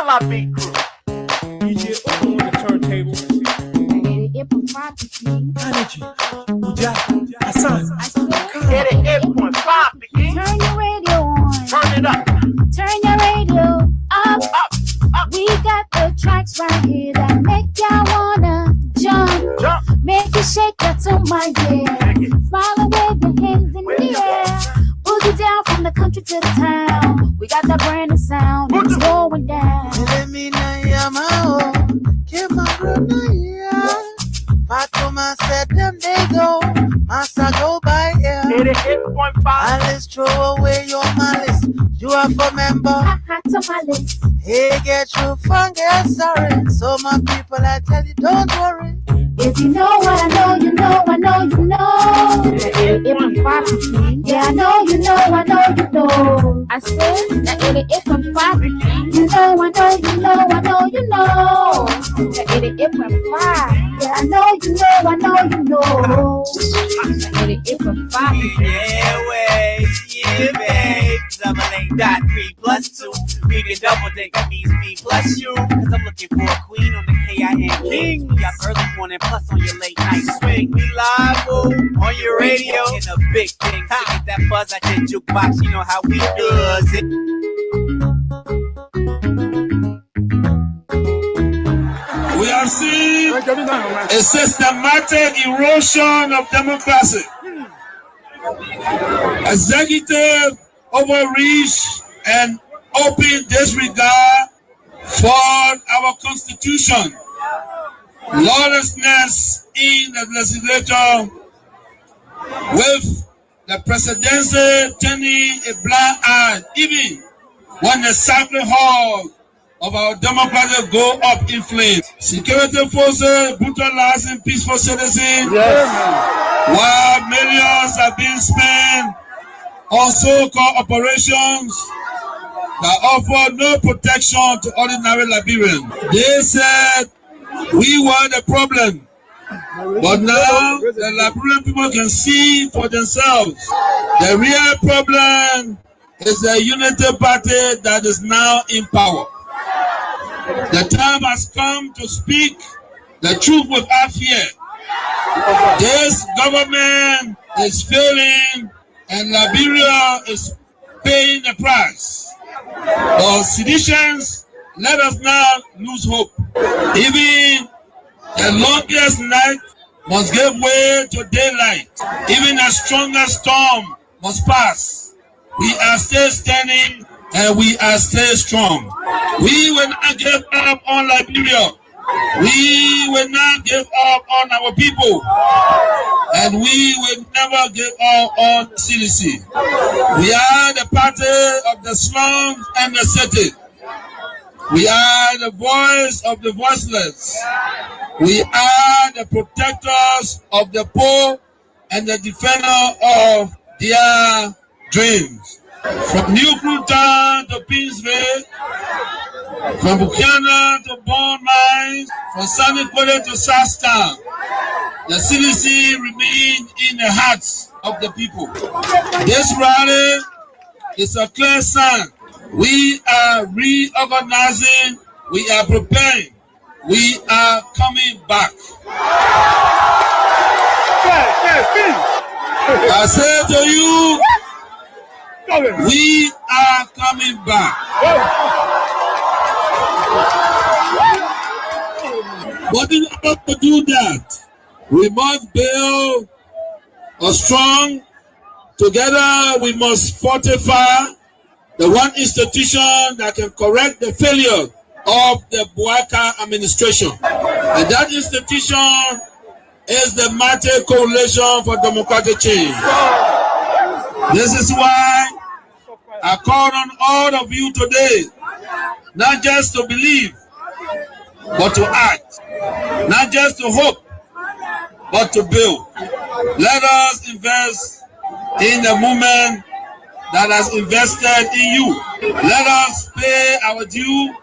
la big crew. DJ Open on the turntable. Energy, Uja, Hassan. 88.5 the king. Turn your radio on. Turn it up. Turn your radio up. Up. We got the tracks right here that make y'all wanna jump. Jump. Make you shake that to my Shake yeah. Smile and wave your hands in the air. Boogie down from the country to the town. We got that brand new sound. It's going down. Fatuma said them they go, Massa go by here. 88.5. Alice, throw away your malice. You are for member. Hot to my list. Hey, get you from get sorry. So my people, I tell you, don't worry. If you know what I know, you know, I know, you know. Yeah, I know, you know, I know, you know. I said that 88.5. You know, I know, you know, I know, you know. That 88.5. Yeah, I know, you know, I know, you know. That 88.5. Yeah, way, yeah, babe. 8.3+2. We can double think that means me plus you. Cause I'm looking for a queen on the KIN King. We got early morning plus on your late night swing. We live on your radio. In a big thing. So get that buzz at your jukebox. You know how we does it. We have seen a systematic erosion of democracy. Executive overreach and open disregard for our constitution. Lawlessness in the legislature, with the presidency turning a blind eye even when the sacred hall of our democracy go up in flames. Security forces brutalizing peaceful citizens, while millions are being spent on so-called operations that offer no protection to ordinary Liberians. They said we were the problem, but now the Liberian people can see for themselves. The real problem is the unity party that is now in power. The time has come to speak the truth without fear. This government is failing and Liberia is paying the price. For seditions, let us not lose hope. Even the longest night must give way to daylight. Even a stronger storm must pass. We are still standing and we are still strong. We will not give up on Liberia. We will not give up on our people. And we will never give up on CDC. We are the party of the slums and the city. We are the voice of the voiceless. We are the protectors of the poor and the defender of their dreams. From New Cruton to Peaceville, from Buchanan to Bond Mines, from Sunny Quarter to Southtown, the CDC remains in the hearts of the people. This rally is a clear sign. We are reorganizing, we are preparing, we are coming back. I say to you, we are coming back. But in order to do that, we must build a strong, together we must fortify the one institution that can correct the failure of the Buaka administration. And that institution is the Mighty Coalition for Democratic Change. This is why I call on all of you today, not just to believe, but to act. Not just to hope, but to build. Let us invest in the movement that has invested in you. Let us pay our due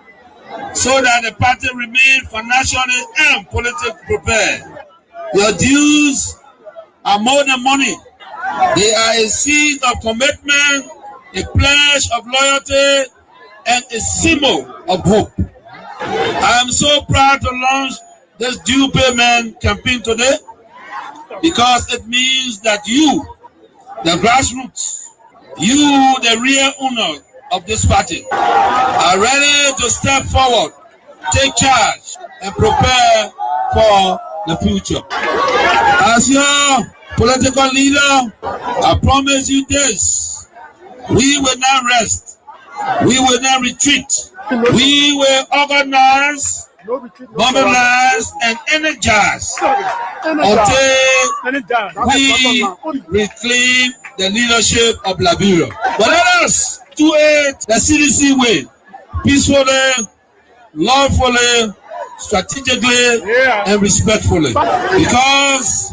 so that the party remains financially and politically prepared. Your dues are more than money. They are a seed of commitment, a pledge of loyalty, and a symbol of hope. I am so proud to launch this due payment campaign today because it means that you, the grassroots, you, the real owner of this party, are ready to step forward, take charge, and prepare for the future. As your political leader, I promise you this: we will not rest, we will not retreat, we will organize, mobilize, and energize until we reclaim the leadership of Liberia. But let us do it the CDC way, peacefully, lawfully, strategically, and respectfully. Because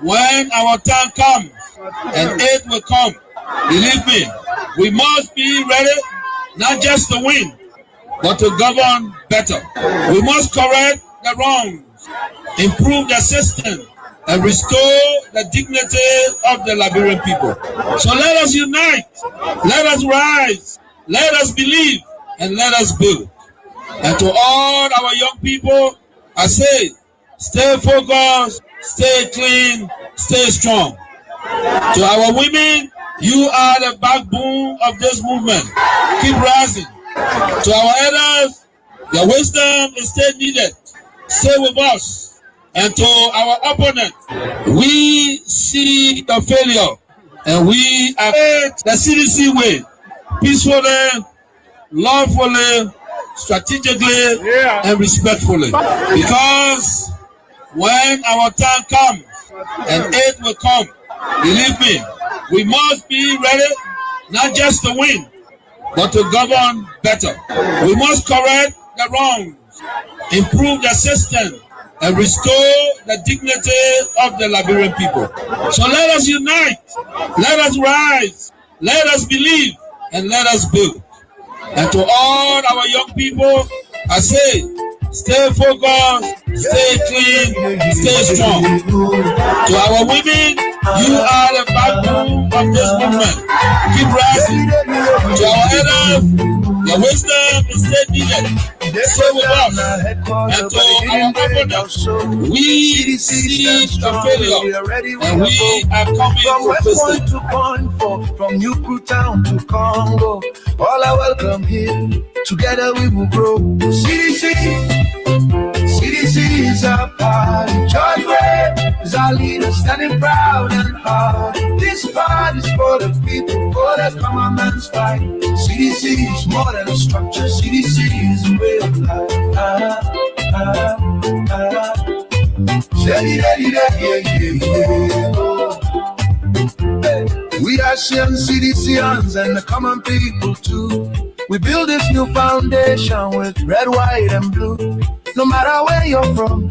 when our time comes and aid will come, believe me, we must be ready not just to win, but to govern better. We must correct the wrongs, improve the system, and restore the dignity of the Liberian people. So let us unite, let us rise, let us believe, and let us build. And to all our young people, I say, stay focused, stay clean, stay strong. To our women, you are the backbone of this movement. Keep rising. To our elders, your wisdom is still needed. Stay with us. And to our opponent, we see the failure and we are the CDC way, peacefully, lawfully, strategically, and respectfully. Because when our time comes and aid will come, believe me, we must be ready not just to win, but to govern better. We must correct the wrongs, improve the system, and restore the dignity of the Liberian people. So let us unite, let us rise, let us believe, and let us build. And to all our young people, I say, stay focused, stay clean, stay strong. To our women, you are the backbone of this movement. Keep rising. To our elders, your wisdom is still needed. Stay with us. And to our opponents, we see the failure and we are coming to fix it. To point from New Town to Congo, all are welcome here. Together we will grow. CDC is our party. George Ray is our leader, standing proud and hard. This party is for the people, for the common man's fight. CDC is more than a structure. CDC is a way of life. We are sharing CDCians and the common people too. We build this new foundation with red, white, and blue. No matter where you're from,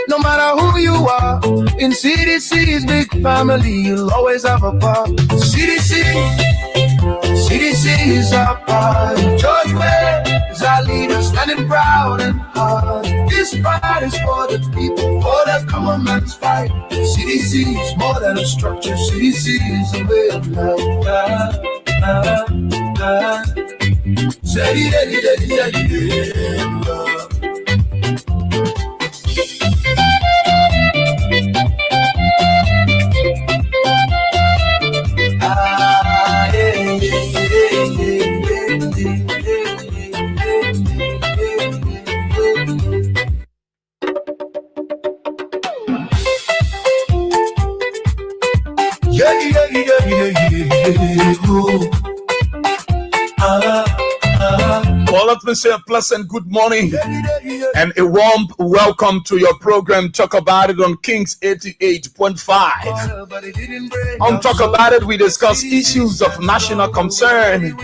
no matter who you are, in CDC's big family, you'll always have a part. CDC is our part. George Way is our leader, standing proud and hard. This part is for the people, for the common man's fight. CDC is more than a structure. CDC is a way of life. Well, let me say a pleasant good morning and a warm welcome to your program, Talk About It on Kings 88.5. On Talk About It, we discuss issues of national concern.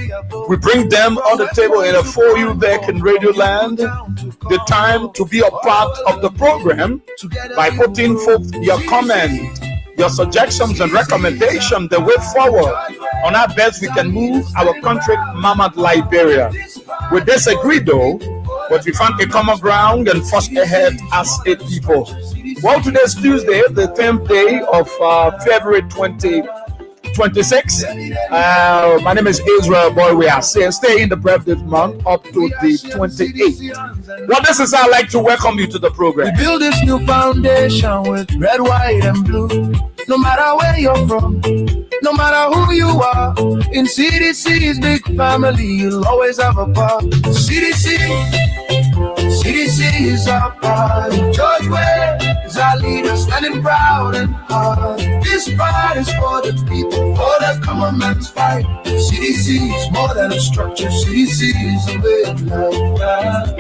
We bring them on the table and for you back in Radio Land. The time to be a part of the program by putting forth your comment, your suggestions and recommendations, the way forward on how best we can move our country, Mama Liberia. We disagree though, but we found a common ground and forged ahead as a people. Well, today's Tuesday, the 10th day of February 2023. 26th. My name is Israel Boy. We are staying the breath this month up to the 28th. Well, this is how I'd like to welcome you to the program. We build this new foundation with red, white, and blue. No matter where you're from, no matter who you are, in CDC's big family, you'll always have a part. CDC is our part. George Ware is our leader, standing proud and hard. This pride is for the people, for the common man's fight. CDC is more than a structure. CDC is a way of life.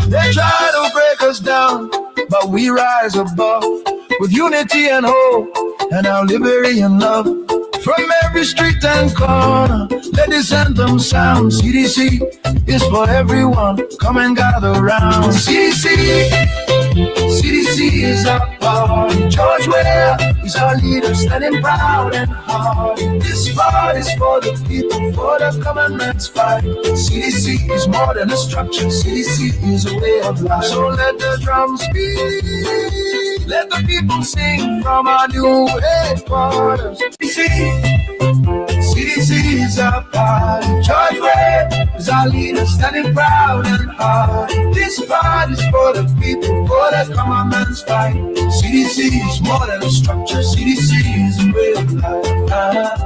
They try to break us down, but we rise above with unity and hope and our liberty and love. From every street and corner, let this anthem sound. CDC is for everyone. Come and gather round. CDC is our power. George Ware is our leader, standing proud and hard. This part is for the people, for the common man's fight. CDC is more than a structure. CDC is a way of life. So let the drums beat, let the people sing from our new headquarters. CDC is our party. George Ware is our leader, standing proud and hard. This party is for the people, for the common man's fight. CDC is more than a structure. CDC is a way of life.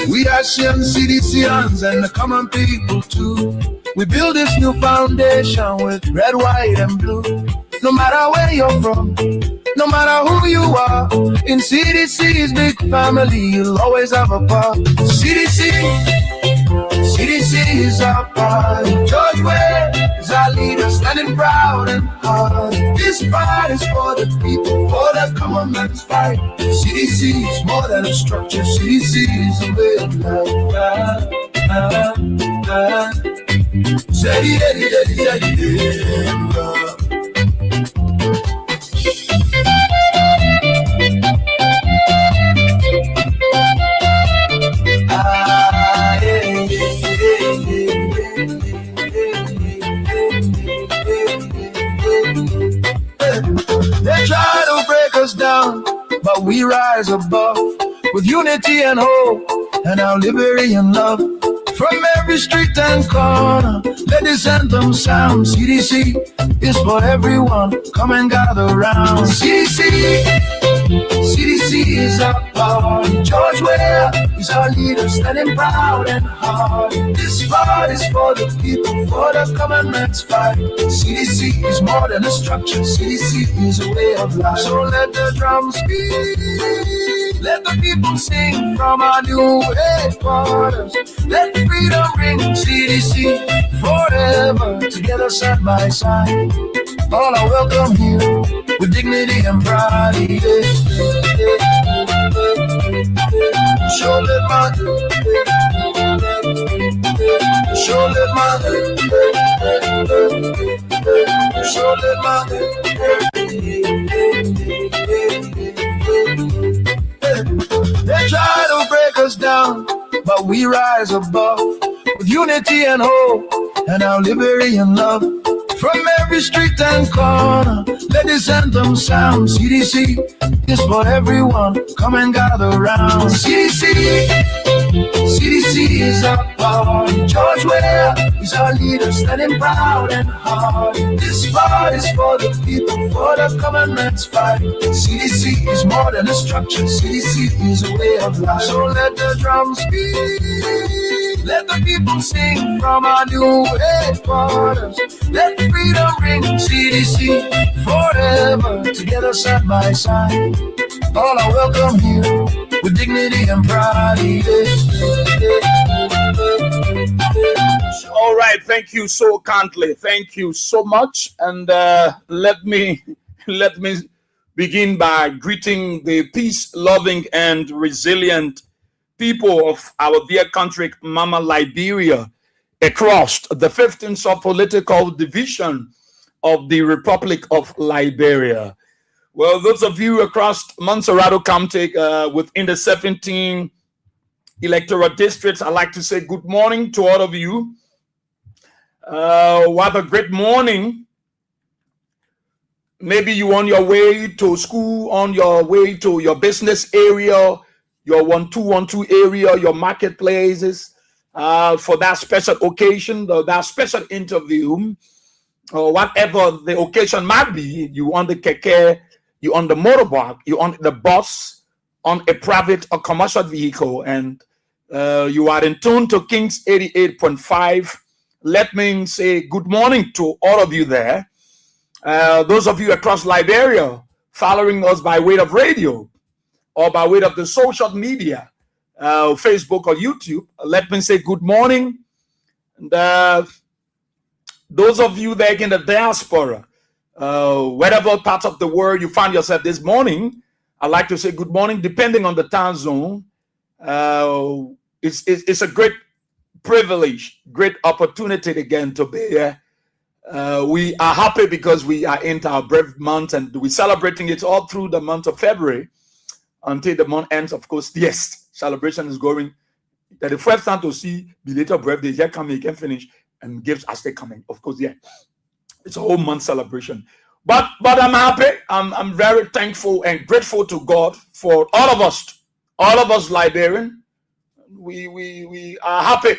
We are sharing CDCians and the common people too. We build this new foundation with red, white, and blue. No matter where you're from, no matter who you are, in CDC's big family, you'll always have a part. CDC is our part. George Ware is our leader, standing proud and hard. This part is for the people, for the common man's fight. CDC is more than a structure. CDC is a way of life. They try to break us down, but we rise above with unity and hope and our liberty and love. From every street and corner, let this anthem sound. CDC is for everyone. Come and gather round. CDC is our power. George Ware is our leader, standing proud and hard. This part is for the people, for the common man's fight. CDC is more than a structure. CDC is a way of life. So let the drums beat, let the people sing from our new headquarters. Let freedom ring. CDC forever, together side by side. All are welcome here with dignity and pride. Shoulder man, shoulder man, shoulder man. They try to break us down, but we rise above with unity and hope and our liberty and love. From every street and corner, let this anthem sound. CDC is for everyone. Come and gather round. CDC is our power. George Ware is our leader, standing proud and hard. This part is for the people, for the common man's fight. CDC is more than a structure. CDC is a way of life. So let the drums beat, let the people sing from our new headquarters. Let freedom ring. CDC forever, together side by side. All are welcome here with dignity and pride. All right, thank you so kindly. Thank you so much. And let me begin by greeting the peace-loving and resilient people of our dear country, Mama Liberia, across the 15th sub-political division of the Republic of Liberia. Well, those of you across Montserrado County within the 17 electoral districts, I'd like to say good morning to all of you. What a great morning. Maybe you're on your way to school, on your way to your business area, your 1212 area, your marketplaces, for that special occasion, that special interview, or whatever the occasion might be. You on the keke, you on the motorbike, you on the bus, on a private or commercial vehicle, and you are in tune to Kings 88.5. Let me say good morning to all of you there. Those of you across Liberia following us by way of radio or by way of the social media, Facebook or YouTube, let me say good morning. And those of you there in the diaspora, whatever part of the world you find yourself this morning, I'd like to say good morning, depending on the time zone. It's a great privilege, great opportunity again to be here. We are happy because we are into our brave month, and we're celebrating it all through the month of February until the month ends. Of course, yes, celebration is going. That the first time to see belated birthday, yeah, coming, can finish, and gifts are still coming. Of course, yeah, it's a whole month celebration. But I'm happy. I'm very thankful and grateful to God for all of us Liberian. We are happy.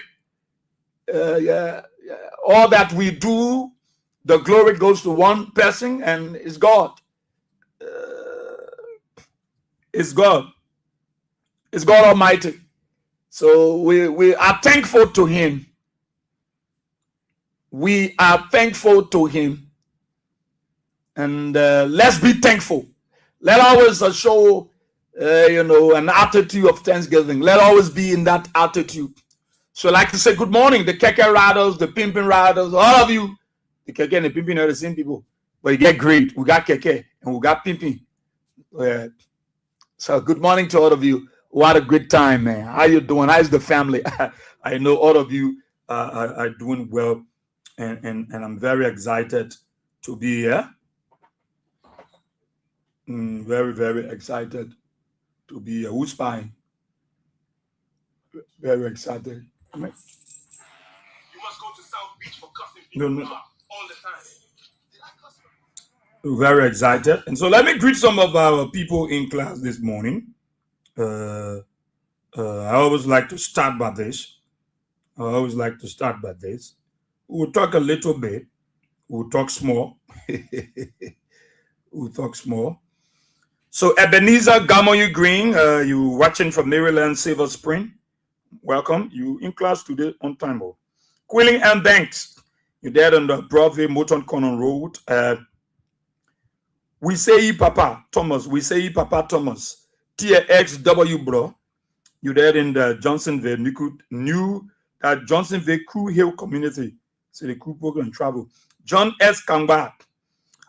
All that we do, the glory goes to one person, and it's God. It's God. It's God Almighty. So we are thankful to Him. We are thankful to Him. And let's be thankful. Let always show, an attitude of thanksgiving. Let always be in that attitude. So I'd like to say good morning, the keke riders, the pimping riders, all of you. The keke and the pimping are the same people. But you get great. We got keke and we got pimping. So good morning to all of you. What a great time, man. How you doing? How's the family? I know all of you are doing well. And I'm very excited to be here. Very, very excited to be here. Who's spying? Very excited. You must go to South Beach for cussing people all the time. Very excited. And so let me greet some of our people in class this morning. I always like to start by this. We'll talk a little bit. We'll talk small. So Ebenezer Gamoyu Green, you watching from Maryland, Silver Spring. Welcome. You in class today on time. Quilling and Banks, you're there on the Broadway Moton Conan Road. We say Papa Thomas. TXW bro. You're there in the Johnsonville, Johnsonville Crew Hill community. So the crew program travel. John S. Kangba,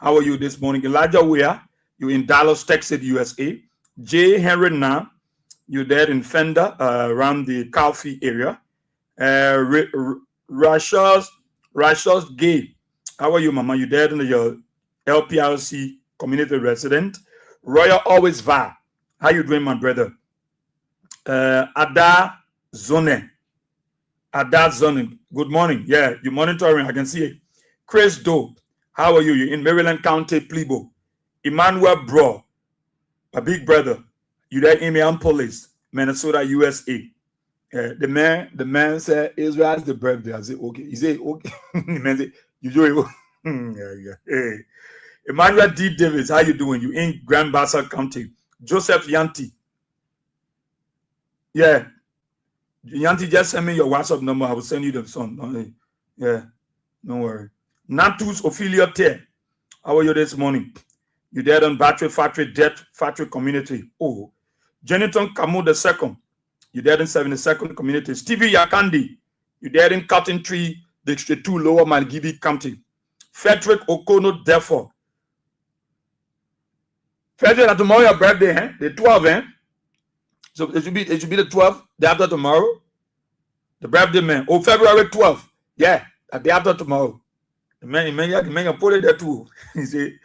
how are you this morning? Elijah Weah, you in Dallas, Texas, USA. J. Henry Na, you're there in Fender, around the Calfee area. Rashos Gay, how are you, Mama? You there in your LPRC community resident. Royal Always Va, how you doing, my brother? Ada Zone, good morning. Yeah, you're monitoring, I can see it. Chris Doe, how are you? You're in Maryland County, Plebo. Emmanuel Bro, a big brother. You there in Minneapolis, Minnesota, USA. The man said Israel's the birthday. I said okay. He said okay. The man said you do it. Hey. Emmanuel D. Davis, how you doing? You in Grand Bassa County. Joseph Yanti. Yeah. Yanti, just send me your WhatsApp number. I will send you the song. Yeah. Don't worry. Natus Ophelia Te. How are you this morning? You there on Battery Factory, Debt Factory Community. Oh. Jeniton Kamu II. You there in 72nd Community. Stevie Yakandi. You there in Cotton Tree, District 2, Lower Malgidi County. Frederick Okono, therefore. Frederick, tomorrow your birthday, eh? The 12th, eh? So it should be the 12th, day after tomorrow. The birthday man. Oh, February 12th. Yeah, the day after tomorrow. The man put it there too. He said,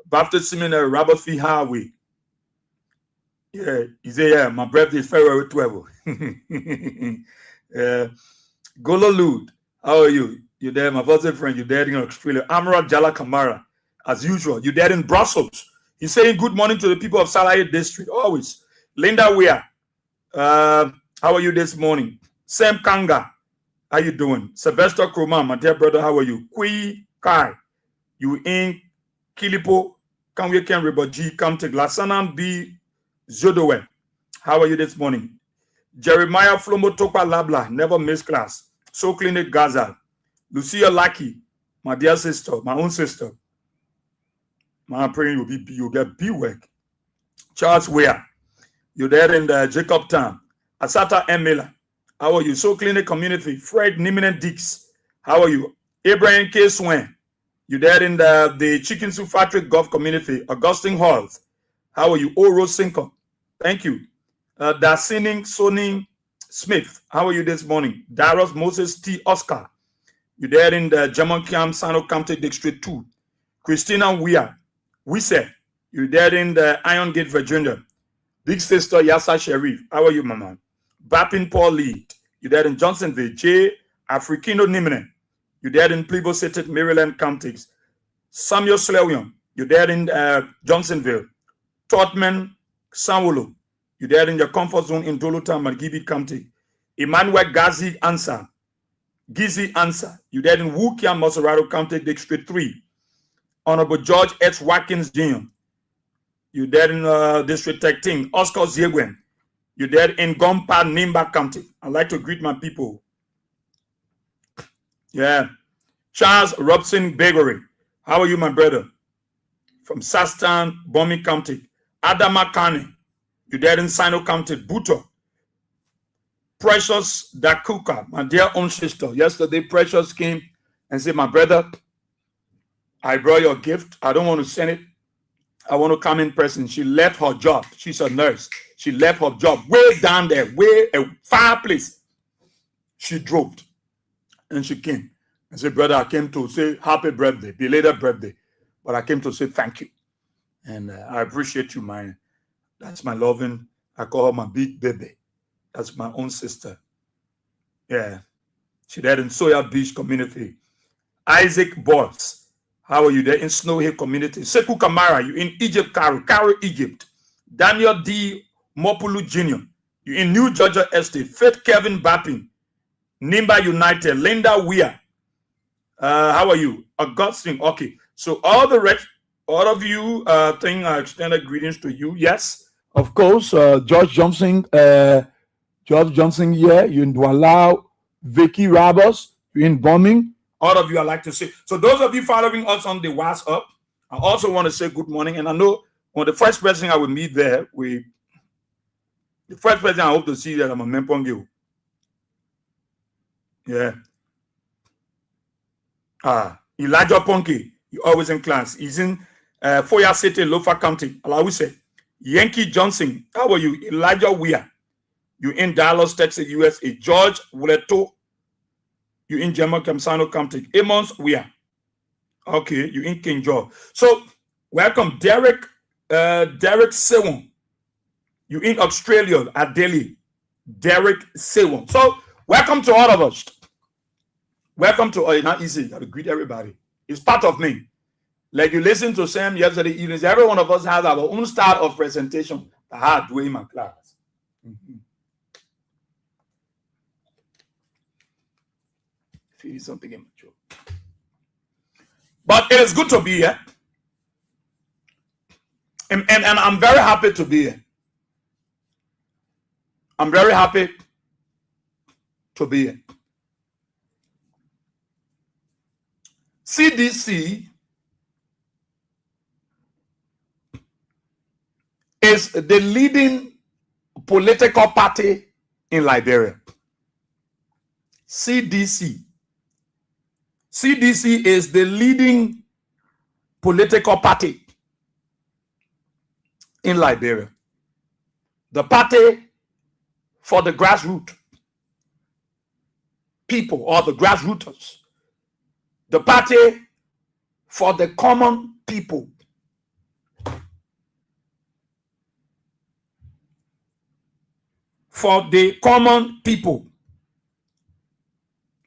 Baptist Seminary, Robert Fee Highway. Yeah, he said, yeah, my birthday is February 12th. Golo Lud, how are you? You're there, my first friend. You're there in Australia. Amra Jala Kamara, as usual. You're there in Brussels. He's saying good morning to the people of Salahi District, always. Linda Weir, how are you this morning? Sam Kanga, how you doing? Sylvester Kroma, my dear brother, how are you? Kui Kai, you in Kilipo, Kanwe Ken Riboji, come take Lasanan B. Zodowe, how are you this morning? Jeremiah Flomo Topa Labla, never miss class. So Clinic Gaza, Lucia Lucky, my dear sister, my own sister. I'm praying you'll get B work. Charles Weir, you're there in the Jacob Town. Asata M. Miller, how are you? So Clinic Community. Fred Niminen Dix, how are you? Abraham K. Swain, you're there in the Chicken Soup Factory Golf Community. Augustine Halls, how are you? Oro Sinko, thank you. Dasining Soning Smith, how are you this morning? Darius Moses T. Oscar, you're there in the German Camp, Sano County District 2. Christina Weir, you're there in the Iron Gate, Virginia. Big sister Yasa Sharif, how are you, Mama? Bapin Paul Lead, you're there in Johnsonville. J. Africano Nimene, you're there in Plebiscite, Maryland counties. Samuel Slewion, you're there in Johnsonville. Totman Sanwolo, you're there in your comfort zone in Dolotan, Margibi County. Emmanuel Gizi Answer, you're there in Wukia, Maserado County, District 3. Honorable George H. Watkins Jr., you're there in District 13. Oscar Ziegwen, you're there in Gompa, Nimba County. I'd like to greet my people. Yeah. Charles Robson Begory, how are you, my brother? From Sastan, Bomi County. Adama Kane, you're there in Sino County. Buto. Precious Dakuka, my dear own sister. Yesterday, Precious came and said, my brother, I brought your gift. I don't want to send it. I want to come in person. She left her job. She's a nurse. She left her job way down there, way a far place. She drove and she came and said, brother, I came to say happy birthday, belated birthday, but I came to say thank you. And I appreciate you, man. That's my loving. I call her my big baby. That's my own sister. Yeah. She there in Soya Beach community. Isaac Botts, how are you there in Snow Hill community? Sekou Kamara, you in Egypt, Cairo, Egypt. Daniel D. Mopulu Jr., you in New Georgia Estate. Faith Kevin Bappin, Nimba United. Linda Weir, how are you? Augustine, okay. So all of you, I extended greetings to you. Yes, of course. George Johnson, yeah, you in Douala, Vicky Roberts, you in Bombing. All of you, I like to say. So those of you following us on the WhatsApp, I also want to say good morning. And I know when the first person I will meet there, the first person I hope to see there, I'm a Mempongio. Yeah. Elijah Ponke, you always in class. He's in Foya City, Lofa County. Alawise. Yankee Johnson, how are you? Elijah Weir, you in Dallas, Texas, USA. George Wuleto, you in German Kamsano County. Amos Weir, okay, you in King George. So welcome, Derek Sewon, you in Australia at Delhi. Derek Sewon. So welcome to all of us. Welcome to all. It's not easy. You got to greet everybody. It's part of me. Like you listened to Sam yesterday evening, every one of us has our own style of presentation. I had to in my class. Feel something immature. But it is good to be here. And I'm very happy to be here. I'm very happy to be here. CDC is the leading political party in Liberia. CDC is the leading political party in Liberia. The party for the grassroots people or the grassrooters. The party for the common people. For the common people.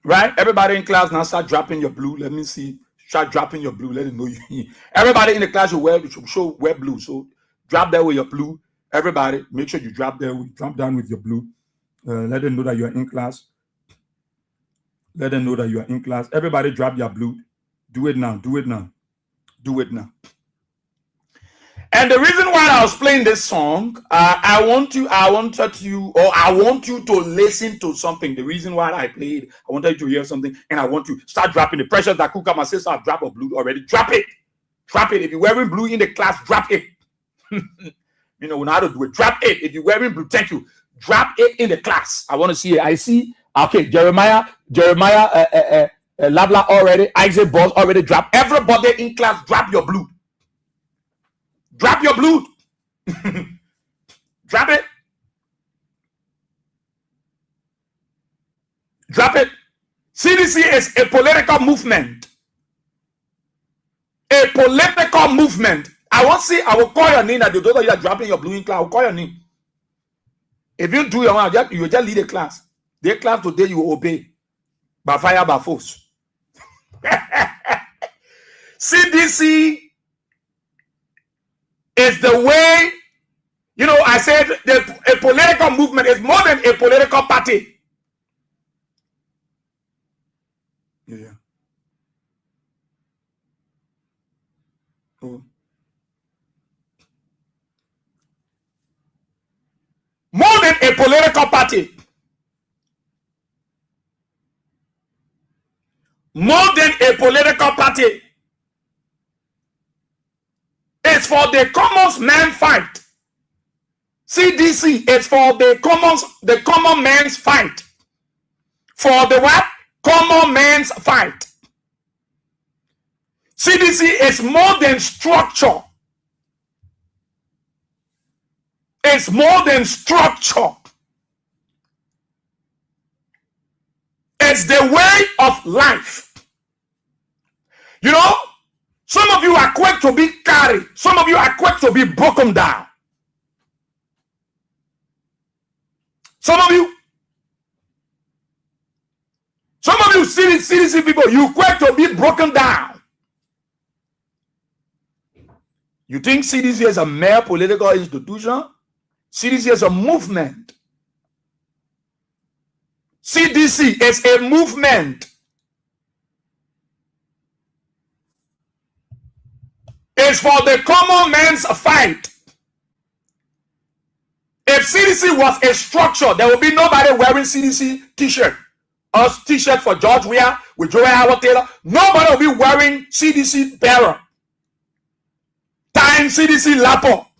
Right? Everybody in class now start dropping your blue. Let me see. Start dropping your blue. Let them know you. Everybody in the class should wear blue. So drop there with your blue. Everybody, make sure you drop down with your blue. Let them know that you're in class. Let them know that you are in class. Everybody drop your blue. Do it now. Do it now. Do it now. And the reason why I was playing this song, I want you to listen to something. The reason why I played, I wanted you to hear something, and I want to start dropping the pressure that could come. My sister, I've dropped a blue already. Drop it. Drop it. If you're wearing blue in the class, drop it. You know how to do it. Drop it. If you're wearing blue, thank you. Drop it in the class. I want to see it. I see. Okay, Jeremiah, Labla already. Isaac Boss already dropped. Everybody in class, drop your blue. Drop your blue. Drop it. Drop it. CDC is a political movement. A political movement. I will call your name. That those of you are dropping your blue in class, I will call your name. If you do your own, you will just lead a class. The class today you will obey. By fire, by force. CDC is the way, I said a political movement is more than a political party. Yeah. Oh. More than a political party. More than a political party. It's for the common man fight. CDC is for the common man's fight. For the what? Common man's fight. CDC is more than structure. It's more than structure. It's the way of life. Some of you are quick to be carried. Some of you are quick to be broken down. Some of you CDC people, you quick to be broken down. You think CDC is a mere political institution? CDC is a movement. CDC is a movement. It's for the common man's fight. If CDC was a structure, there would be nobody wearing CDC t-shirt. Us t-shirt for George Weah with Joey Howard Taylor. Nobody will be wearing CDC bearer. Time CDC lapel.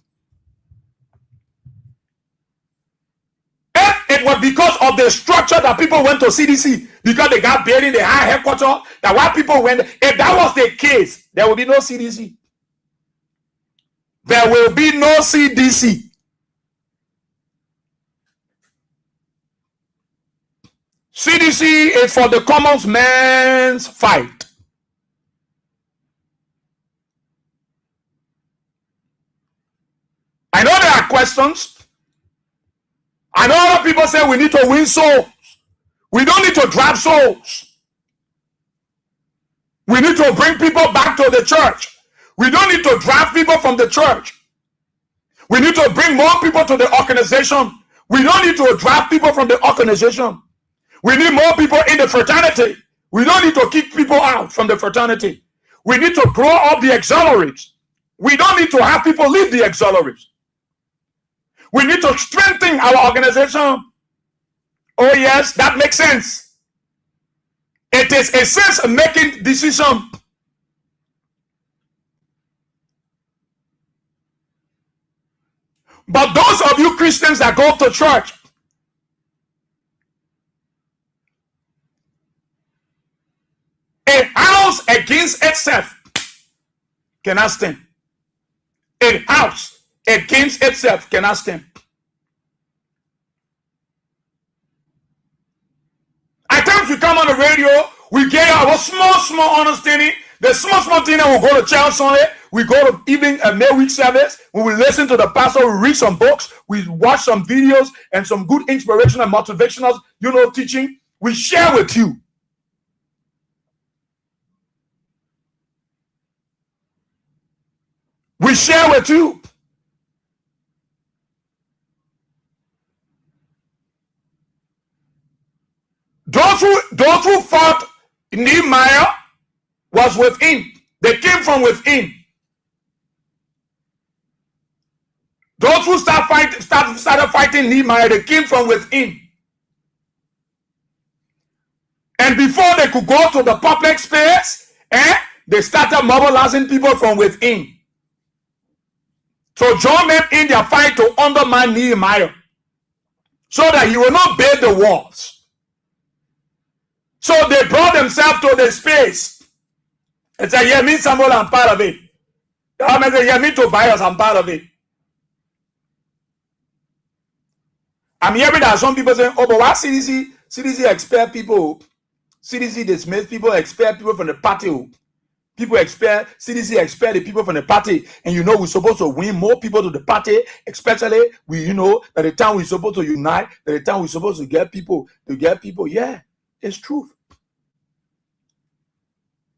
If it was because of the structure that people went to CDC, because they got buried in the high headquarters, that why people went, if that was the case, there will be no CDC. There will be no CDC. CDC is for the common man's fight. I know there are questions. I know other people say we need to win souls. We don't need to drive souls. We need to bring people back to the church. We don't need to drive people from the church. We need to bring more people to the organization. We don't need to drive people from the organization. We need more people in the fraternity. We don't need to kick people out from the fraternity. We need to grow up the auxiliaries. We don't need to have people leave the auxiliaries. We need to strengthen our organization. Oh yes, that makes sense. It is a sense-making decision. But those of you Christians that go to church, a house against itself cannot stand. A house against itself cannot stand. come on the radio, we get our small understanding. The small thing that we'll go to church Sunday, we go to evening and midweek service, we will listen to the pastor, we read some books, we watch some videos and some good inspirational and motivational, teaching. We share with you. We share with you. Those who fought Nehemiah was within. They came from within. Those who started fighting Nehemiah, they came from within. And before they could go to the public space, they started mobilizing people from within. So join them in their fight to undermine Nehemiah so that he will not build the walls. So they brought themselves to the space and said, yeah, me, Samuel, I'm part of it. The government said, yeah, me, Tobias, I'm part of it. I'm hearing that some people say, oh, but why CDC expel people? CDC dismiss people, expel people from the party. People expect CDC expect the people from the party, and we're supposed to win more people to the party, especially that the time we're supposed to unite, that the time we're supposed to get people. Yeah, it's truth.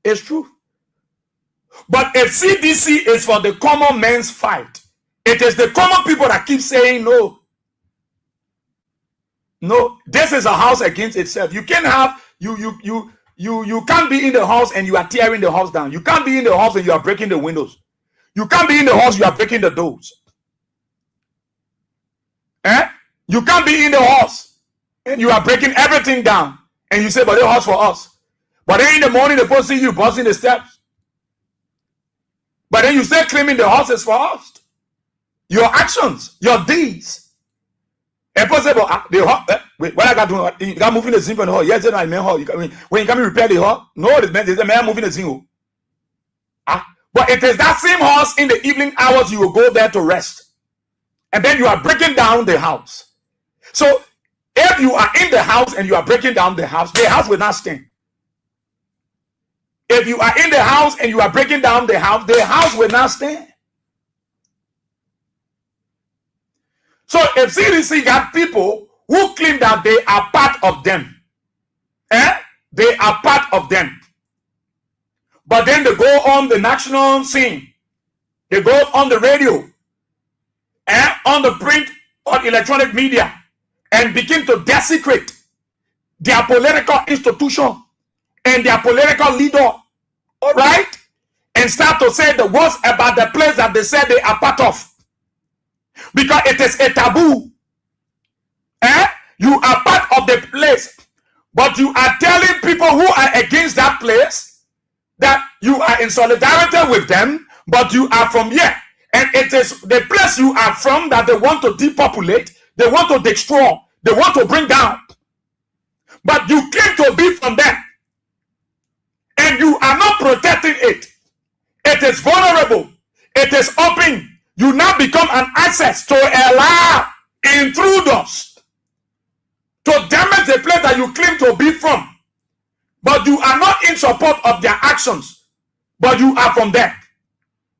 It's true. But if CDC is for the common man's fight, it is the common people that keep saying no. No, this is a house against itself. You can't have you can't be in the house and you are tearing the house down. You can't be in the house and you are breaking the windows. You can't be in the house, you are breaking the doors. You can't be in the house and you are breaking everything down. And you say, but the house for us. But then in the morning, they post you busting the steps. But then you start claiming the house is for us. Your actions, your deeds. And people say, wait, what I got to do? You got moving the zinc from the hall. Yes, I mean hall. When you come and repair the hall, no, it's the man moving the zinc. But it is that same house in the evening hours you will go there to rest. And then you are breaking down the house. So if you are in the house and you are breaking down the house will not stand. If you are in the house and you are breaking down the house will not stand. So if CDC got people who claim that they are part of them, they are part of them, but then they go on the national scene, they go on the radio, and on the print or electronic media, and begin to desecrate their political institution and their political leader, all right, and start to say the worst about the place that they said they are part of, because it is a taboo. You are part of the place, but you are telling people who are against that place that you are in solidarity with them, but you are from here, and it is the place you are from that they want to depopulate, they want to destroy, they want to bring down, but you claim to be from them, and you are not protecting it. It is vulnerable, it is open. You now become an access to allow intruders to damage the place that you claim to be from, but you are not in support of their actions, but you are from them.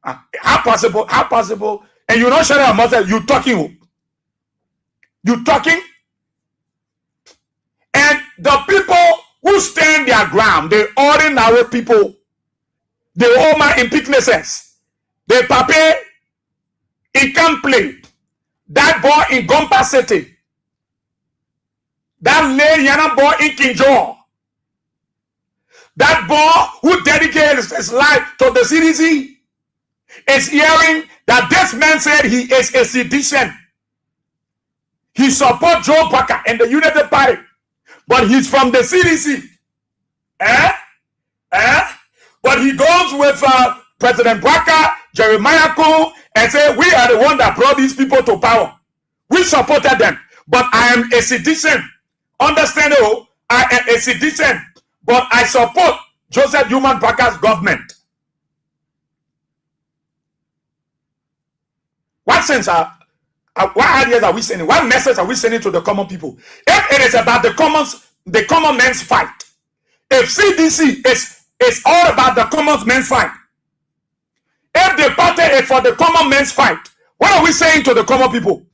How possible? How possible? And you're not sharing a message. You talking? And the people who stand their ground, the ordinary people, the Oma in thicknesses, the pape in Campley, that boy in Gompa City, that Yana boy in Kinjo, that boy who dedicated his life to the CDC, is hearing that this man said he is a sedition. He supports Joe Parker and the United Party, but he's from the CDC. But he goes with President Parker, Jeremiah Cole, and say, we are the one that brought these people to power. We supported them, but I am a sedition. Understand, I am a sedition, but I support Joseph Human Parker's government. What sense what ideas are we sending? What message are we sending to the common people? If it is about the common man's fight, If CDC is all about the common man's fight, if the party is for the common man's fight, what are we saying to the common people?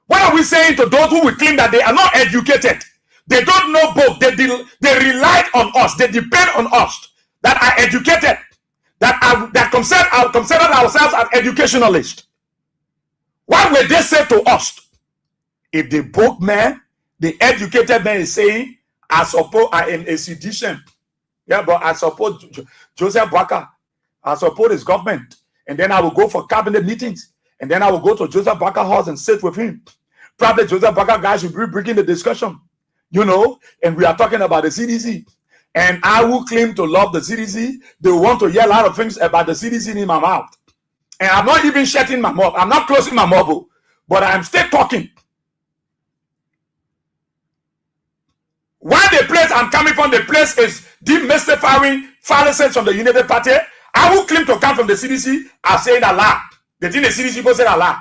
What are we saying to those who will claim that they are not educated? They don't know book. They relied on us. They depend on us that are educated, that consider ourselves as educationalists. What will they say to us? If the book man, the educated man is saying, I suppose I am a sedition. Yeah, but I support Joseph Baka. I support his government. And then I will go for cabinet meetings. And then I will go to Joseph Baka's house and sit with him. Probably Joseph Baka guys will be bringing the discussion. You know, and we are talking about the CDC. And I will claim to love the CDC. They want to hear a lot of things about the CDC in my mouth. And I'm not even shutting my mouth. I'm not closing my mouth. But I'm still talking. Why the place I'm coming from, the place is demystifying fallacies from the United Party. I will claim to come from the CDC. I say it a lot. The thing the CDC people say a lot.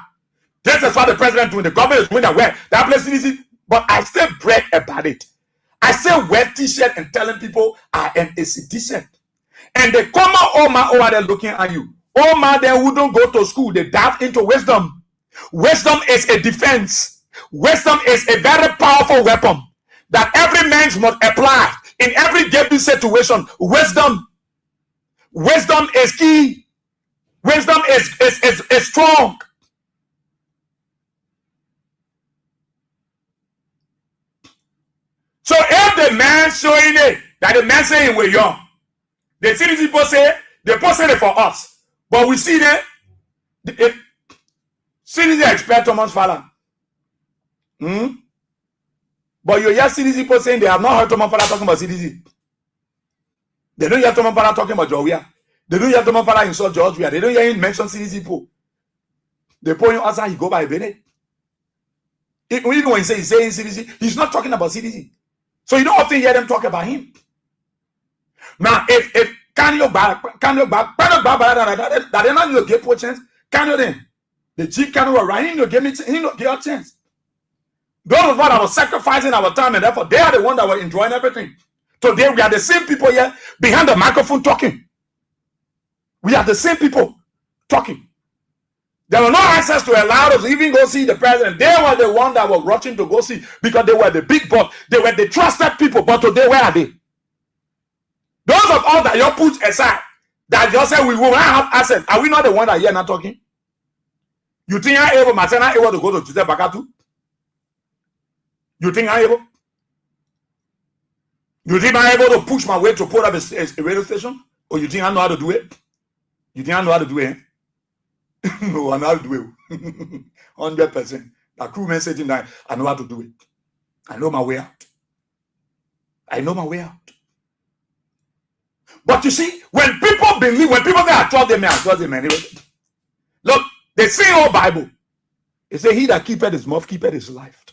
This is what the president doing. The government is doing that way. That place CDC. But I still brag about it. I still wear t-shirt and telling people I am a citizen. And they come out, oh my, over there looking at you. Oh my, they who don't go to school, they dive into wisdom. Wisdom is a defense. Wisdom is a very powerful weapon that every man must apply in every given situation. Wisdom is key. Wisdom is strong. So if the man showing it, that the man saying we're young, the CDC people say, they posted it for us. But we see that CDC expert Thomas Fallon. But you hear CDC people saying they have not heard Thomas Fallon talking about CDC. They don't hear Thomas Fallon talking about Georgia. They don't hear Thomas Fallon insult Georgia. They don't hear him mention CDC people. They point you outside, he go by Bennett. Even when he's saying CDC, he's not talking about CDC. So you don't often hear them talk about him. Now, if can you back that they not you get a chance, can you then? The Jeep can right, he no give a chance. Those of us that were sacrificing our time and therefore they are the ones that were enjoying everything. Today we are the same people here behind the microphone talking. We are the same people talking. There were no access to allow us to even go see the president. They were the ones that were rushing to go see because they were the big boss. They were the trusted people. But today, where are they? Those of us that you put aside, that just say we will not have access. Are we not the one that here not talking? You think I'm able, myself, I'm able to go to Joseph Bakatu? You think I'm able? You think I'm able to push my way to put up a radio station? Or you think I know how to do it? You think I know how to do it? No, I know how to do it. 100%. The crewman sitting there, I know how to do it. I know my way out. I know my way out. But you see, when people believe, when people say I trust them, I trust them anyway. Look, they say all Bible. They say he that keepeth his mouth, keepeth his life.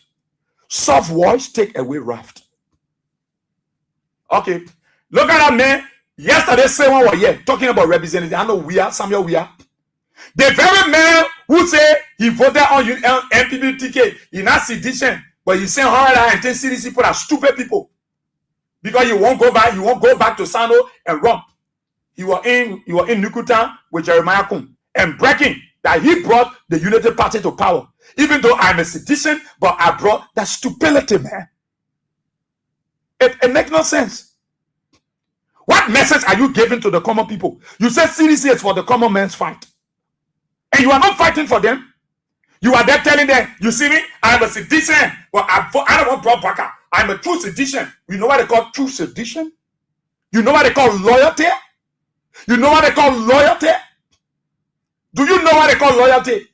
Soft voice take away wrath. Okay. Look at that man. Yesterday, someone was here talking about representative. I know we are, Samuel we are. The very man who say he voted on MPP ticket, he not sedition, but he saying 110 CDC people are stupid people. Because you won't go back to Sano and run. You were in Nukutan with Jeremiah Kum and breaking that he brought the United Party to power. Even though I'm a citizen, but I brought that stupidity, man. It makes no sense. What message are you giving to the common people? You said CDC is for the common man's fight. And you are not fighting for them. You are there telling them, you see me, I'm a citizen. Well, I don't want broad backer. I'm a true sedition. You know what they call true sedition? You know what they call loyalty? You know what they call loyalty? Do you know what they call loyalty?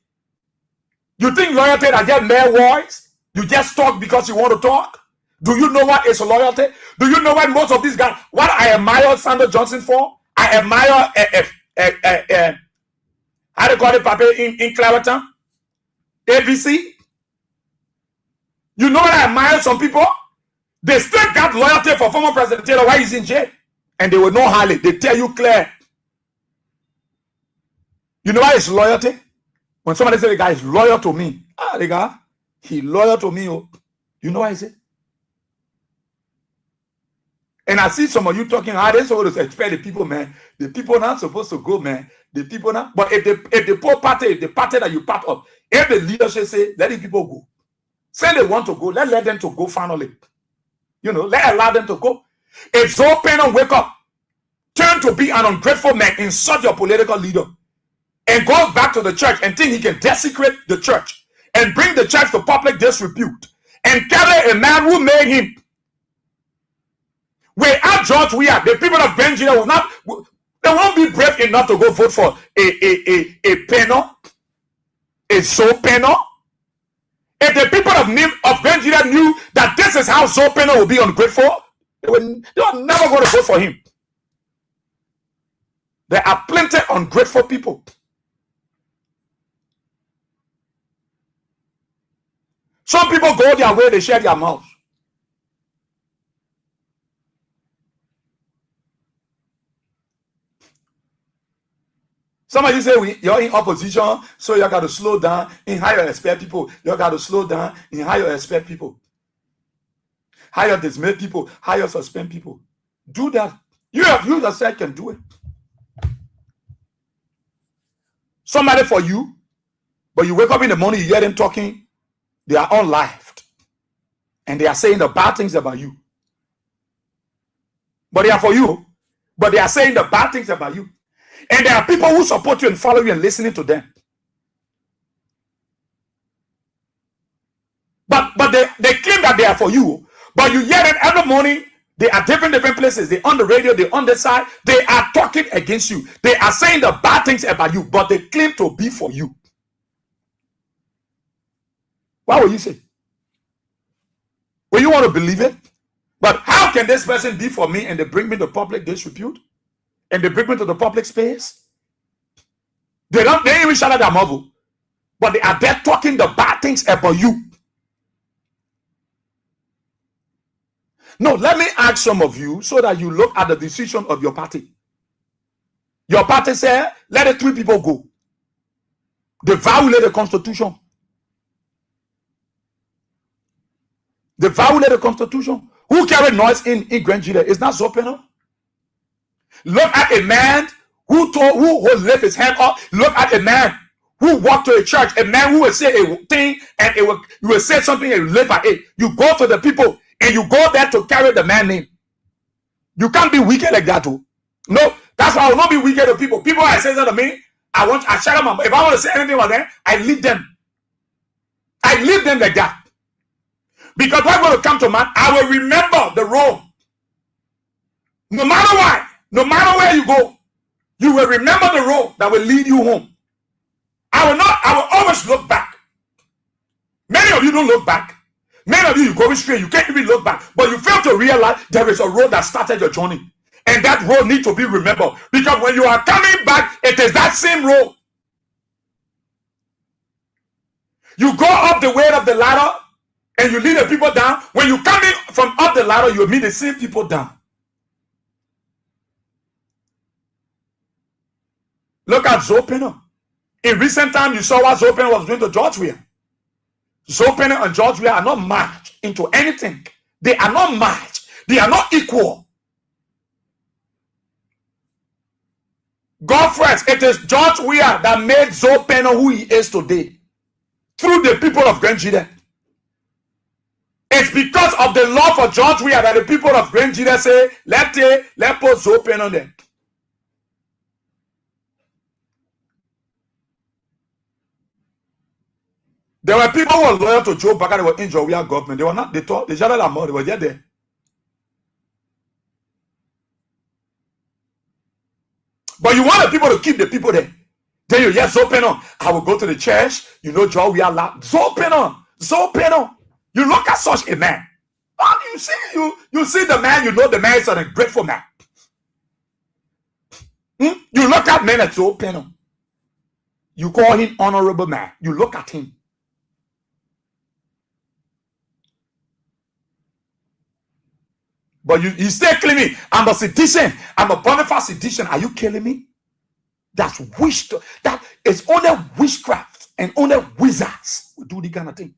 You think loyalty that get mere voice? You just talk because you want to talk? Do you know what is loyalty? Do you know what most of these guys, what I admire Sandra Johnson for? I admire how do you call it, Papa, in Clariton? ABC? You know what I admire some people? They still got loyalty for former President Taylor while he's in jail. And they will know highly. They tell you clear. You know why it's loyalty? When somebody says the guy is loyal to me. The guy, he loyal to me. Oh. You know why is it? And I see some of you talking how they're supposed to expect the people, man. The people not supposed to go, man. The people not. But if the poor party, if the party that you part of, if the leadership say, let the people go. Say they want to go, let them to go finally. You know, allow them to go. If Zoe Pennon wake up, turn to be an ungrateful man, insult your political leader, and goes back to the church and think he can desecrate the church and bring the church to public disrepute and carry a man who made him. Without George Weah, the people of Benjamin will not, they won't be brave enough to go vote for a Pennon, a Zoe Pennon. If the people of Benjamin knew that this is how Zoe Pennon will be ungrateful, they will never go to vote for him. There are plenty of ungrateful people. Some people go their way, they share their mouths. Some of you say you're in opposition, so you got to slow down in how you expect people. You got to slow down in how you expect people. How you dismiss people, how you suspend people. Do that. You yourself can do it. Somebody for you, but you wake up in the morning, you hear them talking, they are unlived. And they are saying the bad things about you. But they are for you, but they are saying the bad things about you. And there are people who support you and follow you and listening to them. But they claim that they are for you, but you hear them every morning. They are different places. They're on the radio, they're on the side. They are talking against you. They are saying the bad things about you, but they claim to be for you. What will you say? Will you want to believe it? But how can this person be for me and they bring me to public disrepute? And they bring me to the public space? They even shout at their mouth, but they are there talking the bad things about you. No, let me ask some of you so that you look at the decision of your party. Your party said, let the 3 people go. They violate the Constitution. They violate the Constitution. Who carried noise in Grand Judah? It's not Zoe Pennon. Look at a man who lift his hand up. Look at a man who walked to a church. A man who will say a thing and you will say something and you live by it. You go to the people and you go there to carry the man's name. You can't be wicked like that too. No, that's why I will not be wicked to people. People I say that to me, I shut them up. If I want to say anything about them, I leave them. I leave them like that. Because when going to come to man, I will remember the road. No matter what, no matter where you go, you will remember the road that will lead you home. I will always look back. Many of you don't look back. Many of you go straight, you can't even look back. But you fail to realize there is a road that started your journey. And that road needs to be remembered. Because when you are coming back, it is that same road. You go up the way of the ladder and you lead the people down. When you come in from up the ladder, you meet the same people down. Look at Zoe Pennon. In recent time, you saw what Zoe Pennon was doing to George Weah. Zoe Pennon and George Weah are not matched into anything. They are not matched. They are not equal. God first, it is George Weah that made Zoe Pennon who he is today. Through the people of Grand Judah. It's because of the love for George Weah that the people of Grand Judah say, let's put Zoe Pennon there. There were people who were loyal to Joe Baka, they were in Joe Weah government. They were not, they shouted at more, they were there. But you want the people to keep the people there. Then you hear Zoe Pennon, I will go to the church, you know, Joe Weah loud. Zoe Pennon. You look at such a man. You see the man, you know the man is a grateful man. You look at men at Zoe Pennon. You call him honorable man. You look at him. But you stay claiming, I'm a sedition, I'm a bona fide sedition. Are you killing me? That's that is only witchcraft and only wizards will do the kind of thing.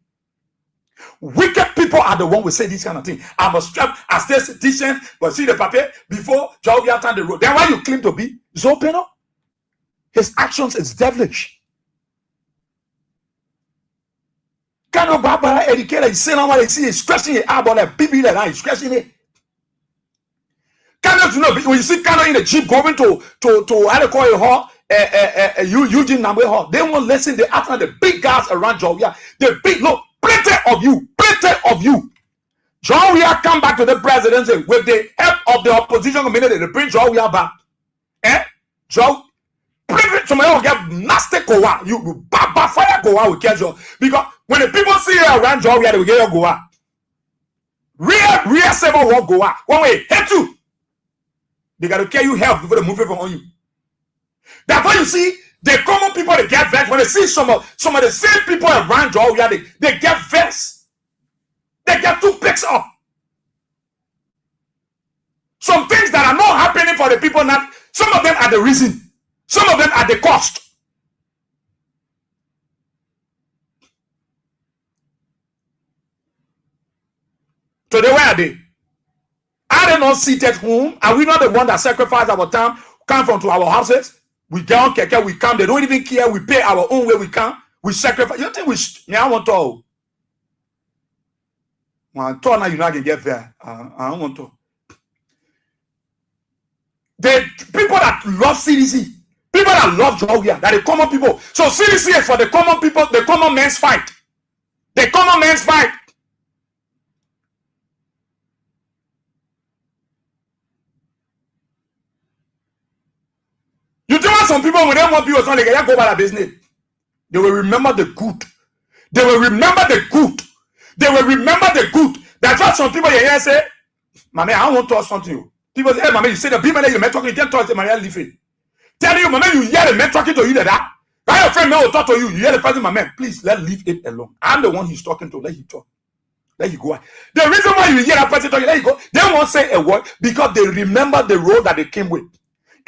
Wicked people are the one who say this kind of thing. I must strap as this decent, but see the paper before Georgia turn the road. Then why you claim to be Zopeno? His actions is devilish. Kano Barbara educator is saying what they see is scratching it eyeball like BB that eye, scratching it. Kano, you know, when you see Kano in the jeep going to how they call it hall, Eugene Namwe hall, they won't listen. They act like the big guys around Georgia. The big look, plenty of you. Georgia come back to the presidency with the help of the opposition community. They bring Georgia back. Joe. Somebody get nasty Goa. You baba fire Goa will catch you. Because when the people see you around Georgia, they will get your Goa. Real civil war Goa. One way, hit you. They got to carry you help before they move it on you. That's why you see the common people they get vexed when they see some of the same people around Georgia, they get vexed. They get too picks up. Some things that are not happening for the people now, some of them are the reason. Some of them are the cost. Today, where are they? Are they not seated home? Are we not the one that sacrifice our time, come from to our houses? We get on keke, we come. They don't even care. We pay our own way. We come. We sacrifice. You think we? I want to. When now you're not gonna get there. I don't want to. The people that love CDC. People that love Georgia, that the common people. So CDC is for the common people, the common man's fight. The common man's fight. You think some people, when they want people, they can go about their business. They will remember the good. They will remember the good. They will remember the good. That's why some people here say, Mama, I want to talk something. People say, hey, Mama, you say the people that you met talking, you can't talk to Maria living. Tell you, Mama, you hear the man talking to you that. Why your friend will talk to you? You hear the person, my man, please leave it alone. I'm the one he's talking to. Let him talk. Let you go. The reason why you hear that person talking, let you go. They won't say a word because they remember the road that they came with.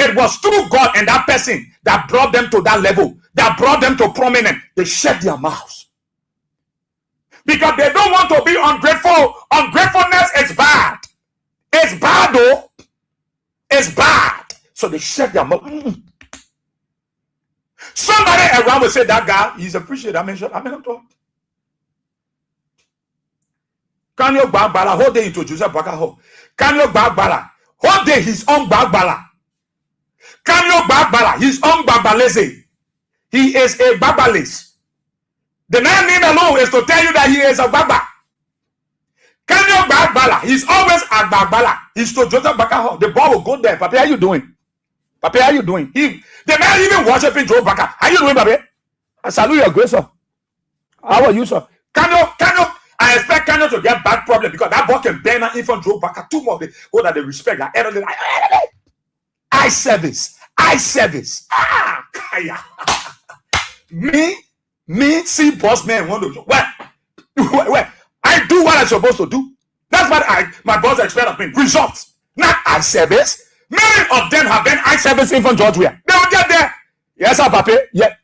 It was through God and that person that brought them to that level, that brought them to prominence. They shut their mouths because they don't want to be ungrateful. Ungratefulness is bad. It's bad though. It's bad. So they shut their mouth. Somebody around will say that guy, he's a preacher. I mentioned talk. Can you bagbala? Whole day into Joseph Bakaho. Can you bagbala? Whole day his own bagbala. Can you bagbala? His own babalese. He is a babalis. The man name alone is to tell you that he is a baba. Can you bagbala? He's always a bagbala. He's to Joseph Bakaho. The boy will go there. Papi, how you doing? Papi, how you doing? The man even worshiping Joe Baka. How you doing, Papi? I salute your grace, sir. How are you, sir? Can you? I expect Kano to get bad problem because that boy can ban in front of Joe Baka. Two more they go that they respect that. Eye service. Ah, me, see boss man want to where I do what I'm supposed to do. That's what my boss expect of me. Results, not eye service. Many of them have been eye service in from Georgia. They will get there. Yes, sir, Papi. Yeah.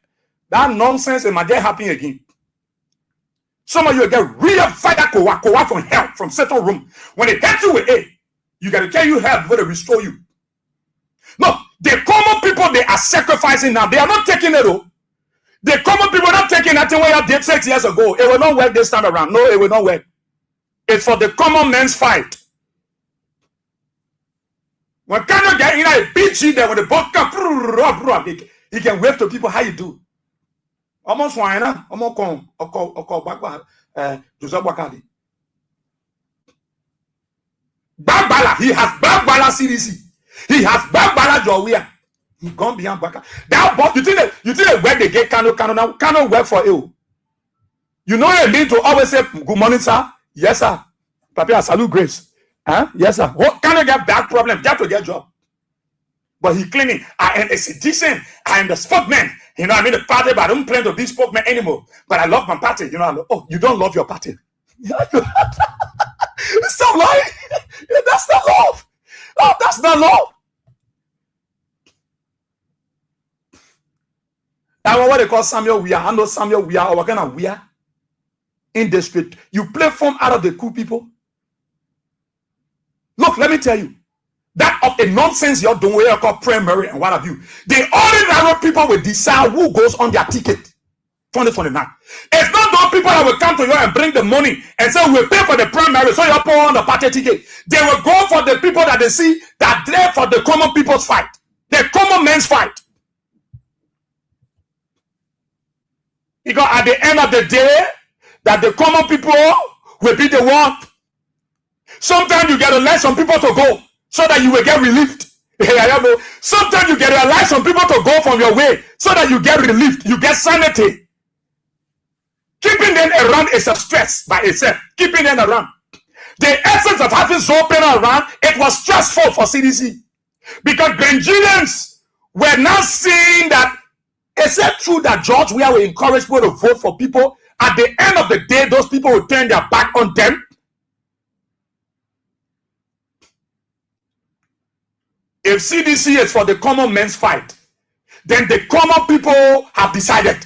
That nonsense is might happen again. Some of you get real fighter kowa from hell, from Satan room. When they hit you with A, you gotta tell you help before they restore you. No, the common people they are sacrificing now. They are not taking it all. The common people are not taking that thing where you did 6 years ago. It will not work this time around. No, it will not work. It's for the common man's fight. When Kano get in a beach there, when the boat come, he can wave to people how you do. Almost wine, almost come, Joseph Wakadi. Bagbala, he has Bagbala CDC. He has Bagbala Jowia. He gone beyond Baka. That boy, you think they work they get Kano now? Kano work for you. You know what I mean to always say good morning, sir? Yes, sir. Papi, I salute grace. Huh? Yes, sir. What can I get bad problem? Just to get job. But he claiming I am a citizen, I am the spokesman. You know, I'm in the party, but I don't plan to be spokesman anymore. But I love my party. You know, oh, you don't love your party. Stop lying. That's not love. Oh, that's not love. That's what they call Samuel Weir. I know Samuel Weir, or what kind of Weir? in the street, you play form out of the cool people. Look, let me tell you, that of a nonsense you're doing, where you call primary and what have you. The only narrow people will decide who goes on their ticket. 2029. It's not those people that will come to you and bring the money and say we'll pay for the primary, so you put on the party ticket. They will go for the people that they see that there for the common people's fight, the common man's fight. Because at the end of the day, that the common people will be the one. Sometimes you get to let some people to go so that you will get relieved. Sometimes you get to allow some people to go from your way so that you get relieved. You get sanity. Keeping them around is a stress by itself. Keeping them around. The essence of having Zopena around, it was stressful for CDC. Because Grangians were now seeing that, is it true that George Weah will encourage people to vote for people? At the end of the day, those people will turn their back on them. If CDC is for the common man's fight, then the common people have decided.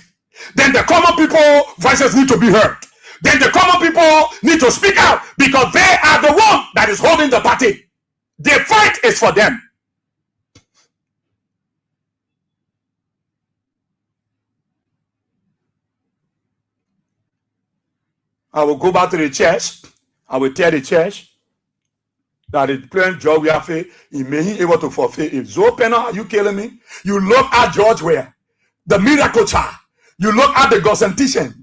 Then the common people voices need to be heard. Then the common people need to speak out because they are the one that is holding the party. The fight is for them. I will go back to the church. I will tell the church that the plain George Weah, he may be able to forfeit. If Zopena, are you killing me? You look at George Weah, the miracle child. You look at the Gosentician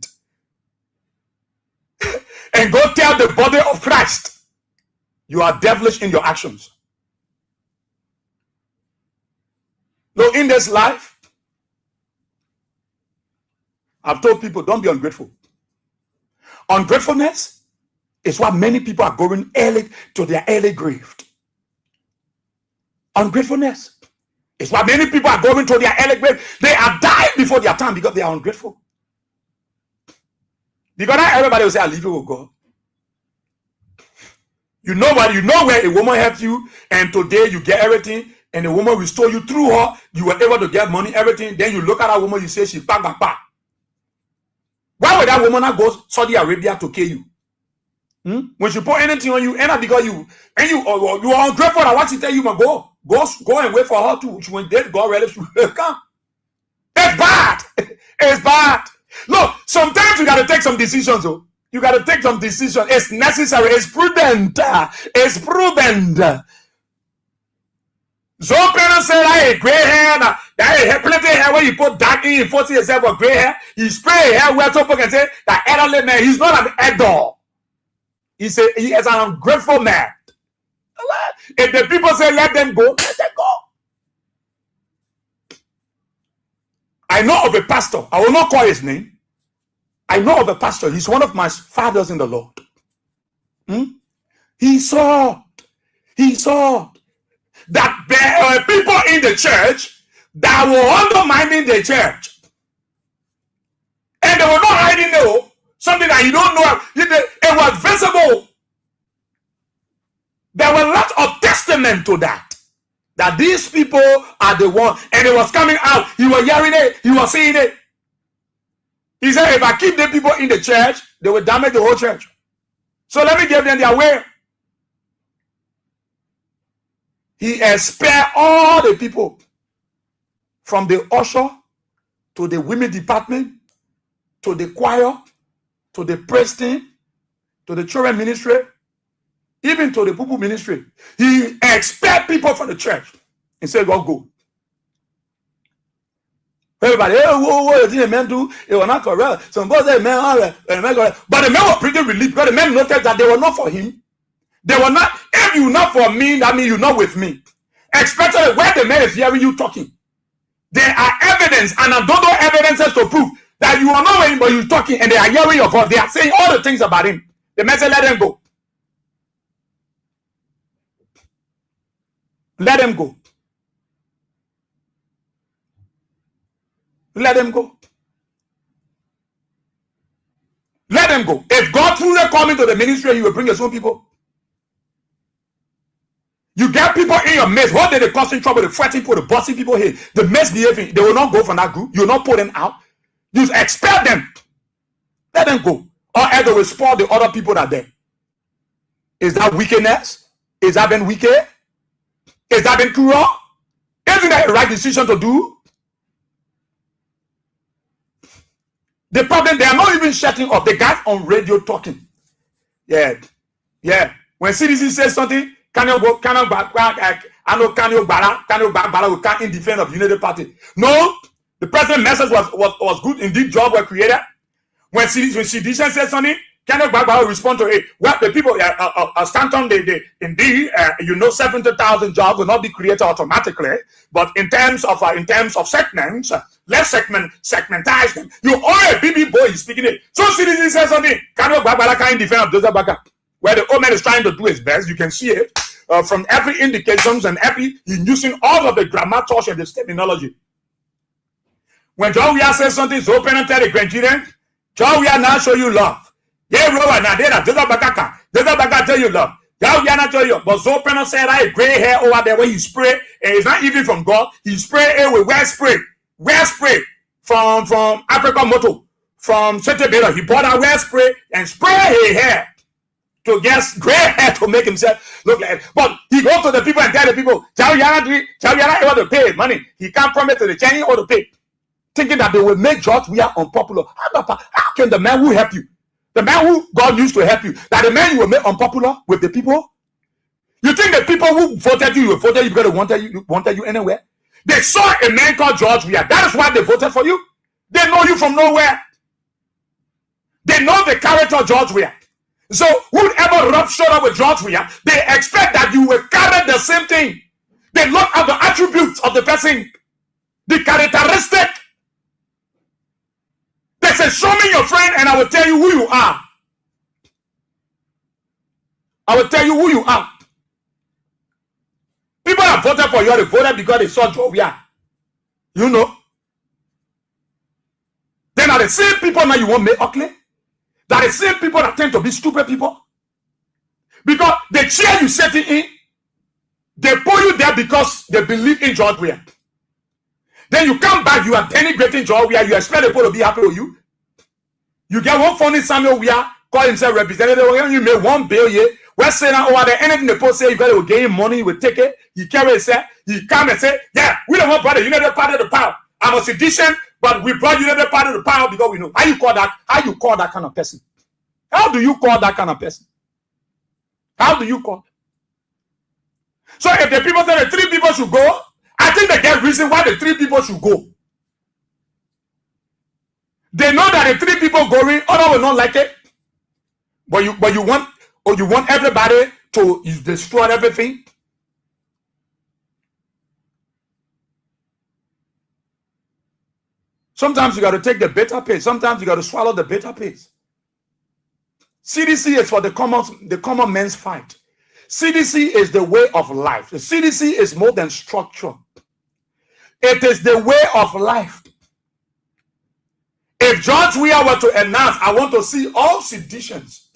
and go tell the body of Christ you are devilish in your actions. No, in this life, I've told people don't be ungrateful. Ungratefulness is what many people are going early to their early grave. Ungratefulness is why many people are going to their early grave. They are dying before their time because they are ungrateful. Because not everybody will say, I leave you with God. You know what? You know where a woman helped you, and today you get everything, and the woman restore you through her. You were able to get money, everything. Then you look at that woman, you say she back. Why would that woman not go to Saudi Arabia to kill you? When she put anything on you, and not because you are ungrateful, I want to tell you, man, go and wait for her to. When God ready to come. It's bad. It's bad. Look, sometimes you got to take some decisions. Oh, you got to take some decisions. It's necessary. It's prudent. It's prudent. Zopena said, I had gray hair. That is plenty of hair where you put dark in, you force yourself for gray hair. You spray hair where some people can say that elderly man, he's not an elder. He is an ungrateful man. If the people say let them go, let them go. I know of a pastor. I will not call his name. I know of a pastor. He's one of my fathers in the Lord. He saw that there are people in the church that were undermining the church. And they were not hiding something that you don't know. It was visible. There were lots of testament to that. That these people are the one. And it was coming out. He was hearing it. He was seeing it. He said, if I keep the people in the church, they will damage the whole church. So let me give them their way. He spared all the people. From the usher, to the women department, to the choir, to the praise team, to the children ministry, even to the poo ministry. He expelled people from the church and said, go. Everybody, what did the men do? It was not correct. Some boys say, men are correct. But the men were pretty relieved because the men noticed that they were not for him. They were not, if you're not for me, that means you're not with me. Especially when the man is hearing you talking. There are evidence, and I don't know evidences to prove that you are not with him, but you're talking, and they are hearing your voice. They are saying all the things about him. The man said, let them go. Let them go. Let them go. Let them go. If God truly come into the ministry, he will bring his own people. You get people in your midst. What did they causing trouble? The fighting people, the bossing people here, the misbehaving. They will not go from that group. You will not put them out. You expel them. Let them go. or else they will spoil the other people that are there. Is that wickedness? Is that been wicked? Is that been cruel? Isn't that the right decision to do? The problem, they are not even shutting up. The guys on radio talking. Yeah. When CDC says something, can you in defense of United Party? No, the president message was good. Indeed, job were created. When CDC says something, can you respond to it? Well, the people Stanton, indeed, 70,000 jobs will not be created automatically. But in terms of segments, let's segmentize them. You are a BB boy speaking it. So CDC says something. Can you in defense of Joseph Baka? Where the old man is trying to do his best, you can see it from every indications and using all of the grammatory and the terminology. When John Weah says something, so open and tell the grandchildren, John Weah now show you love. Yeah, Rowan, now there, Joseph Baka tell you love. John Weah not tell you, but so open and said, I gray hair over there when he spray, and it's not even from God. He spray it with where spray from Africa Moto, from Setebeda. He bought a wear spray and spray his hair to get gray hair to make himself look like it. But he goes to the people and tell the people, Chawiana able to pay his money. He can't promise to the Chinese or to pay. Thinking that they will make George Weah unpopular. How can the man who help you, the man who God used to help you, that the man you will make unpopular with the people? You think the people who voted you will vote you because they wanted you anywhere? They saw a man called George Weah. That is why they voted for you. They know you from nowhere. They know the character of George Weah. So whoever rubs shoulder with George Weah, they expect that you will carry the same thing. They look at the attributes of the person, the characteristic. They say, show me your friend and I will tell you who you are. I will tell you who you are. People that voted for you, they voted because they saw George Weah. You know. Then are the same people now you want me ugly? That the same people that tend to be stupid people. Because the chair you sitting in, they put you there because they believe in George Weah. Then you come back, you are denigrating George Weah, you expect the people to be happy with you. You get one funny Samuel Weah, call himself representative, you make $1 billion. We're saying over there, anything the post say, you got to gain money, you will take it. He carry it, say, he come and say, yeah, we don't want brother, you know the party of the power. I'm a sedition, but we brought you to the part of the power because we know. How you call that kind of person? How do you call that kind of person? How do you call? So if the people say the 3 people should go, I think they get reason why the 3 people should go. They know that the 3 people going, others will not like it. But you want everybody to destroy everything. Sometimes you got to take the bitter pill. Sometimes you got to swallow the bitter pills. CDC is for the common man's fight. CDC is the way of life. The CDC is more than structure. It is the way of life. If George Weah were to announce, I want to see all seditions.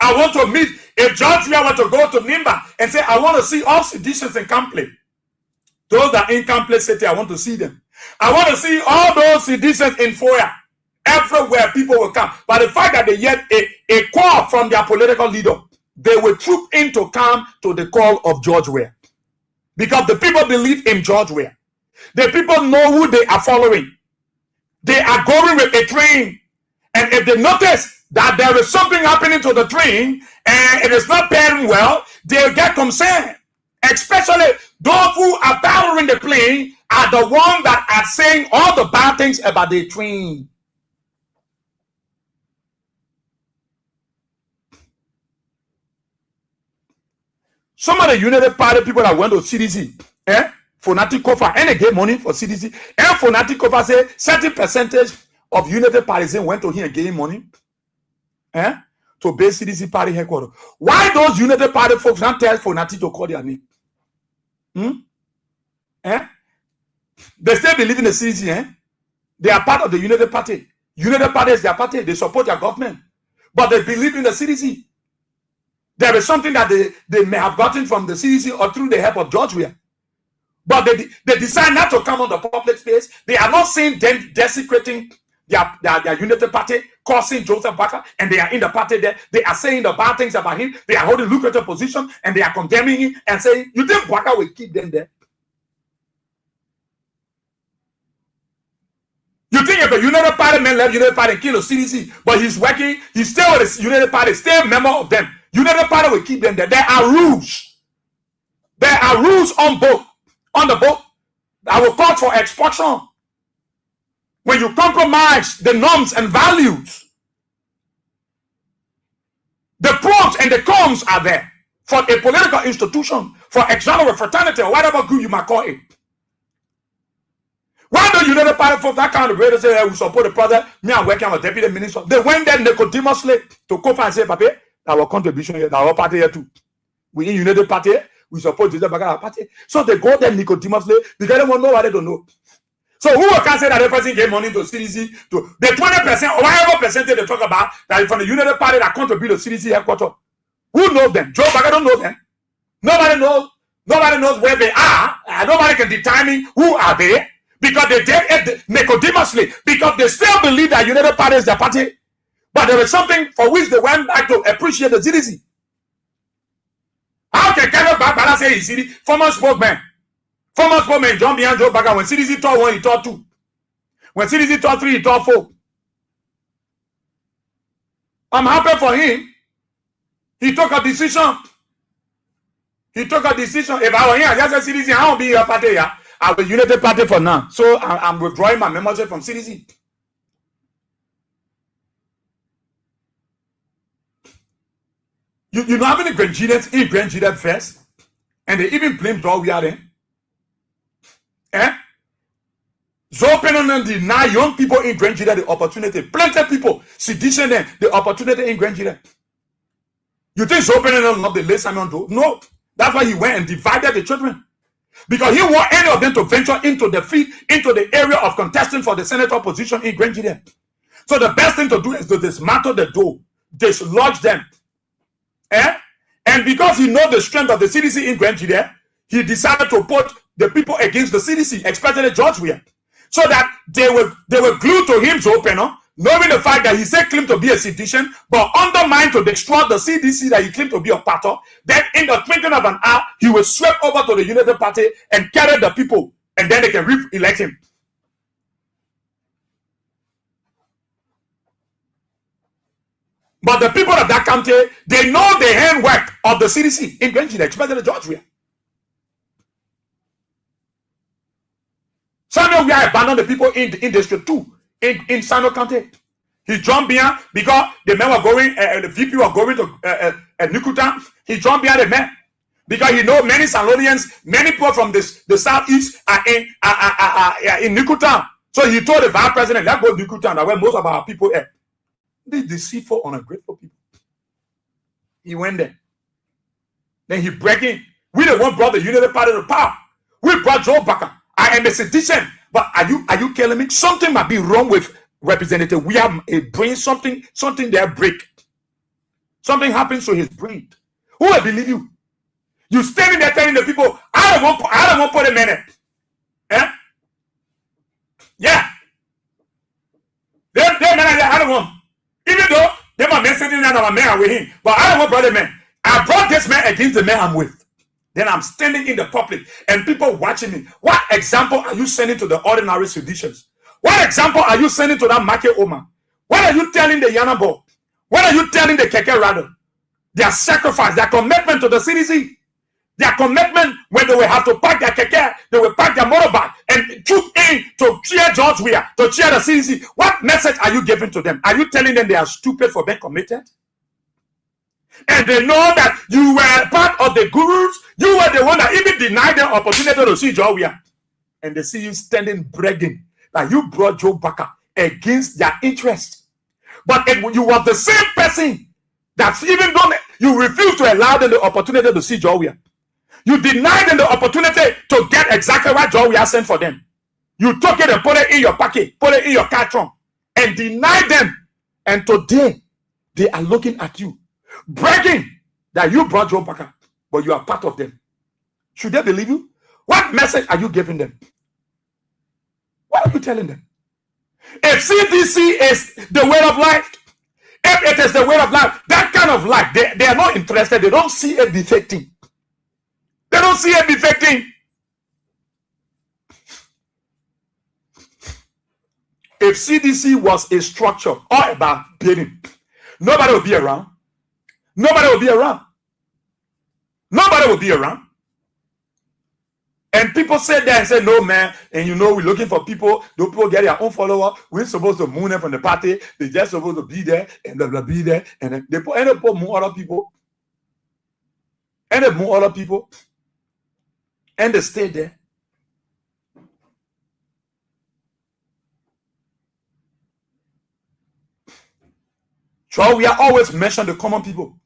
I want to meet, if George Weah were to go to Nimba and say, I want to see all seditions in Campley. Those that in Campley City, I want to see them. I want to see all those seditions in Foya. Everywhere people will come. But the fact that they get a call from their political leader, they will troop in to come to the call of George Weah. Because the people believe in George Weah. The people know who they are following. They are going with a train. And if they notice that there is something happening to the train and it is not paying well, they'll get concerned. Especially those who are powering the plane are the ones that are saying all the bad things about the train. Some of the United Party people that went to CDC, Fonati Kofa, and they gave money for CDC, and Fonati Kofa say certain percentage of United Partisans went to him and gave him money to base CDC party headquarters. Why those United Party folks not tell Fonati to call their name? They still believe in the CDC, They are part of the United Party. United Party is their party. They support their government. But they believe in the CDC. There is something that they may have gotten from the CDC or through the help of George Weah. But they decide not to come on the public space. They are not saying desecrating their United Party, causing Joseph Baka, and they are in the party there. They are saying the bad things about him. They are holding lucrative position, and they are condemning him and saying, you think Baka will keep them there? You think if a United Party man left United Party and kill a CDC, but he's working, he's still with the United Party, still a member of them, United Party will keep them there. There are rules. There are rules on the book that will call for expulsion. When you compromise the norms and values, the pros and the cons are there for a political institution, for external fraternity, or whatever group you might call it. Why don't United Party for that kind of radio say, hey, we support the brother, me I'm working as a deputy minister? They went there Nicodemously to come and say, Papi, our contribution here, our party here too. We in United Party, we support the party. So they go there Nicodemously because they won't know what they don't know. So who can say that the person gave money to CDC to the 20% or whatever percentage they talk about that is from the United Party that contribute to CDC headquarters? Who knows them? Joe Baka don't know them. Nobody knows where they are. Nobody can determine who are they. Because they did it Nicodemously, because they still believe that United Party is their party, but there was something for which they went back to appreciate the CDC. How can Kenneth Bala say he's CDC? Former spokesman John Bian Joe Baka, when CDC taught 1, he taught 2. When CDC taught 3, he taught 4. I'm happy for him. He took a decision. If I were here, I just said CDC, I won't be your party here. I will United Party for now. So I'm withdrawing my membership from CDC. You know how many Grangians in Grangian first? And they even blame all we are in. Zopen and deny young people in Grangian the opportunity. Plenty of people sedition them the opportunity in Grangian. You think Zopen and not the late Simon do? No. That's why he went and divided the children. Because he want any of them to venture into the area of contesting for the senator position in Grangian. So the best thing to do is to dismantle the door, dislodge them. And because he knows the strength of the CDC in Grangian, he decided to put the people against the CDC, especially George Weah, so that they were glued to him to open up, knowing the fact that he said claimed to be a sedition, but undermined to destroy the CDC that he claimed to be a part of. Then in the twinkling of an eye, he was swept over to the United Party and carried the people, and then they can re-elect him. But the people of that county, they know the handwork of the CDC in Grangian, especially George Weah. Samuel Weah abandoned the people in District 2 in Sano County. He jumped behind because the men were going, the VP were going to Nikutan. He jumped behind the men because he know many Salonians, many people from the southeast are in Nikutan. So he told the vice president, let's go to Nikutan, where most of our people are. These deceitful, ungrateful people. He went there. Then he break in. We the one brought the United Party to power. We brought Joe Baka. I am a sedition. But are you killing me? Something might be wrong with Representative. We have a brain, something there break. Something happens to his brain. Who will believe you? You standing there telling the people, I don't want to put him in it. Yeah. I don't want. Even though they were sitting down on a man with him, but I don't want brother man. I brought this man against the man I'm with. Then I'm standing in the public and people watching me. What example are you sending to the ordinary seditions? What example are you sending to that market Oma? What are you telling the Yanabo? What are you telling the Keke Rado? Their sacrifice, their commitment to the CDC. Their commitment when they will have to pack their Keke, they will pack their motorbike and troop in to cheer George Weah, to cheer the CDC. What message are you giving to them? Are you telling them they are stupid for being committed? And they know that you were part of the gurus. You were the one that even denied them opportunity to see Joe Weah. And they see you standing bragging that you brought Joe Baka against their interest. But you were the same person that's even though you refused to allow them the opportunity to see Joe Weah. You denied them the opportunity to get exactly what Joe Weah sent for them. You took it and put it in your pocket, put it in your carton, and denied them. And today, they are looking at you, bragging that you brought Joe Baka, but you are part of them. Should they believe you? What message are you giving them? What are you telling them? If CDC is the way of life, if it is the way of life, that kind of life, they are not interested. They don't see it defecting. They don't see it defecting. If CDC was a structure all about building, nobody will be around. Nobody will be around. Nobody will be around. And people sit there and say, no, man, and we're looking for people. Those people get their own follower. We're supposed to move them from the party. They're just supposed to be there and blah, blah, be there. And then they put more other people. And they move other people. And they stay there. So we are always mentioning the common people.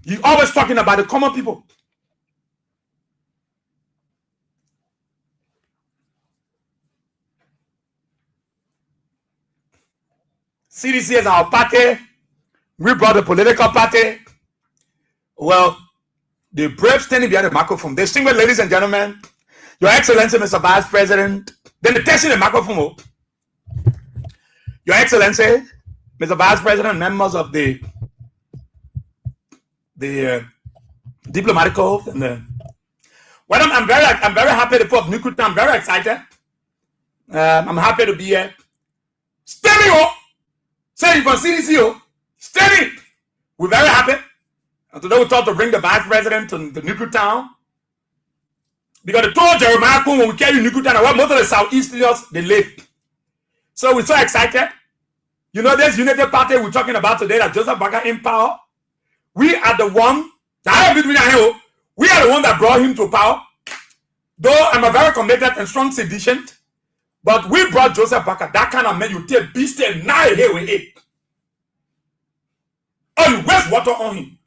You're always talking about the common people. CDC is our party. We brought a political party. Well, the brave standing behind the microphone. Distinguished ladies and gentlemen, Your Excellency, Mr. Vice President. Then the testing the microphone. Your Excellency, Mr. Vice President, members of the diplomatic corps, and well, I'm very happy to put Nukuta. I'm very excited. I'm happy to be here. Steady, say for CDC, steady. We're very happy. And today we thought to bring the Vice President to the Nuku Town. Because they told Jeremiah when we carry Nuku Town, where most of the Southeasterners they live. So we're so excited. You know, this United Party we're talking about today that Joseph Baka in power. We are the one that brought him to power. Though I'm a very committed and strong seditious, but we brought Joseph Baka. That kind of man, you take beast and now here with it. Oh, you waste water on him.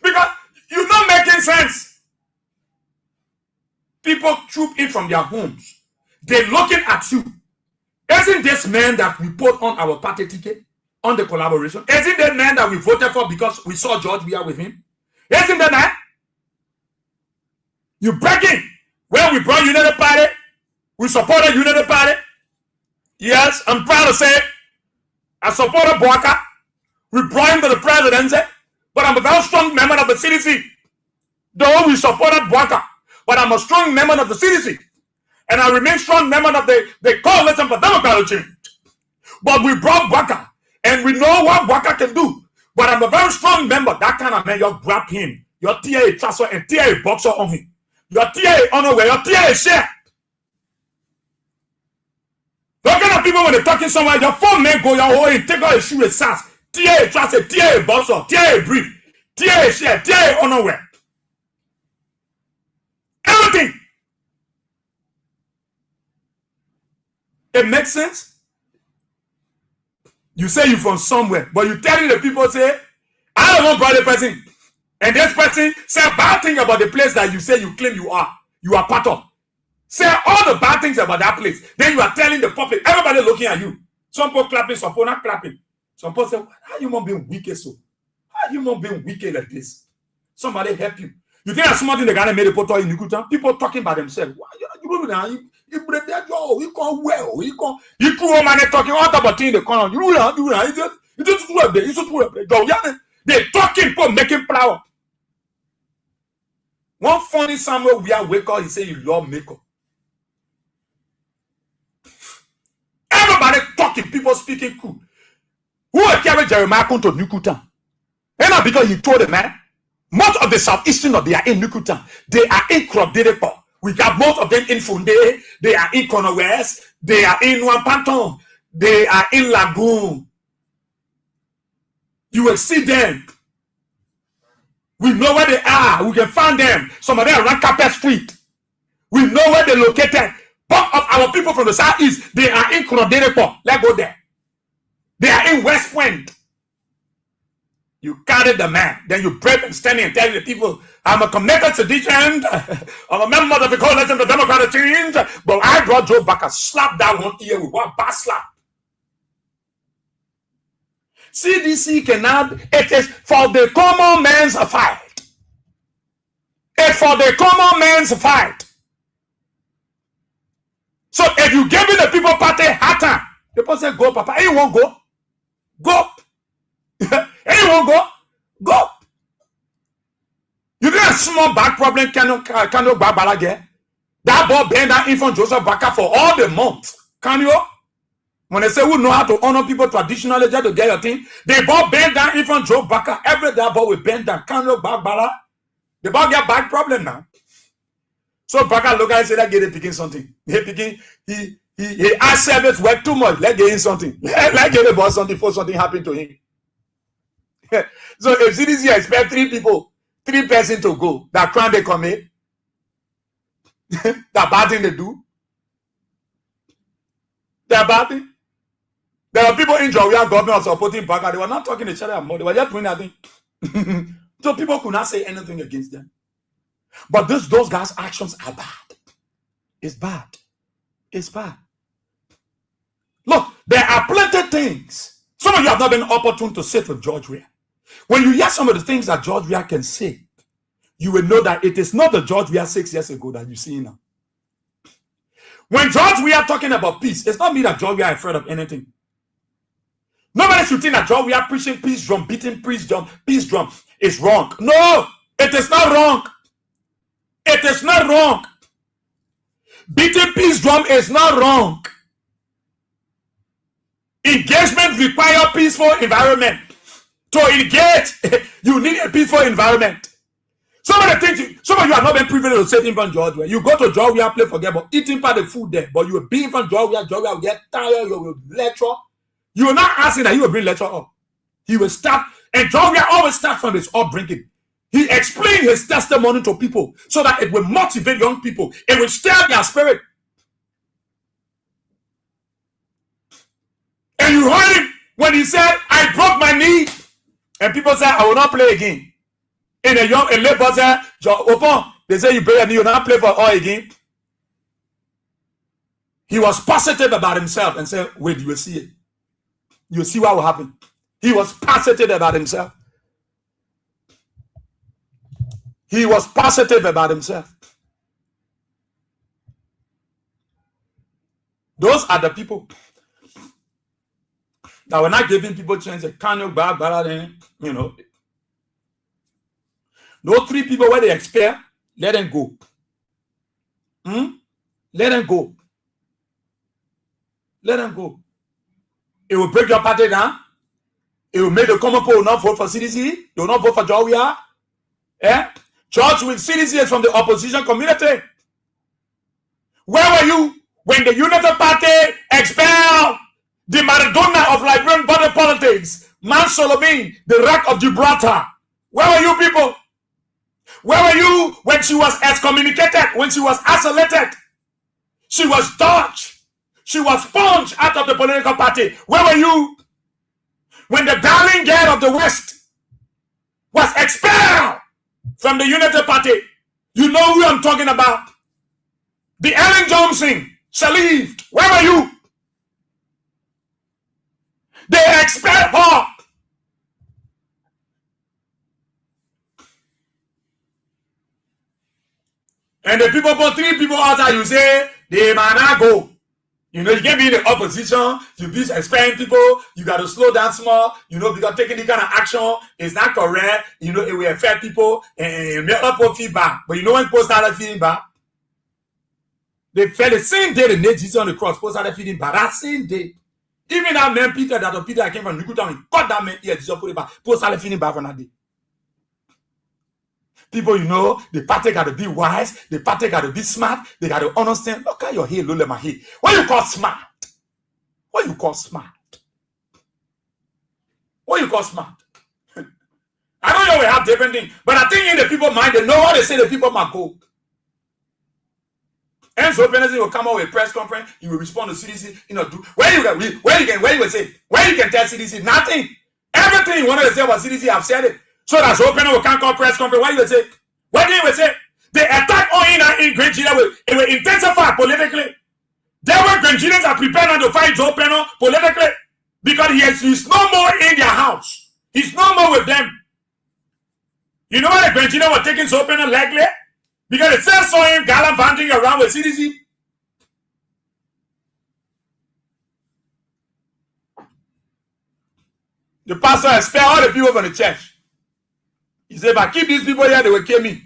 Because you're not making sense. People troop in from their homes. They're looking at you. Isn't this man that we put on our party ticket, on the collaboration? Isn't that man that we voted for because we saw George Weah with him? Isn't that man? You begging. When we brought United Party, we supported United Party. Yes, I'm proud to say I supported Bwaka. We brought him to the presidency, but I'm a very strong member of the CDC. Though we supported Bwaka, but I'm a strong member of the CDC. And I remain strong member of the Coalition for Democratic Change. But we brought Bwaka, and we know what Bwaka can do. But I'm a very strong member. That kind of man, you grab him. Your tear a transfer and tear a boxer on him. Your tear a honor where your tear a share. Those kind of people when they're talking somewhere, your phone may go your way and take out a shoe a sass. Tear a transfer, tear a boxer, tear a brief, tear a share, tear a honor where. Everything. It makes sense. You say you're from somewhere, but you telling the people, say, I don't want brother person. And this person say bad thing about the place that you say you claim you are part of. Say all the bad things about that place. Then you are telling the public, everybody looking at you. Some people clapping, some people not clapping. Some people say, how you not being wicked so? How you not being wicked like this? Somebody help you. You think that's something the guy made a photo in Nukuta? People talking about themselves. Why you break that jaw, you can't well, you can't man talking all about in the corner. You just they're talking for making flour. One funny somewhere we are wake up, he say you love makeup. Everybody talking, people speaking cool. Who will carry Jeremiah to Nukuta? And not because he told the man, most of the Southeasterners, they are in Nukuta. They are in Krobderepo. We got most of them in Funde. They are in Corner West. They are in Wampanton. They are in Lagoon. You will see them. We know where they are. We can find them. Some of them are around Capet Street. We know where they're located. Part of our people from the Southeast, they are in Krobderepo. Let's go there. They are in West Point. You carry the man, then you brave and standing and telling the people, I'm a committed citizen, I'm a member of the Coalition for Democratic Change, but I brought Joe Baka, slap that one ear with one bad slap. CDC cannot, it is for the common man's fight. It's for the common man's fight. If you give the people party hatter, the people say, go, Papa. You won't go. Go. You won't go. Go. You get a small back problem, cannot get. That boy bend that infant Joseph Baka for all the month. Can you? When they say who know how to honor people traditionally just to get your thing, they both bend down infant Joe Baka. Every day boy will bend down. Can you back Bala? The boy get back problem now. So Baka look at it say that get it picking something. He asked service work too much. Let's get in something. Let's get about something for something happen to him. So if CDC expect 3 persons to go, that crime they commit, that bad thing they do, that bad thing. There are people in Georgia government supporting Baka. They were not talking to each other more. They were just doing nothing. So people could not say anything against them. But those guys' actions are bad. It's bad. It's bad. Look, there are plenty of things. Some of you have not been opportune to sit with George Weah. When you hear some of the things that George Weah can say, you will know that it is not the George Weah 6 years ago that you see now. When George Weah talking about peace, it's not me that George Weah is afraid of anything. Nobody should think that George Weah preaching peace drum, beating peace drum is wrong. No, it is not wrong. It is not wrong. Beating peace drum is not wrong. Engagement requires peaceful environment. To engage, you need a peaceful environment. Some of you have not been privileged to sit in front of George Weah. You go to George Weah, play forget about eating part of the food there, but you will be in front of George Weah will get tired, you will lecture. You will not asking that he will bring lecture up. He will start, and George Weah always start from his upbringing. He explained his testimony to people so that it will motivate young people. It will stir their spirit. And you heard him when he said, I broke my knee. And people say, I will not play again. And a late boy said, they say you break your knee, you will not play for all again. He was positive about himself and said, wait, you will see it. You will see what will happen. He was positive about himself. He was positive about himself. Those are the people that were not giving people chance. You know. Those 3 people where they expire, let them go. Let them go. Let them go. It will break your party down. It will make the common people not vote for CDC. They will not vote for George Weah. George with CDC is from the opposition community. Where were you when the Unity Party expelled the Maradona of Liberian body politics, Man Solomon, the Rock of Gibraltar? Where were you people? Where were you when she was excommunicated, when she was isolated? She was dodged. She was sponged out of the political party. Where were you when the darling girl of the West was expelled from the Unity Party? You know who I'm talking about. The Ellen Johnson, Salived. Where were you? They expelled her. And the people, but 3 people outside, you say, they might not go. You know, you can't be in the opposition, you be expelling people, you got to slow down small, you know, because taking this kind of action is not correct, you know, it will affect people, and make up feedback. But you know when people started feeding back? They felt the same day the native Jesus on the cross, people started feeding back. That same day. Even that man Peter, that came from Nukutown, he cut that man ear, Jesus put it back, people started feeding back from that day. People, you know, the party got to be wise. The party got to be smart. They got to understand. Look at your hair, look at my hair. What you call smart? What you call smart? What you call smart? I don't know we have different things, but I think in the people mind, they know what they say the people might go. And so Penalty will come out with a press conference, you will respond to CDC, you know, where you can tell CDC nothing. Everything you wanted to say about CDC, I've said it. So that's open we can't call press conference. What do you say? What do you say? The attack on in Great Chile will intensify politically. There were Grenadians are prepared to fight Joe Penno politically because he's no more in their house. He's no more with them. You know why the Grenadians were taking Joe Penno legally? Because they still saw him gallivanting around with CDC. The pastor expelled all the people from the church. He said, if I keep these people here, they will kill me.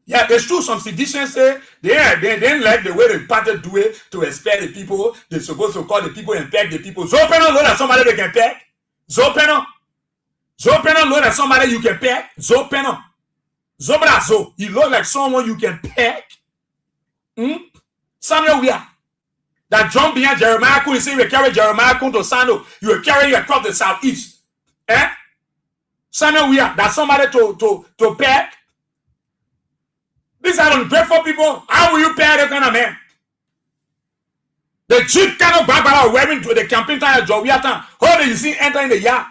Yeah, it's true. Some seditions say they didn't like the way the party do it to expel the people. They're supposed to call the people and peg the people. Zopeno know that somebody they can peg. Zopeno know that somebody you can peg. Zopeno. Zobrazo. He looks like someone you can peg. Samuel Weir. That jump behind Jeremiah, you say you will carry Jeremiah to Sando. You will carry you across the southeast. Samuel Weir. That's somebody to peg. These are ungrateful people. How will you pay that kind of man? The Jeep kind of Barbara wearing to the campaign tire job. How do you see entering the yard?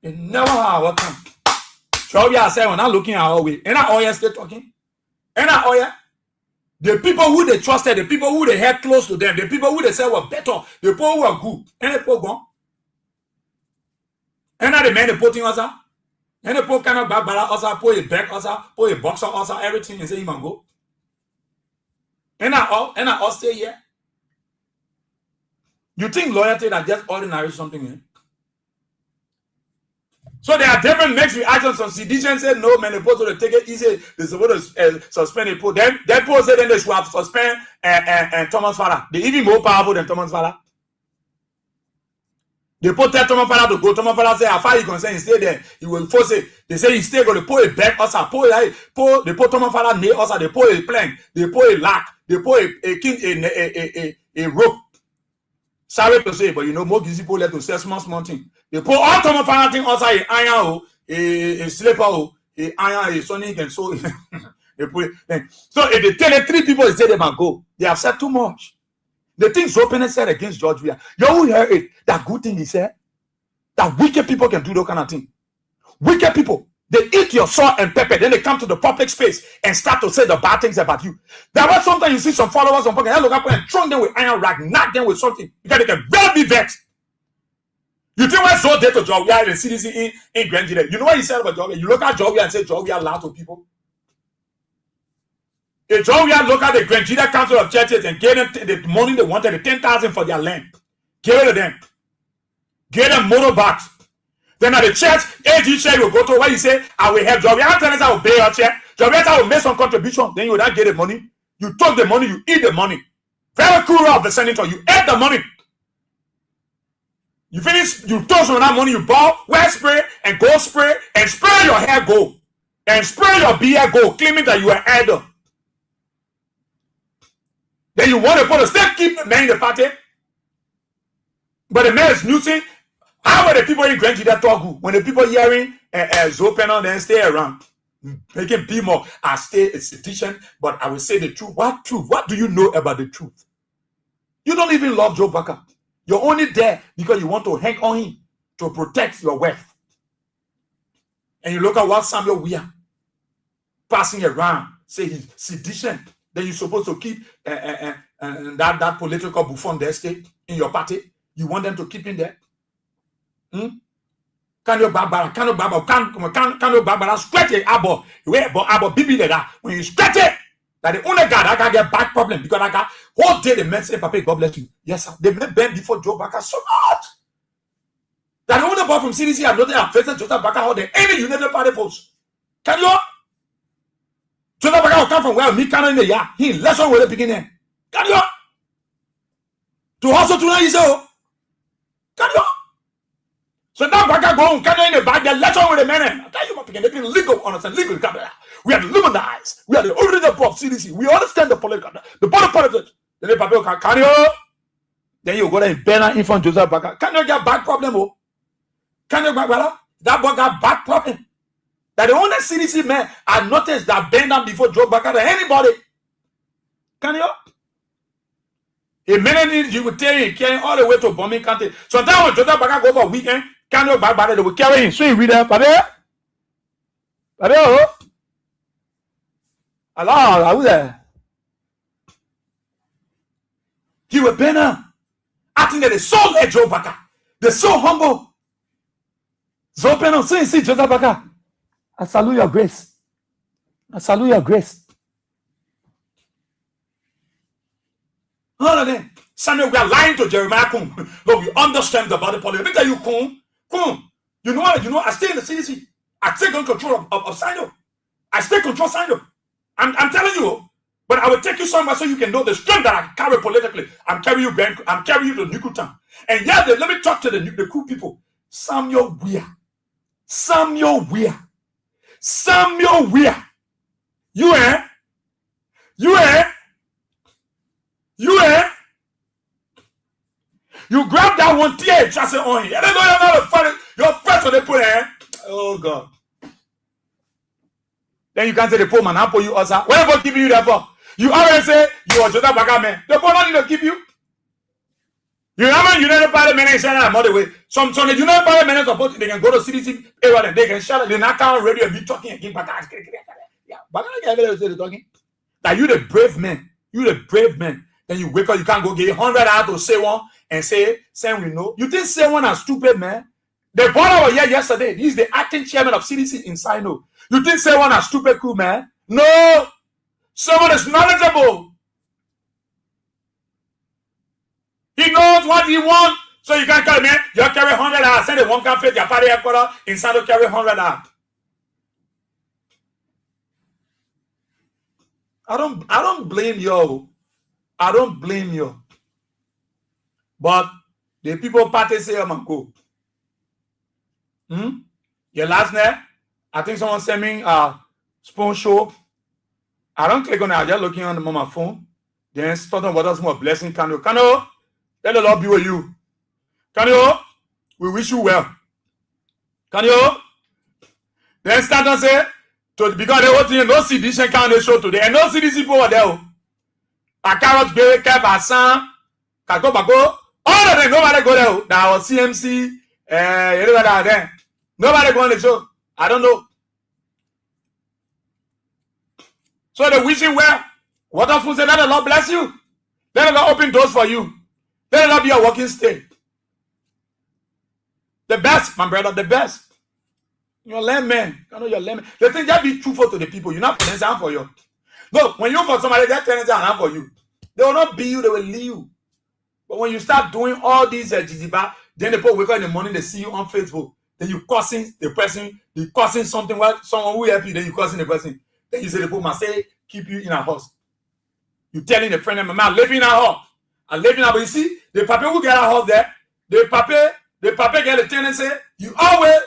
They never have what time. Jovia said, we're not looking at our way. And our Oya still talking. And our Oya. The people who they trusted, the people who they had close to them, the people who they said were better, the people who were good. And the people gone. And now the men they putting us out. And the poor cannot Barbara also put a back also, put a boxer also, everything and say you can go. And I all stay here. You think loyalty that just ordinary something here? So there are different mixed reactions. Some sedition said no, man, they're supposed to take it easy. They're supposed to suspend the poor. Then Paul said then they should have suspend and Thomas Father. They're even more powerful than Thomas Father. They put that Thomas Father to go. Thomas Father say, how far you concerned, he stay there. He will force it. They say he stay going to pull a back also. They put Thomas Father near also. They pull a plank. They pull a lock. They pull a rope. Sorry to say, but you know, more easy people let to say small thing. They put all Thomas Father thing also a iron, a slipper, a iron, a something and so they put it. So if they tell the 3 people, they say they might go. They have said too much. The things Open said against George Weah. You will hear it. That good thing he said. That wicked people can do that kind of thing. Wicked people. They eat your salt and pepper. Then they come to the public space and start to say the bad things about you. That was sometimes you see some followers on podcast. They look up and throw them with iron rag, knock them with something. Because they can well be vexed. You think what's so there to George Weah and CDC in Grand Jide? You know what he said about George Weah? You look at George Weah and say George Weah lied to people. If George Weah look at the Grand Jide Council of Churches and gave them the money they wanted, the 10,000 for their land, give it to them. Give them motorbikes. Then at the church, AG chair will go to where you say, I will help George Weah. I will pay your chair. George Weah will make some contribution. Then you will not get the money. You took the money, you eat the money. Very cool of the senator. You ate the money. You finish, you toss on that money, you bought, wear spray and go spray and spray your hair gold. And spray your beard gold, claiming that you are idol. Then you want to put a step, keep the man in the party. But the man is nuising. How are the people in Grand Jide talk? When the people hearing Zopeno, then stay around. Making people, I stay a sedition, but I will say the truth. What truth? What do you know about the truth? You don't even love Joe Baker. You're only there because you want to hang on him to protect your wealth. And you look at what Samuel Weah passing around, say he's sedition. Then you're supposed to keep that political buffon there stay in your party. You want them to keep in there? Can you Barbara scratch it abo? Abo bibi that when you scratch it, that the only God I can get back problem because I got whole day the men say, Papa, God bless you. Yes, sir. They've been bent before Joe Baker so much. That the only boy from CDC have nothing affected Joseph Baker how they any United Party folks. Can you? Joseph Baker will come from where me can in the yard. He lesson with the beginning. Can you? To hustle to know so. Can you? So now Baker go on, can you in the back, the lesson with the men. I tell you, my beginning, they can legal honest and legal capital. We are the luminized. We are the original of CDC. We understand the political, the politics. Then the people can you? Then you go there and banner in front of Joseph Baker. Can you get back problem? Oh? Can you back brother? That boy got back problem. That the only CDC man I noticed that bend down before Joe Baker than anybody. Can you? A minute you would tell him carrying all the way to Bombing County. Sometimes when Joseph Baker go for a weekend, can you back brother? They will carry him. So you read that, Pabé? Oh. Allah, I was there. He was better. I think that they so let Joe Baker. They're so humble. So better. So you see Joseph Baker. I salute your grace. I salute your grace. All of them. Samuel, we are lying to Jeremiah Kun. But we understand the body policy. Let me tell you, Kun, you know what? You know, I stay in the CDC. I take control of Sino. I stay control Sino. I'm telling you, but I will take you somewhere so you can know the strength that I carry politically. I'm carrying you to Nuku Town. And yeah, let me talk to the cool people. Samuel Weir. You grab that one tear just on you. And then you're not a funny. Your first one they put in. Oh God. Then you can say the poor man, how for you also? Whatever give you that for? You always say you are just a bag man. The poor man need to give you. You remember United Parliament is another way. Some the United Parliament support they can go to CDC area and they can shout they not count radio and be talking again. Yeah, but I can't say talking. That you the brave man. Then you wake up, you can't go get 100 out to say one and say we know. You think say one are stupid, man? The board over here yesterday. He's the acting chairman of CDC in Sino. You think say one are stupid, cool, man? No, someone is knowledgeable. He knows what he wants, so you can't carry me. You carry 100 hours. Send it one can fit your party headquarters inside to carry 100 hours. I don't blame you. I don't blame you. But the people party say I'm go. Your last name? I think someone sent me spoon show. I don't click on it. I'm just looking on my phone. Then talking about us more blessing. Kano, let the Lord be with you. Kano, we wish you well. Kano, then start to say, because they want to no CDC kind of show today, and no CDC people were there. A carrot, berry, cap, a san, Kako, all of them, nobody go there. Now, CMC, everybody there. Nobody go on the show. I don't know. So they wish you well. What else will say? Let the Lord bless you. Let the Lord open doors for you. Let the Lord be a walking stick. The best, my brother, the best. You're a lame man. You know you're a lame man. The thing, just be truthful to the people. You're not tenants for you. No, when you for somebody, that tenants are for you. They will not be you, they will leave you. But when you start doing all these jiziba, then the people wake up in the morning, they see you on Facebook. Then you cussing the person, you cussing something, someone who help you, then you cussing the person. Then you say the people must say, keep you in a house. You telling the friend, I'm living in a house. I'm living in a house. But you see, the papa who get a house there, the papa get the tenant say, you always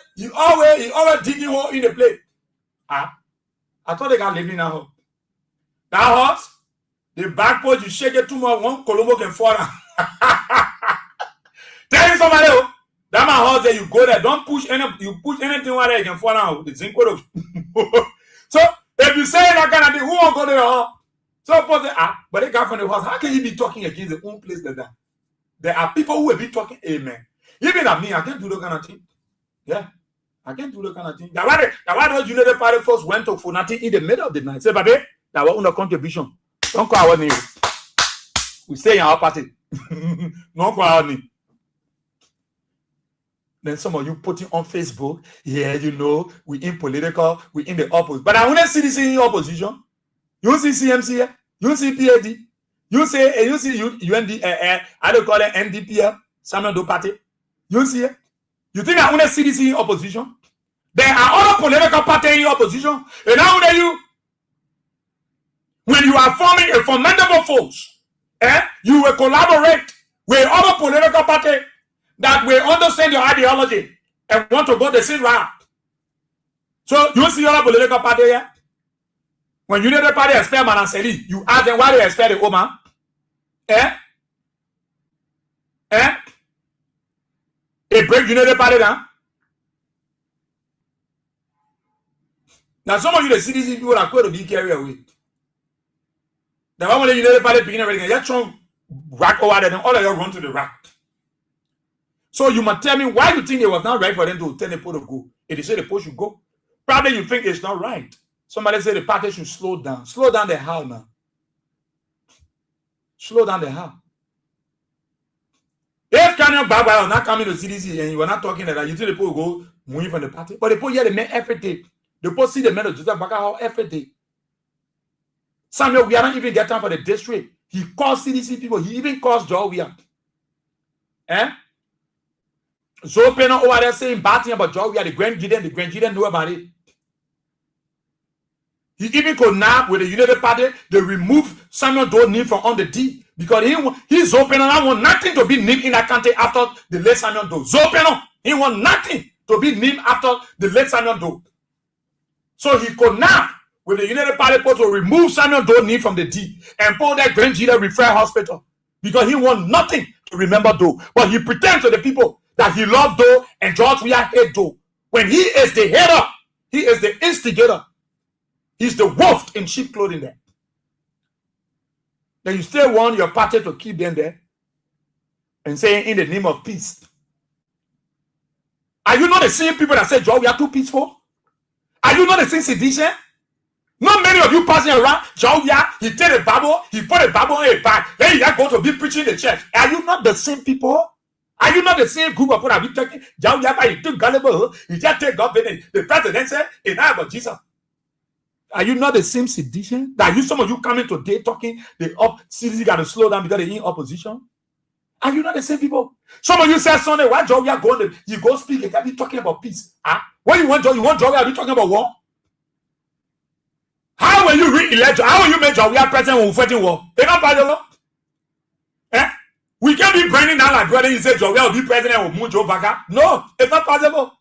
digging hole in the plate. I thought they got living in a house. That house, the back porch, you shake it too much, one Colombo can fall down. Tell you somebody else. That my house there, you go there. Don't push you push anything where there, you can fall down. The zinc code. So if you say that kind of thing, who won't go there? So but they got from the house. How can you be talking against the own place like that? There are people who will be talking, amen. Even at me, I can't do that kind of thing. Yeah. I can't do that kind of thing. That's why those United Party folks went to for nothing in the middle of the night. Say, baby, that was under contribution. Don't call our name. We stay in our party. Don't call our name. Then some of you putting on Facebook, yeah, you know, we in political, we in the opposition. But I want to see this in opposition. You see CMC here, you see PAD, you see UND, I don't call it NDP, Samuel Do Party. You see it? You think I want to see this in opposition? There are other political parties in opposition. And how are you? When you are forming a formidable force, you will collaborate with other political parties that will understand your ideology and want to go the same route. So you see other political party here? When you know the party expect Manasseh, you ask them why they expect the woman. It break United Party down. Now some of you the CDC people are going to be carried away. The one when the United Party begin everything, you're trying to rack over there, then all of you run to the rack. So you must tell me why you think it was not right for them to tell the people to go. If they say the people should go, probably you think it's not right. Somebody say the party should slow down. Slow down the how now. Slow down the how. If Canyon Baba are not coming to CDC and you are not talking like that, you think the people go moving from the party. But the people here, they make every day. The people see the men of Joseph Bakao every day. Samuel, we are not even getting time for the district. He calls CDC people. He even calls Georgia. Zopena over there saying bad thing about Georgia. The Grand Gideon know about it. He even could nab with the United Party. They remove Samuel Doe name from on the D because he's open and I want nothing to be named in that country after the late Samuel Doe. Zopena, he want nothing to be named after the late Samuel Doe. So he could nab with the United Party to remove Samuel Doe name from the D and put that Grand Gideon Referral Hospital because he want nothing to remember Doe. But he pretends to the people that he loved Doe and George Weah hate Doe. When he is the hater, he is the instigator. He's the wolf in sheep clothing there. Then you still want your party to keep them there and saying in the name of peace. Are you not the same people that say, Joe, we are too peaceful? Are you not the same sedition? Not many of you passing around, Joe, he take a Bible, he put a Bible in a bag, then he got go to be preaching in the church. Are you not the same people? Are you not the same group of people that be talking? Joe, he took gullible, he just take God, the president said, it's not about Jesus. Are you not the same sedition? That some of you coming today talking the CDC got to slow down because they're in opposition? Are you not the same people? Some of you said Sunday, why Georgia going to you go speak and can't be talking about peace? What you want Georgia to be talking about war? How will you re-elect? How will you make Georgia president when we're fighting war? It's not possible. We can't be branding down like brother. You say Georgia will be president with Moon Joe Baka. No, it's not possible.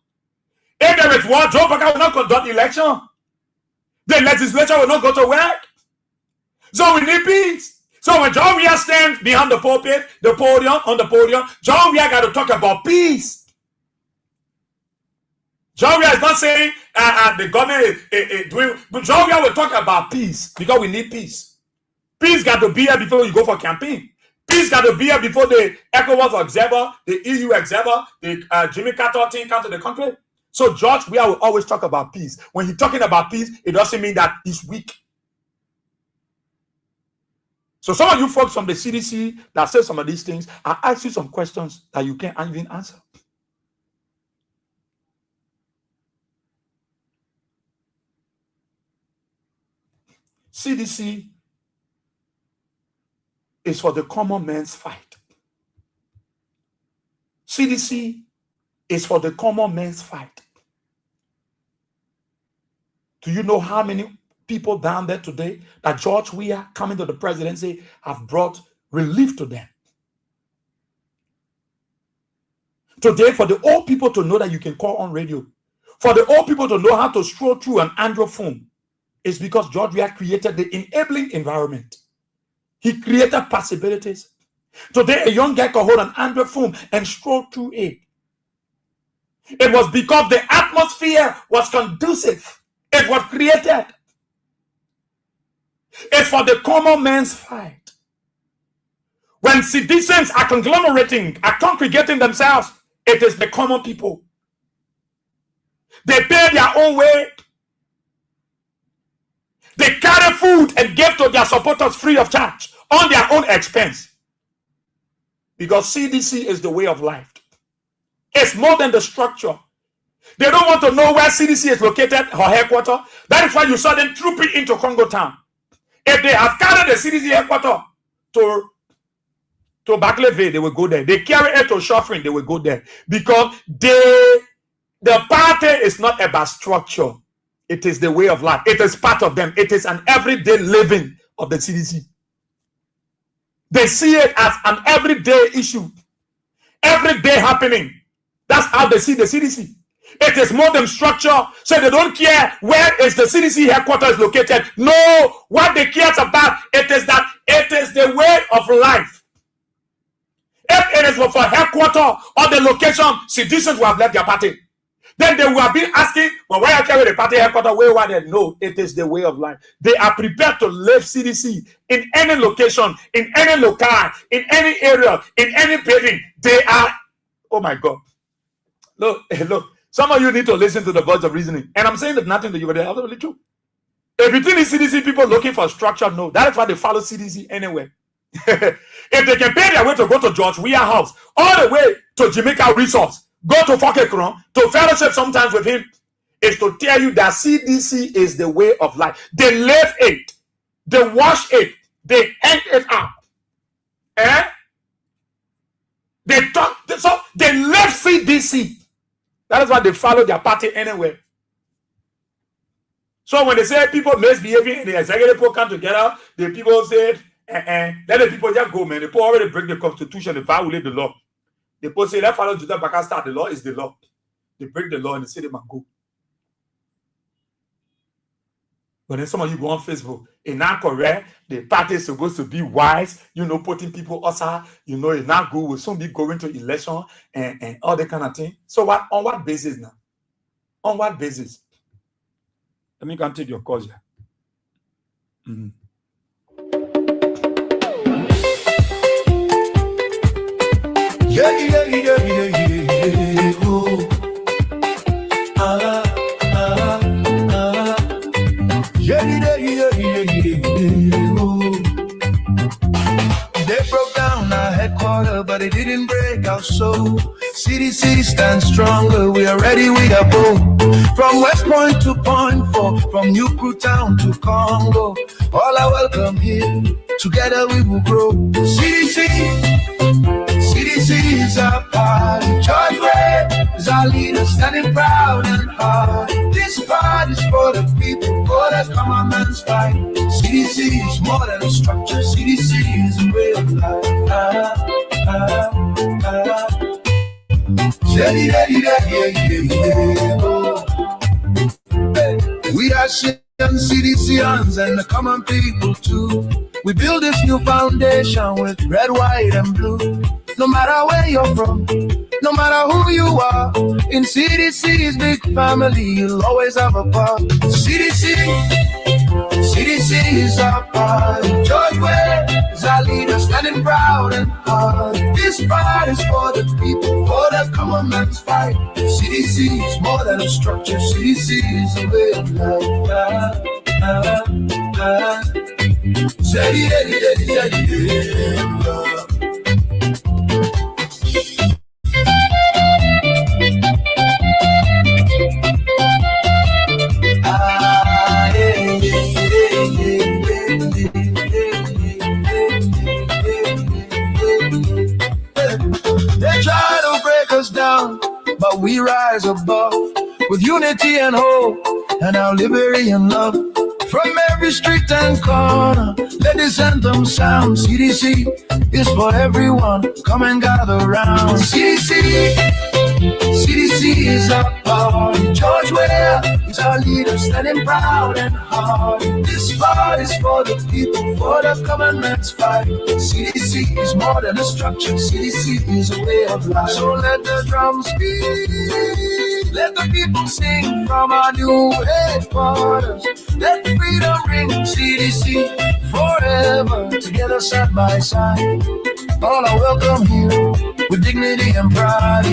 If there is war, Joe Baka will not conduct election. The legislature will not go to work. So we need peace. So when John Weah stands behind the pulpit, on the podium, John Weah got to talk about peace. John Weah is not saying the government is doing, but John Weah will talk about peace because we need peace. Peace got to be here before you go for campaign. Peace got to be here before the ECOWAS observer, the EU observer, the Jimmy Carter team come to the country. So George Weah will always talk about peace. When he's talking about peace, it doesn't mean that he's weak. So some of you folks from the CDC that say some of these things, I ask you some questions that you can't even answer. CDC is for the common man's fight. CDC is for the common man's fight. Do you know how many people down there today that George Weah coming to the presidency have brought relief to them? Today, for the old people to know that you can call on radio, for the old people to know how to stroll through an Android phone, it's because George Weah created the enabling environment. He created possibilities. Today, a young guy can hold an Android phone and stroll through it. It was because the atmosphere was conducive. It was created. It's for the common man's fight. When citizens are conglomerating, are congregating themselves, it is the common people. They pay their own way. They carry food and give to their supporters free of charge on their own expense. Because CDC is the way of life. It's more than the structure. They don't want to know where CDC is located, her headquarters. That is why you saw them trooping into Congo town. If they have carried the CDC headquarters to Bakleve, they will go there. They carry it to Shoffrin, they will go there. Because the party is not about structure. It is the way of life. It is part of them. It is an everyday living of the CDC. They see it as an everyday issue. Every day happening. That's how they see the CDC. It is more than structure, so they don't care where is the CDC headquarters located. No, what they care about, it is that it is the way of life. If it is for headquarters or the location, citizens will have left their party. Then they will have been asking, well, why are you the party headquarters? Where were they? No, it is the way of life. They are prepared to leave CDC in any location, in any locale, in any area, in any building. They are, oh my God. Look. Some of you need to listen to the voice of reasoning. And I'm saying that nothing to you, but they're absolutely true. If you think the CDC people looking for structure, no. That is why they follow CDC anyway. If they can pay their way to go to George Weah house, all the way to Jamaica Resource, go to Fokekron, to fellowship sometimes with him, is to tell you that CDC is the way of life. They live it. They wash it. They hang it up. CDC. That is why they follow their party anywhere. So when they say people misbehaving and the executive people come together, the people say, let the people just go, man. The people already break the constitution, they violate the law. The people say, let's follow Judah Baka start. The law is the law. They break the law and they say they must go. But then some of you go on Facebook, it's not correct. The party is supposed to be wise, putting people outside, it's not good. We'll soon be going to election and all that kind of thing. So what? On what basis now? On what basis? Let me come take your calls here. They broke down our headquarters, but it didn't break our soul. CDC stands stronger, we are ready with a bow. From West Point to Point 4, from New Crew Town to Congo, all are welcome here, together we will grow. CDC is our party. George Red is our leader, standing proud and hard. This part is for the people, for the common man's fight. CDC is more than a structure, CDC is a way of life. We are CDCians and the common people too. We build this new foundation with red, white, and blue. No matter where you're from, no matter who you are, in CDC's big family, you'll always have a part. CDC is our party. George Ware is our leader, standing proud and hard. This part is for the people, for the common man's fight. CDC is more than a structure, CDC is a way of life. They try to break us down, but we rise above with unity and hope and our liberty and love. From every street and corner, let this anthem sound. CDC is for everyone, come and gather round. CDC is our party. George Ware is our leader, standing proud and hard. This part is for the people, for the common man's fight. CDC is more than a structure, CDC is a way of life. So let the drums beat, let the people sing from our new headquarters. Let freedom ring, CDC forever, together side by side. All are welcome here with dignity and pride.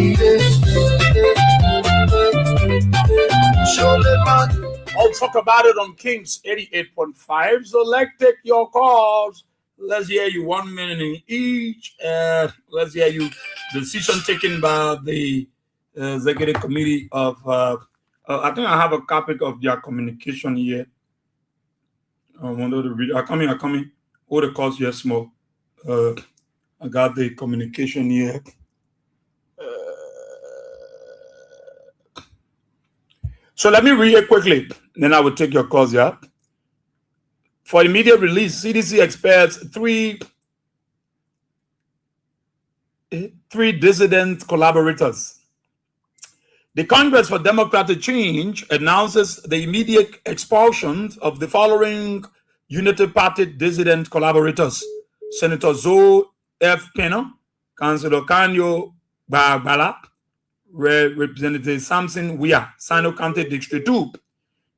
I'll talk about it on Kings 88.5. So let's take your calls. Let's hear you 1 minute in each. Let's hear you decision taken by the executive committee of. I think I have a copy of their communication here. I wanted to read. I'm coming. All the calls here small. I got the communication here. So let me read it quickly, then I will take your calls, yeah? For immediate release, CDC expects three dissident collaborators. The Congress for Democratic Change announces the immediate expulsion of the following Unity Party dissident collaborators: Senator Zoe F. Pena, Councilor Kanyo Bagbala, Representative Samson Wia, Sino County District 2.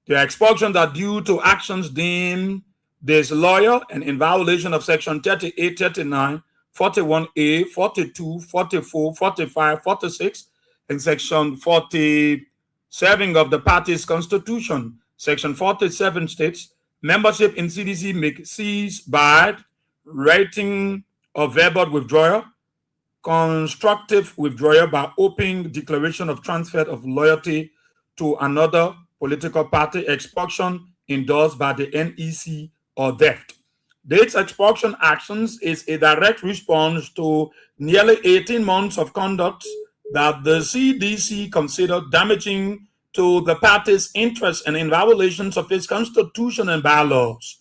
The expulsions are due to actions deemed disloyal and in violation of Section 38, 39, 41A, 42, 44, 45, 46, and Section 47 of the party's constitution. Section 47 states, membership in CDC may cease by writing or verbal withdrawal, constructive withdrawal by open declaration of transfer of loyalty to another political party, expulsion endorsed by the NEC, or theft. These expulsion actions is a direct response to nearly 18 months of conduct that the CDC considered damaging to the party's interests and in violations of its constitution and bylaws.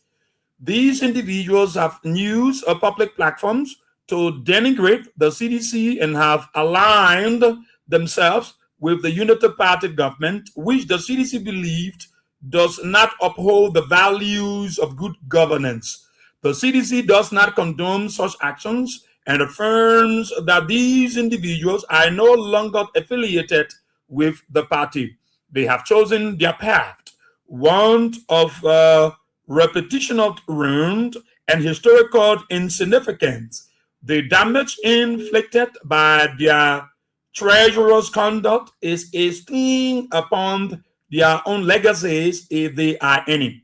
These individuals have used public platforms to denigrate the CDC and have aligned themselves with the Unity Party government, which the CDC believed does not uphold the values of good governance. The CDC does not condone such actions and affirms that these individuals are no longer affiliated with the party. They have chosen their path, one of repetition of ruined and historical insignificance. The damage inflicted by their treasurer's conduct is a sting upon their own legacies, if there are any.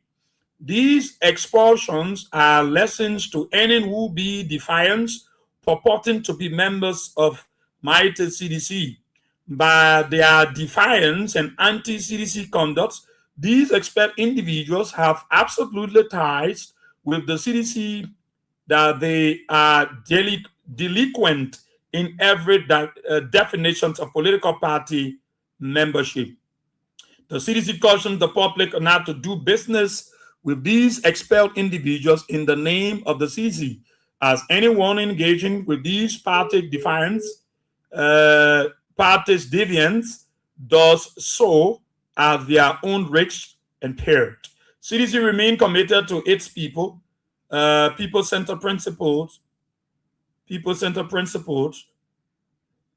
These expulsions are lessons to any would-be defiants purporting to be members of mighty CDC. By their defiance and anti-CDC conduct, these expelled individuals have absolutely ties with the CDC, that they are delinquent in every definition of political party membership. The CDC cautions the public not to do business with these expelled individuals in the name of the CDC, as anyone engaging with these party defiance, parties deviants, does so at their own risk and peril. CDC remain committed to its people-centered principles,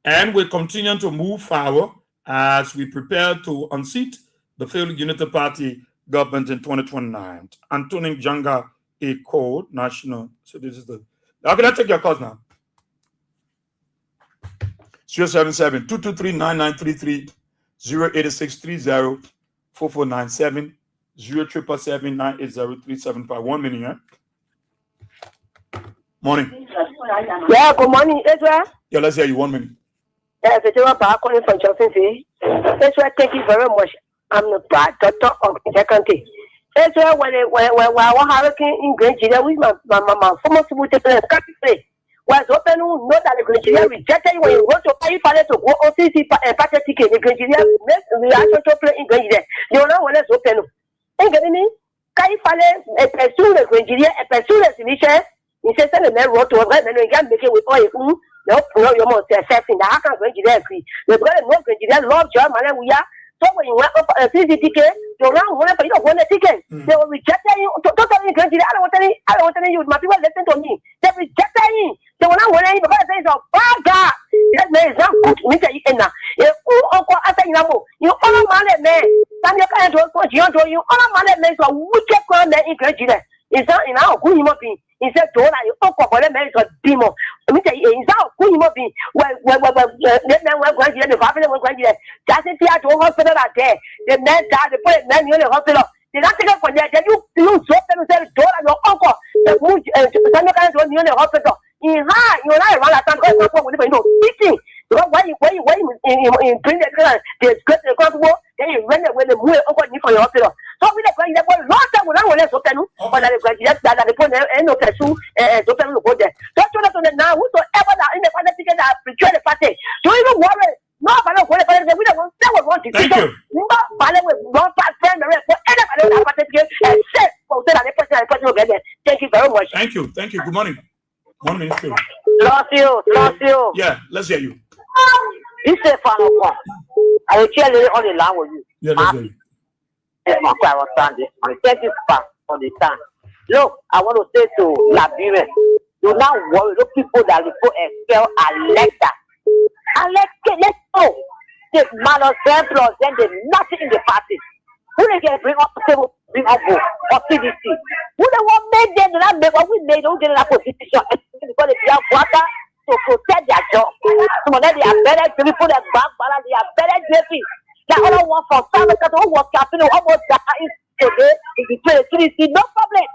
and will continue to move forward as we prepare to unseat the failed Unity Party government in 2029. Antonin Janga, a code national. So this is the. Okay, let's take your calls now. 077-223-9933, 08630-4497, 077-980-3751. 1 minute, yeah? Morning. Yeah, good morning, Ezra. Yeah, let's hear you. 1 minute. Yeah, it's a calling from Chelsea. Ezra, thank you very much. I'm the bad doctor of the country. Ezra, when I was hurricane in Nigeria with my former civil secretary was open, know that the Nigeria rejected when you want to pay for it to go OCC party ticket. The Nigeria reaction to play in Nigeria. You know what is open. Ain't getting me? Can you follow a pursue the Nigeria, a pursue the solution? He says, "Send a man wrote to a man and can make it with oil. No, your most accepting the Haka Nigeria agree. We've got a more Nigeria love German. We are so when you want a CC ticket, you don't want to want a ticket. They will reject you totally. I don't want any you. My people listen to me. They reject you. They will not want any because they say, "Oh God, that man is not good." We say, "You after you all man man. Then you can't do what you do. You all man man so wicked man in Nigeria. It's not in our good human being." He said, "Don't I? You talk about them as a demon." I mean, it's out. Who you must be? When the family was going to just if you are to hospital out there, the men died, the poor men in the hospital. Did not take up for that. You so them say, "Don't I? Your uncle, the mood, some kind of in the hospital." In high, you know, around that time, speaking. Because when you bring the comfortable, then you run it with the move over for your hospital. So we are going to go long time without one else open, but I graduate that the point and no pursue open the border. So now, whosoever that in the party ticket that betray the party. So you don't worry. No, I don't want to we don't want to. Thank you. No, I will not pass friend the rest for anybody that party ticket except for that the person Thank you very much. Thank you. Thank you. Good morning. 1 minute. Lost you. Yeah, let's hear you. You say final one. I will tell you on the line with you. Yeah, let's hear you. Thank you for the time. Look, I want to say to Liberia, do not worry. Those people that will go expel Alexa. Alexa, let's go. The man of them plus then there's nothing in the party. Who they can bring up the table, bring up vote or CDC? Who they want make them not make what we made? Don't get in that position because they have water to protect their job. Some of them they are better people that back balance, they are better JP. The other one from South Africa who was captain almost died today in the CDC, no problem.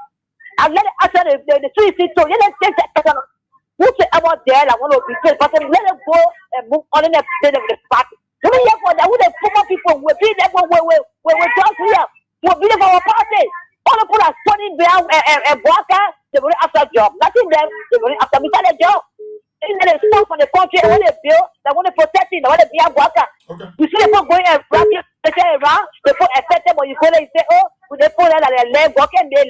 And let it answer the CDC so let us take that person. Whosoever there that want to be paid, but let them go and move on in the state of the party. Who they for that? Who the former people will be there when we talk here? Will be there for our party. All the people are standing there and worker, they will after job. Nothing them, they will after beside the job. things that they stop for the country, they want to build, they want to protect it, they want to be a worker. Okay. You see people going around, they put acceptable, you go there, you say, oh, they put that their land, working, they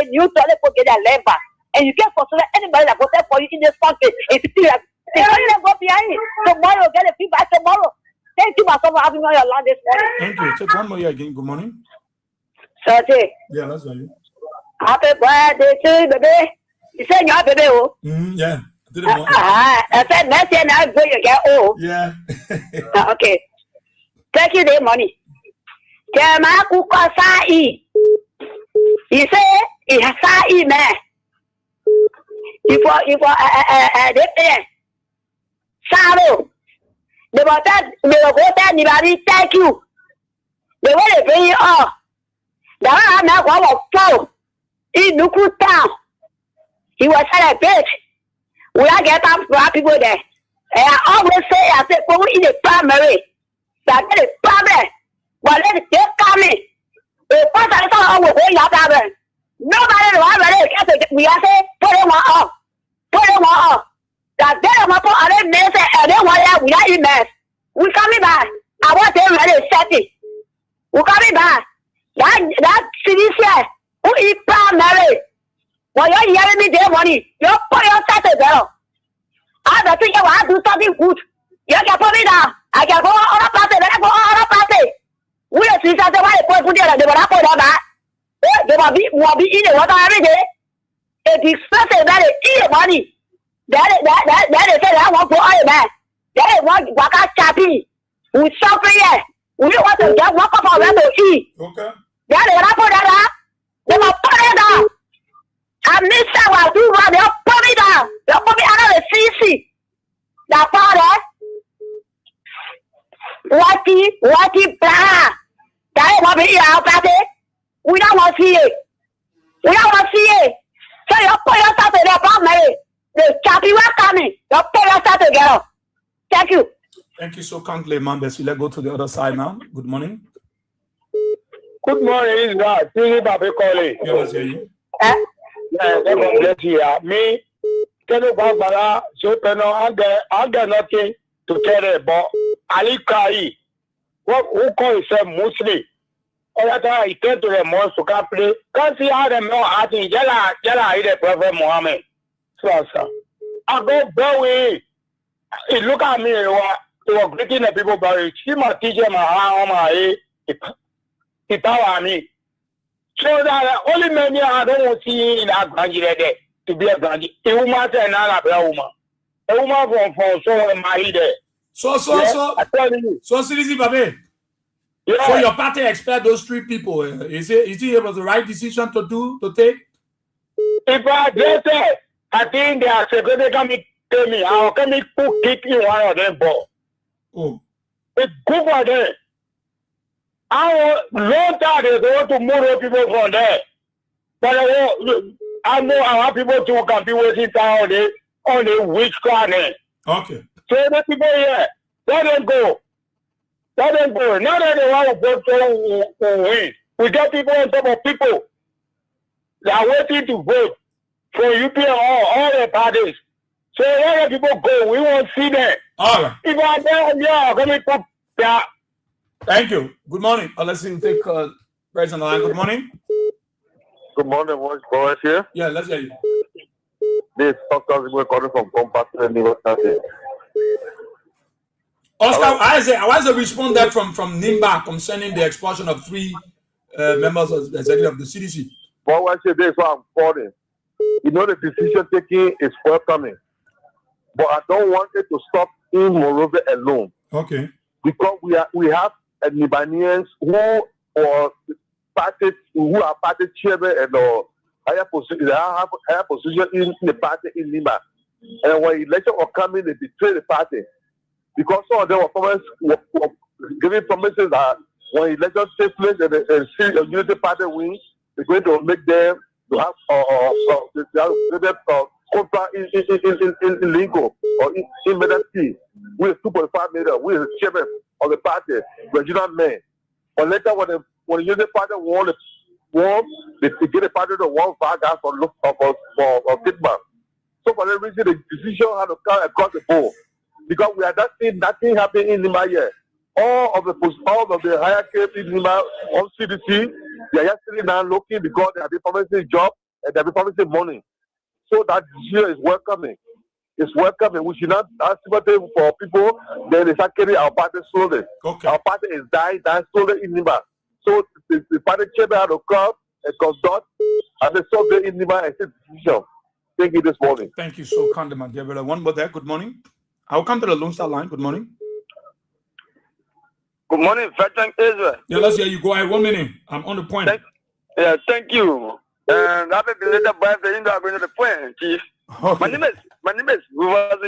new toilet for get their land back. And you can't consider anybody that protect for you in this country. It's still like, they don't even go behind it. Tomorrow, get a feedback tomorrow. Thank you, my son, for having me on your land this morning. Thank you. Take one more year again. Good morning. Sir, Yeah, that's right. happy birthday to you, baby. You said you're baby, oh? Yeah. I didn't want I said next year now go you get old. Yeah. Okay. Thank you the money. Jama kuka sai. You say it has sai man. If they pay. Salo. The water the water anybody thank you. The way they pay you off. The one I'm not going to fall. In Nuku town. He was at a bitch. We are getting up for people there. And I always say, I said, go in the primary. That is problem. But let it just come in. The first I saw was going out there. Nobody knows we are saying, put it one off. Put it one off. That day I'm up on other men and then one we are in mess. We coming back. I want them ready to set it. We coming back. That city said, who is primary? Well, you're hearing me their money. You're putting your set as well. I think you want to do something good. You can put me down. I can go on a party. Let go on a party. We are seeing something why they put there. They will not put on that. They will be eating water every day. It is expensive that they eat money. That is say that one for all man. That is one waka chappy. We suffer here. We don't want to just walk up our to eat. Okay. That is not put that up. They will put it down. I miss that one. Do what they'll put me down. They'll put me under the CC. That part, Wati, blah. That is what we eat out party. We don't want to see it. We don't want to see it. So you put yourself in the primary. The chappy were coming. You put yourself together. Thank you. Thank you so kindly, Mambesi. Let's go to the other side now. Good morning. Good morning, Israel. This is Babi calling. Yeah, let's hear you. Yeah, God bless you. Me, Kenu Bambara, Sopeno, I got nothing to tell you about Ali Kai. Who calls himself Muslim? All that time he came to the mosque to come play. Can't see how them know asking Jala is the Prophet Muhammad. So, I go Bowie. He look at me, he was greeting the people, but he must teach him how he power me. So that only many I don't want to see in that grandchildren there to be a grandchild. A woman say another woman. A woman from so married there. So, I tell you. So, seriously, Babe. Yeah. So your party expect those three people. Is it was the right decision to take? If I just say, I think they are secretary coming to me. I'll come and kick in one of them ball. Oh. It's good for them. I long time they want to move people from there. But I know our people too can be waiting on the witchcraft. Okay. So the people here, let them go. Let them go. Now that they want to vote to win. We got people on top of people. They are waiting to vote for UP all the parties. So let the people go. We won't see them. All right. If I tell yeah, let me put that. Thank you. Good morning. Let's see, take Bryce on the line. Good morning. Good morning, boys here. Yeah, let's hear you. This is Oscar calling from Compass University. Oscar, I was a respondent from Nimba concerning the expulsion of 3 members of the executive of the CDC. But what I say this is why I'm calling. You know the decision taking is welcoming. But I don't want it to stop in Monrovia alone. Okay. Because we have Libanians who are party chairman and higher position in the party in Lima. And when election was coming, they betray the party. Because some of them were giving promises that when election takes place and the unity party wins, they're going to make them to have contract in Lingo or in Medellin. We are 2.5 million. We are the chairman of the party, regional men. But later, when the unity party won, they get the party to one vaga for Kidman. So for that reason, the decision had to come across the board because we are not seeing nothing happening in Lima yet. All of the hierarchy in Lima on CDC, they are just sitting down looking because they have been promising job and they have been promising money. So that decision is welcoming. It's welcoming. We should not ask for people. Then they start carrying our party slowly. Okay. Our party is dying slowly in Lima. So the party chairman had to come and conduct and they solve it in Lima and take decision. Thank you this morning. Thank you so kind, my dear brother. One more there. Good morning. I'll come to the Lone Star line. Good morning. Good morning, Veteran Israel. Yeah, let's hear you. Go ahead. 1 minute. I'm on the point. Thank you. And happy belated birthday. I'm going to the point, Chief. Okay. My name is Rivers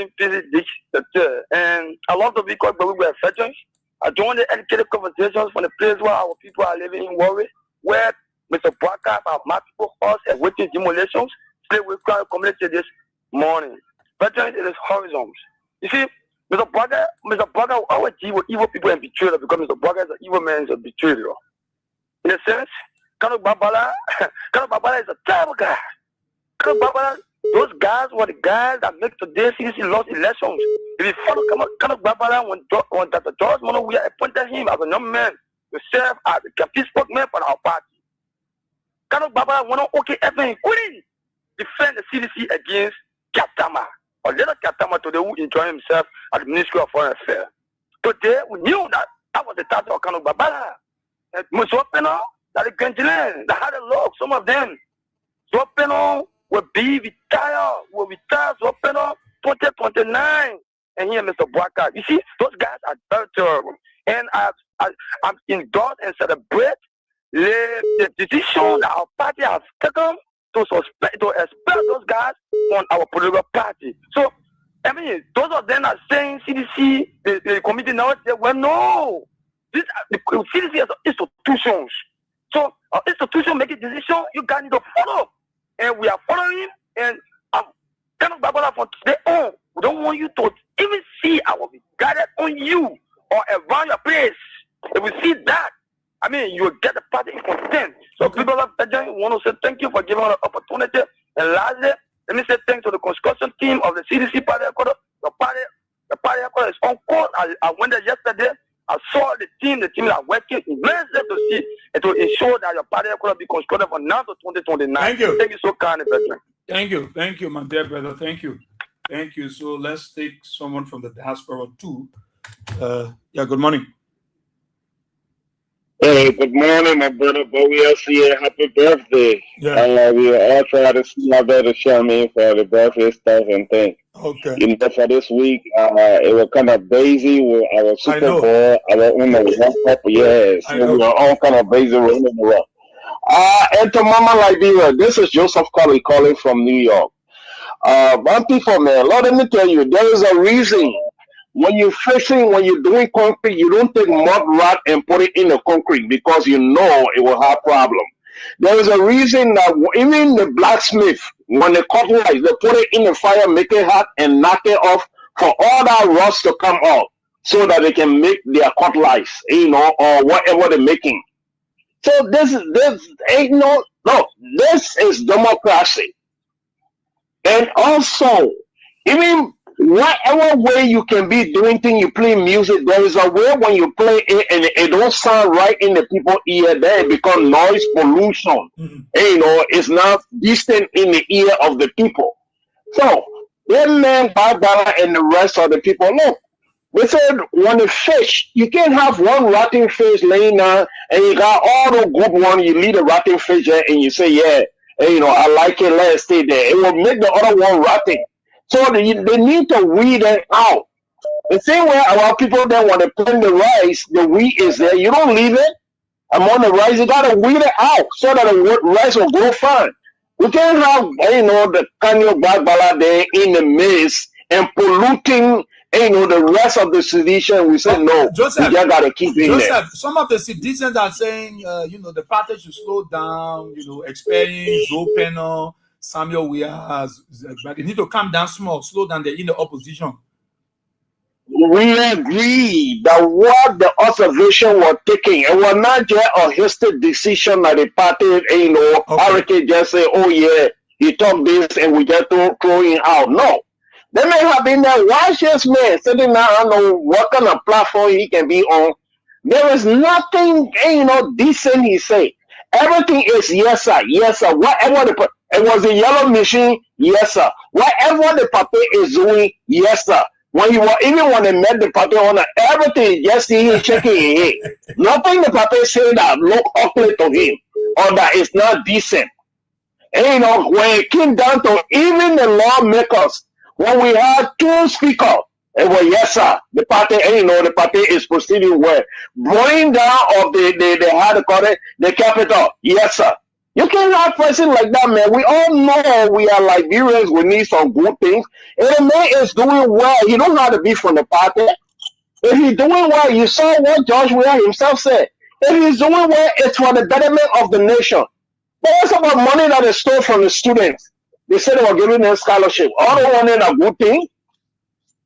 and I love to be called, but we are veterans. I joined the educated conversations from the place where our people are living in Warwick, where Mr. Broadcast have multiple hosts and witness demolitions. Still with crowd community this morning. Veterans, it is horizons. You see, Mr. Broadcast, our evil people and betrayal because Mr. Broadcast is an evil man, is a betrayer. In a sense, Kano Babala is a terrible guy. Kano Babala, those guys were the guys that make today CDC lost elections. If you follow Kano Babala, when Dr. George Mono, we appointed him as a young man to serve as the key spokesman for our party. Kano Babala went on OKF including defend the CDC against Katama, or little Katama today who enjoyed himself at the Ministry of Foreign Affairs. Today, we knew that was the title of Kano Babala. And Musopeno, that the Gentiles, that had a look, some of them. Musopeno will be retired, Musopeno 2029. And here, Mr. Boaka. You see, those guys are very terrible. And I'm endorsed and celebrate the decision that our party has taken to expel those guys on our political party. So, I mean, those of them are saying CDC, the committee now say, well, no. The CDC is institutions. So, our institution make a decision, you guys need to follow. And we are following, and I'm kind of Babala from today on. We don't want you to even see I will be guided on you or around your place. If we see that, I mean, you will get the party in consent. So, people of Beijing want to say thank you for giving us the opportunity. And lastly, let me say thanks to the construction team of the CDC party. The party is on course. I went there yesterday. I saw the team are working immensely to see and to ensure that your party could be constructed from now to 2029. Thank you. Thank you so kindly, Veteran. Thank you, my dear brother. Thank you. So let's take someone from the diaspora too. Good morning. Hey, good morning, my brother Bowie. Happy birthday. Yeah. We all try to see my brother Charmaine for the birthday stuff and things. Okay. You know, for this week, it was kind of busy with our Super Bowl, our so we were all kind of busy running around. And to Mama Liberia, this is Joseph Colley calling from New York. One people, man, let me tell you, there is a reason. When you're doing concrete, you don't take mud rat and put it in the concrete because you know it will have problem. There is a reason that even the blacksmith, when they cut lights, they put it in the fire, make it hot, and knock it off for all that rust to come out so that they can make their cut lights, or whatever they're making. So this is democracy. And also, even whatever way you can be doing things, you play music, there is a way when you play it and it don't sound right in the people's ear, then it becomes noise pollution. It's not distant in the ear of the people. So, that man, Barbara, and the rest of the people, look, they said when the fish, you can't have one rotten fish laying down and you got all the good one, you leave the rotten fish there and you say, yeah, I like it, let it stay there. It will make the other one rotten. So they need to weed it out. The same way our people then want to plant the rice, the wheat is there. You don't leave it among the rice. You got to weed it out so that the rice will grow fine. We can't have, the Kanyo Bagbala there in the midst and polluting, the rest of the sedition. We say, no, Joseph, we just got to keep it there. Some of the citizens are saying, the party should slow down, expelling Zopeno, Samuel but they need to calm down small, slow down. They're in the opposition. We agree that what the observation was taking, it was not just a hasty decision that the party, Hurricane just say, oh yeah, he talk this and we just throw him out. No. They may have been that righteous man sitting there, I don't know what kind of platform he can be on. There is nothing, decent he say. Everything is yes, sir, yes, sir. Whatever it was a yellow machine, yes, sir. Whatever the papa is doing, yes, sir. When they met the papa owner, everything, just see him shaking his head. Nothing the papa say that look ugly to him or that is not decent. And when it came down to even the lawmakers, when we had two speakers, it was yes, sir. The party, the party is proceeding well. Blowing down of the how to call it, the capital, yes, sir. You can't have person like that, man. We all know we are Liberians. We need some good things. And the man is doing well. He don't have to be from the party. If he's doing well, you saw what George Weah himself said. If he's doing well, it's for the betterment of the nation. But it's about money that is stolen from the students. They said they were giving them scholarship. All they wanted a good thing.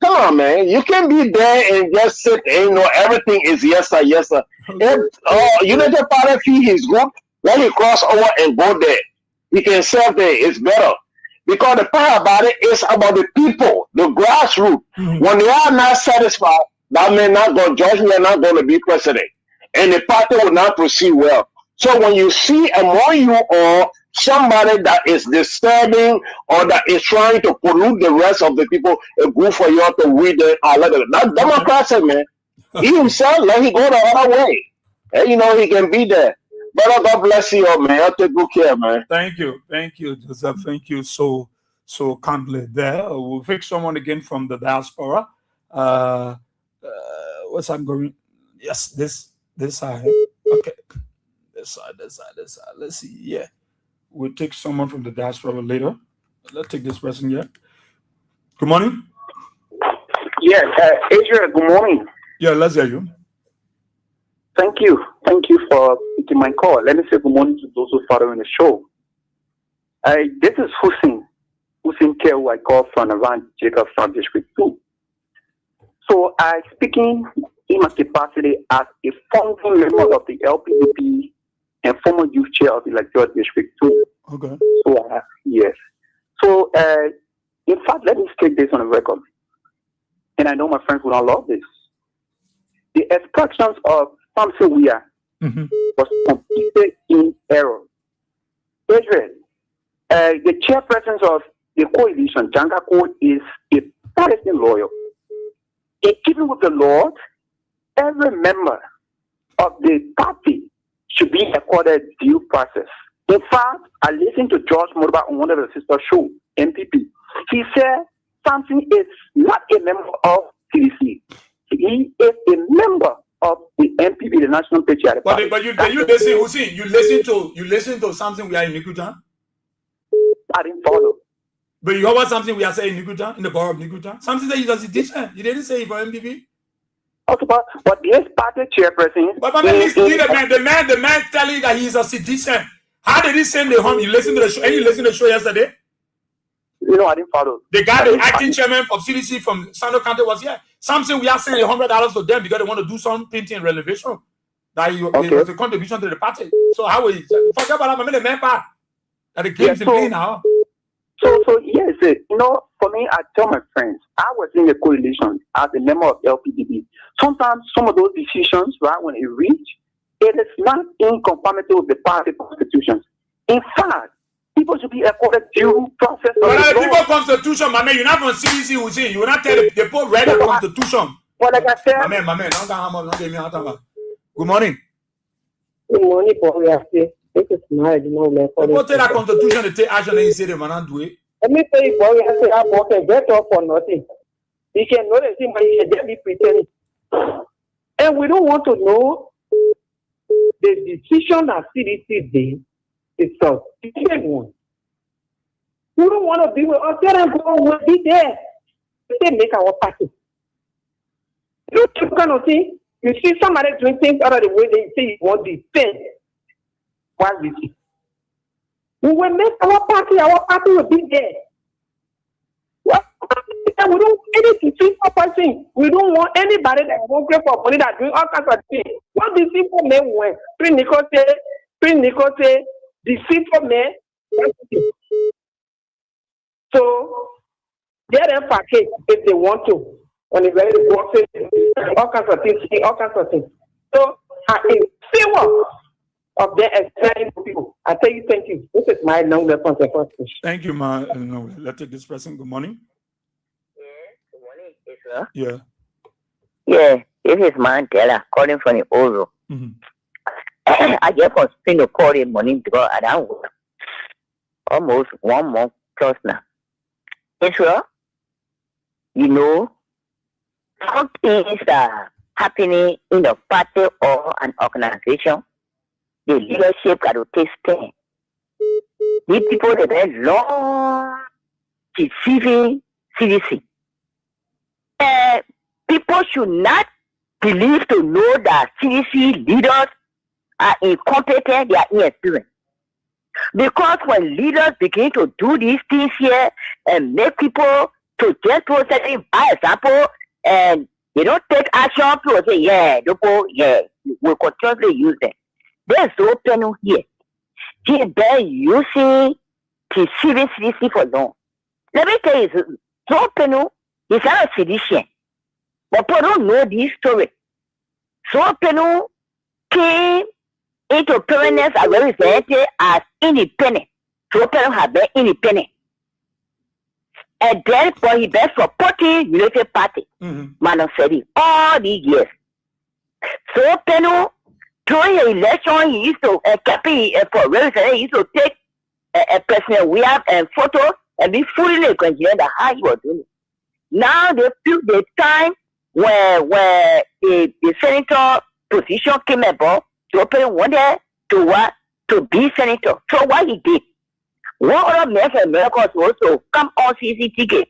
Come on, man. You can't be there and just sit and everything is yes, sir, yes, sir. If United Party fee is good, let him cross over and go there. He can serve there. It's better. Because the part about it is about the people, the grassroots. When they are not satisfied, that may not go, George will not going to be president. And the party will not proceed well. So when you see among you or somebody that is disturbing or that is trying to pollute the rest of the people, it's good for you to read it. That's democracy, man. He himself, let him go the other way. And he can be there. Brother, God bless you all, man. I'll take good care, man. Thank you, Joseph. Thank you so kindly there. We'll fix someone again from the diaspora. What's I'm going? Yes, this side. Okay. This side. Let's see. Yeah. We'll take someone from the diaspora later. Let's take this person here. Good morning. Yes, Adrian, good morning. Yeah, let's hear you. Thank you for taking my call. Let me say good morning to those who are following the show. This is Hussein Kew. I call from around Jacob from District 2. So I speaking in my capacity as a founding member of the LPDP and former youth chair of the Electoral District 2. Okay. So yes. So in fact, let me state this on the record. And I know my friends will not love this. The extractions of Samson Weah was completely in error. Israel, the chairperson of the coalition, Jangako, is a Palestinian lawyer. In keeping with the Lord, every member of the party should be accorded due process. In fact, I listened to George Morba on one of the sister shows, MPP. He said Samson is not a member of CDC. He is a member of the NPP, the National Patriotic Party. But you listen, Hussein, you listen to something we are in Nikutan? I didn't follow. But you heard what something we are saying in Nikutan, in the borough of Nikutan? Something that he does it. You didn't say it for NPP? Also, but this party chairperson. But the man telling that he's a citizen. How did he send the home? You listened to the show, and you listened to the show yesterday? I didn't follow. The guy, the acting chairman of CDC from Sando County was here. Something we are sending $100 to them because they want to do some painting renovation. That it was a contribution to the party. So how is it? Forget about the main part. That the game's in play now. So yes, for me, I tell my friends, I was in the coalition as a member of LPDP. Sometimes some of those decisions, right, when it reach, it is not in conformity with the party constitutions. In fact, people should be accorded due process. But the people constitution, my man, you're not from CDC, you will not tell the people read the constitution. Well, like I said, my man, good morning. Good morning, Paul. This is my moment. What tell that constitution to take action and you say the man do it? Let me tell you, boy, I say I work and get up for nothing. You can know the thing, but you can just be pretending. And we don't want to know the decision that CDC did itself. One. We don't want to be with us. Let them go. We'll be there. They make our party. You kind of thing. You see somebody doing things out of the way they say you want the thing. Why is it? We will make our party will be there. Well, we don't want any deceitful person. We don't want anybody that won't pay for money that doing all kinds of things. What deceitful men want? Pre-Nicote, deceitful men. So they're them package if they want to. When they ready to go up, all kinds of things, all kinds of things. So I'm in favor of them explaining to people. I tell you, thank you. This is my long response. Thank you, ma. No, let's take this person. Good morning. Good morning, sir. Yeah. Yeah, this is Mandela calling from the Oro. I just was trying to call in morning because I don't work almost 1 month plus now. Israel, you know, some things are happening in a party or an organization. The leadership got to take stand. These people that have long deceiving CDC. People should not believe to know that CDC leaders are incompetent, they are inexperienced. Because when leaders begin to do these things here and make people to just do something by example and they don't take action, people say, yeah, we'll continuously use them. There's no panel here. They've been using deceiving CDC for long. Let me tell you, so panel is not a sedition. But people don't know this story. So panel came into permanence are represented as independent. So panel have been independent. And then for he been supporting United Party, Madam Sedi, all these years. So panel during the election he used to campaign for representative, he used to take a personal we have a photo and be fully considered how he was doing it. Now they feel the time where the senator position came about, to open wanted to what to be senator. So what he did, one other man from America also come on CC ticket.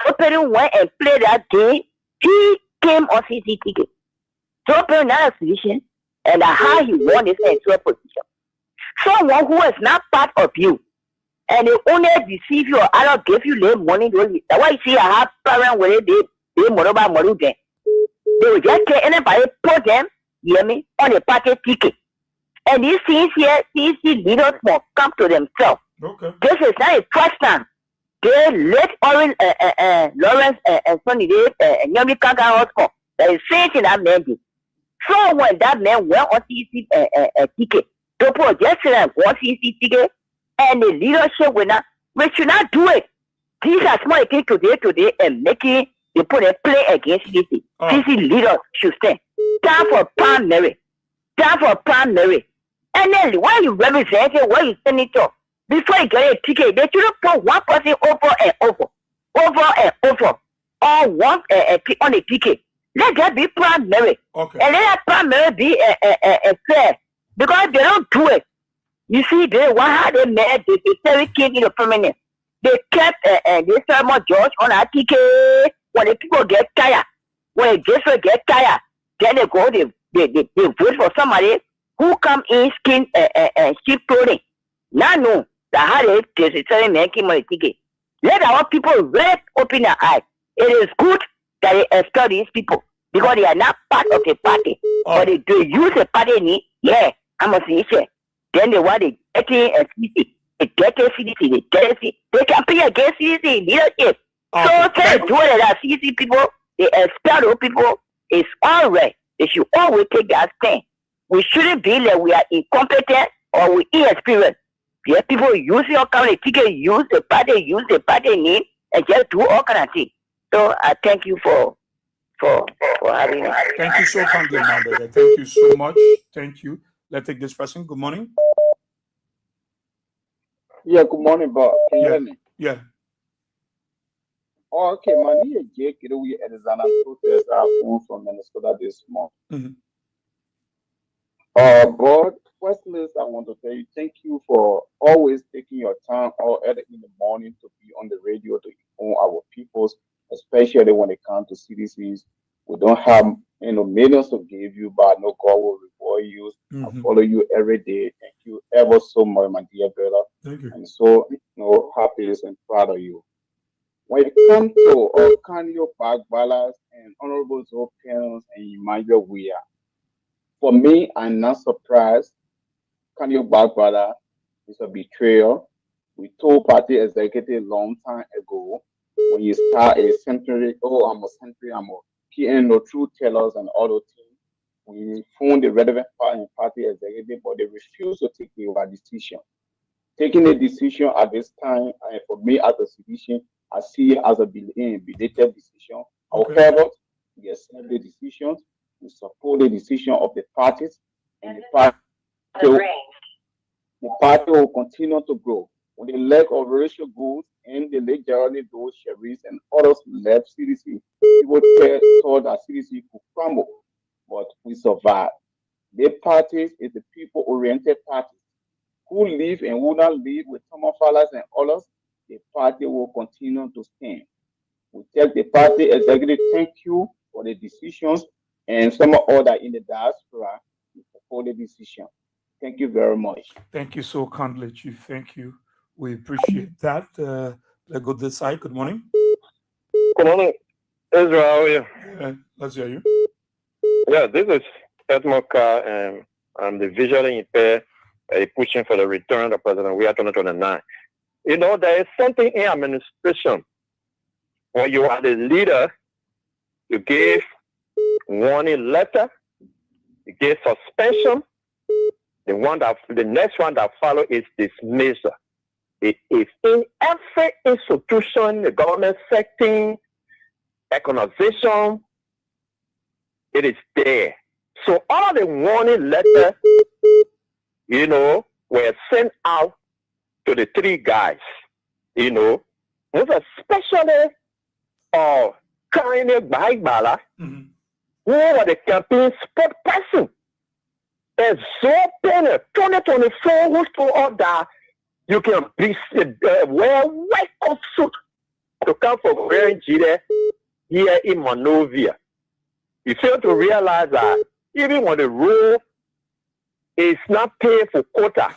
So Perry went and played that game. He came on CC ticket. So Perry now a position and how he won this senator position. Someone who is not part of you and they only deceive you or I don't give you late money. That's why you see I have parents where they money them. They will just take anybody, put them, hear me, on a party ticket. And these things here, these leaders will come to themselves. Okay. This is not a first time. They let Lawrence and Sonny Nyami Kaka Hospital. That is same thing that man did. So when that man went on CC ticket, people just said one CC ticket, and the leadership will not, we should not do it. These are small things today and making they put a play against CC. CC leaders should stand. Time for primary. Time for primary. And then why you represent it, why you send it up? Before you get a ticket, they shouldn't put one person over and over. Or one on a ticket. Let that be primary. Okay. And let that primary be fair. Because they don't do it. You see, they made the very king in the permanent. They kept this former judge on a ticket. When the people get tired, when the district get tired, then they go, they vote for somebody who come in skin sheep clothing. Now no, the hard necessarily making money ticket. Let our people really open their eyes. It is good that they expel these people because they are not part of the party. But they use the party, I'm a CDC. Then they want to get a CDC. They get a CDC, they campaign against CDC leadership. So tell do it that CDC people, they expel those people, it's all right. They should always take that stand. We shouldn't be like we are incompetent or we inexperienced. Yeah, people use your county ticket, use the party name, and just do all kind of things. So I thank you for having me. Thank you so kindly, Mandela. Thank you so much. Thank you. Let's take this person. Good morning. Yeah, good morning, Bob. Can you hear me? Yeah. Oh, okay, man. Here, Jake, we at the Zana protest our phone from Minnesota this month. But firstly, I want to tell you thank you for always taking your time all early in the morning to be on the radio to inform our peoples, especially when it comes to CDCs. We don't have millions to give you, but no God will reward you. I follow you every day. Thank you ever so much, my dear brother. Thank you. And so happy and proud of you. When it comes to Kanyo Bagbala's and Honorable Zopens and Emmanuel Weir, for me, I'm not surprised. Kanyo Bagbala is a betrayal. We told party executive long time ago, when you start a century, I'm a PN or true tellers and all those things. We phoned the relevant party executive, but they refuse to take the decision. Taking a decision at this time, for me as a citizen, I see it as a belated decision. However, we accept the decisions, we support the decision of the parties, and the party will continue to grow. When the lack of racial goals and the late Geraldine those sheriffs and others left CDC, people thought that CDC could crumble, but we survived. The parties is the people-oriented parties who live and who not live with Thomas Fallas and others. The party will continue to stand. We tell the party executive thank you for the decisions and some other in the diaspora for the decision. Thank you very much. Thank you so kindly, Chief. Thank you. We appreciate that. Let's go this side. Good morning. Good morning, Israel. How are you? Let's hear you. Yeah, this is Edmond Carr, and I'm the visually impaired pushing for the return of President We are 2029. You know, there is something in administration. When you are the leader, you give warning letter, you give suspension. The next one that follow is dismissal. It is in every institution, the government setting, organization, it is there. So all the warning letters, you know, were sent out to the three guys, you know, most especially Kanye Bala, who were the campaign spokesperson. And so then 2024 who told us that you can be wear white coat suit to come for wearing Gire here in Monrovia. You fail to realize that even when the rule is not paid for quota,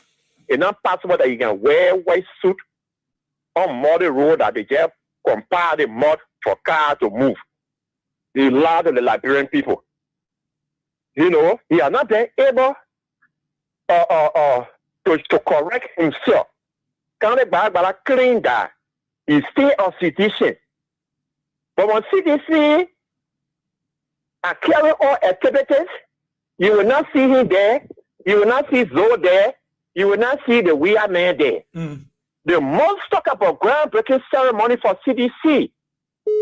it's not possible that you can wear white suit on muddy road that they just compile the mud for cars to move. They allow the Liberian people. You know, he are not then able to correct himself. County Barbara claimed that he still on citizen. But when CDC are carrying all activities, you will not see him there, you will not see Zoe there, you will not see the We Are Man there. The most talk about groundbreaking ceremony for CDC,